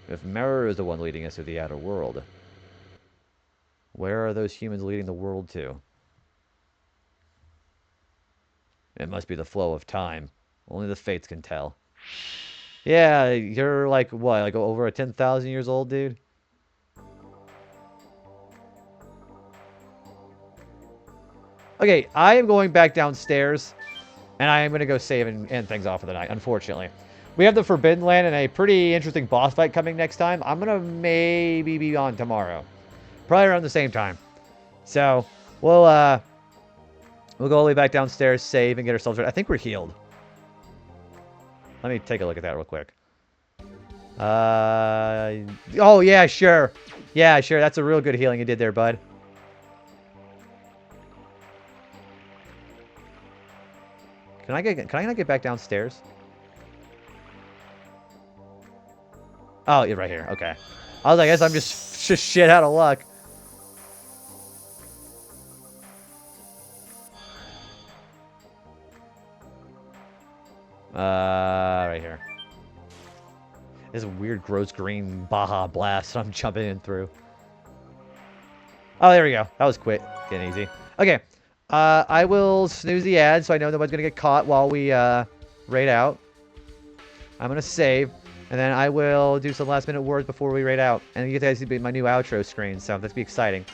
If Meru is the one leading us to the outer world, where are those humans leading the world to? It must be the flow of time. Only the fates can tell. Yeah, you're like, what, like over 10,000 years old, dude? Okay, I am going back downstairs, and I am going to go save and end things off for the night, unfortunately. We have the Forbidden Land and a pretty interesting boss fight coming next time. I'm going to maybe be on tomorrow. Probably around the same time. So, we'll go all the way back downstairs, save, and get ourselves ready. I think we're healed. Let me take a look at that real quick. Oh, yeah, sure. Yeah, sure. That's a real good healing you did there, bud. Can I not get back downstairs? Oh, you're right here. Okay. I was like, I guess I'm just shit out of luck. Right here. This weird, gross green Baja Blast I'm jumping in through. Oh, there we go. That was quick. Getting easy. Okay. I will snooze the ad so I know nobody's going to get caught while we raid out. I'm going to save. And then I will do some last minute words before we raid out. And you guys see my new outro screen, so that's be exciting.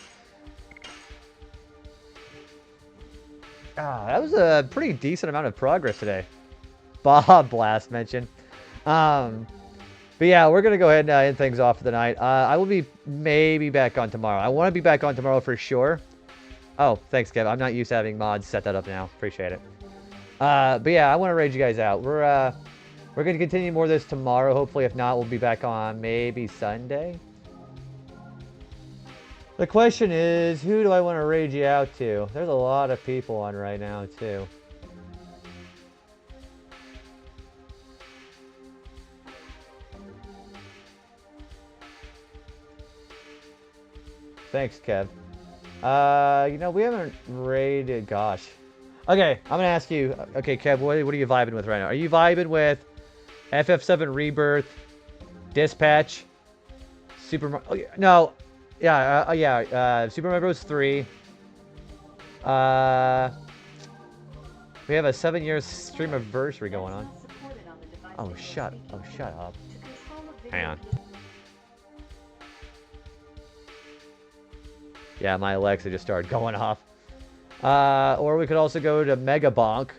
That was a pretty decent amount of progress today. Baja Blast mentioned. But yeah, we're going to go ahead and end things off for the night. I will be maybe back on tomorrow. I want to be back on tomorrow for sure. Oh, thanks, Kev. I'm not used to having mods set that up now. Appreciate it. But yeah, I want to raid you guys out. We're going to continue more of this tomorrow. Hopefully, if not, we'll be back on maybe Sunday. The question is, who do I want to raid you out to? There's a lot of people on right now, too. Thanks, Kev. You know, we haven't raided... Gosh. Okay, I'm going to ask you... Okay, Kev, what are you vibing with right now? Are you vibing with FF7 Rebirth, Dispatch, Super Mario... Oh, yeah, no. Yeah, Super Mario Bros. 3. We have a 7-year stream anniversary going on. Oh, shut up. Hang on. Yeah, my Alexa just started going off. Or we could also go to Mega Bonk.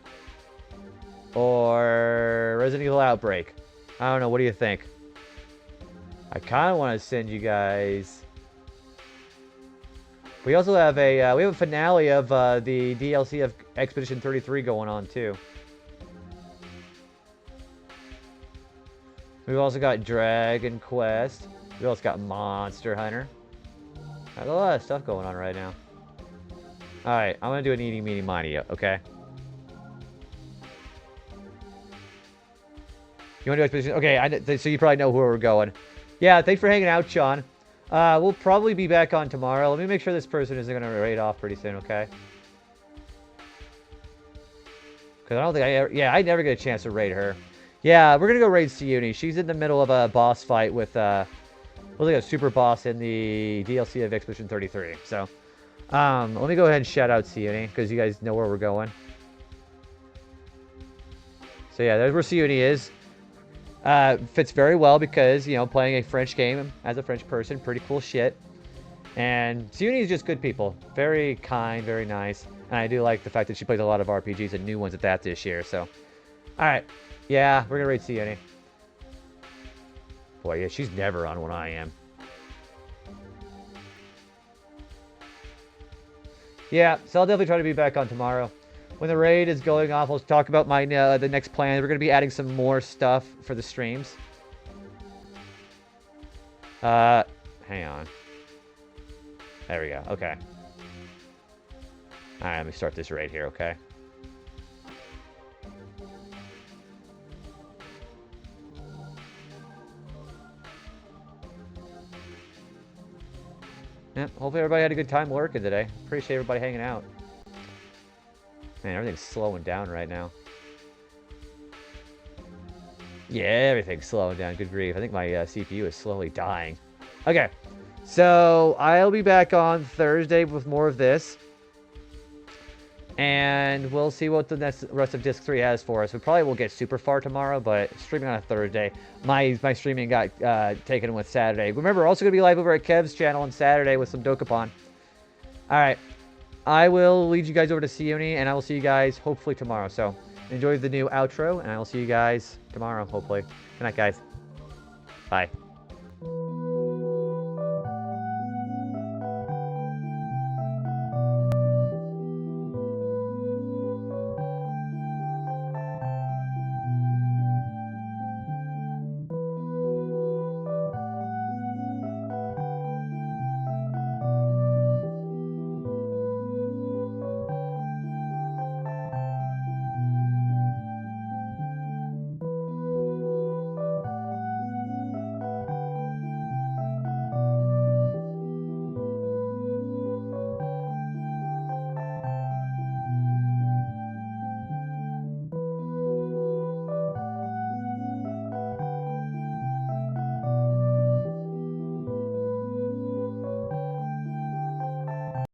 Or Resident Evil Outbreak. I don't know, what do you think? I kind of want to send you guys... We also have a finale of the DLC of Expedition 33 going on too. We've also got Dragon Quest. We also got Monster Hunter. Got a lot of stuff going on right now. Alright, I'm gonna do an eating, meeting, miny, okay? You wanna do expedition? Okay, so you probably know where we're going. Yeah, thanks for hanging out, Sean. We'll probably be back on tomorrow. Let me make sure this person isn't gonna raid off pretty soon, okay? Because I don't think I ever... Yeah, I never get a chance to raid her. Yeah, we're gonna go raid Siuni. She's in the middle of a boss fight with, was like a super boss in the DLC of Expedition 33. So, let me go ahead and shout out Siuni, because you guys know where we're going. So yeah, there's where Siuni is. Fits very well because, you know, playing a French game as a French person, pretty cool shit. And Siuni is just good people. Very kind, very nice. And I do like the fact that she plays a lot of RPGs and new ones at that this year, so. Alright. Yeah, we're gonna raid Siuni. Boy, yeah, she's never on when I am. Yeah, so I'll definitely try to be back on tomorrow. When the raid is going off, we'll talk about my the next plan. We're going to be adding some more stuff for the streams. Hang on. There we go. Okay. All right, let me start this raid here, okay? Yep, hopefully everybody had a good time working today. Appreciate everybody hanging out. Man, everything's slowing down right now. Yeah, everything's slowing down. Good grief. I think my CPU is slowly dying. Okay. So, I'll be back on Thursday with more of this. And we'll see what the rest of Disc 3 has for us. We probably won't get super far tomorrow, but streaming on a Thursday. My streaming got taken with Saturday. Remember, we're also going to be live over at Kev's channel on Saturday with some Dokapon. Alright. I will lead you guys over to Siuni, and I will see you guys hopefully tomorrow. So, enjoy the new outro, and I will see you guys tomorrow, hopefully. Good night, guys. Bye.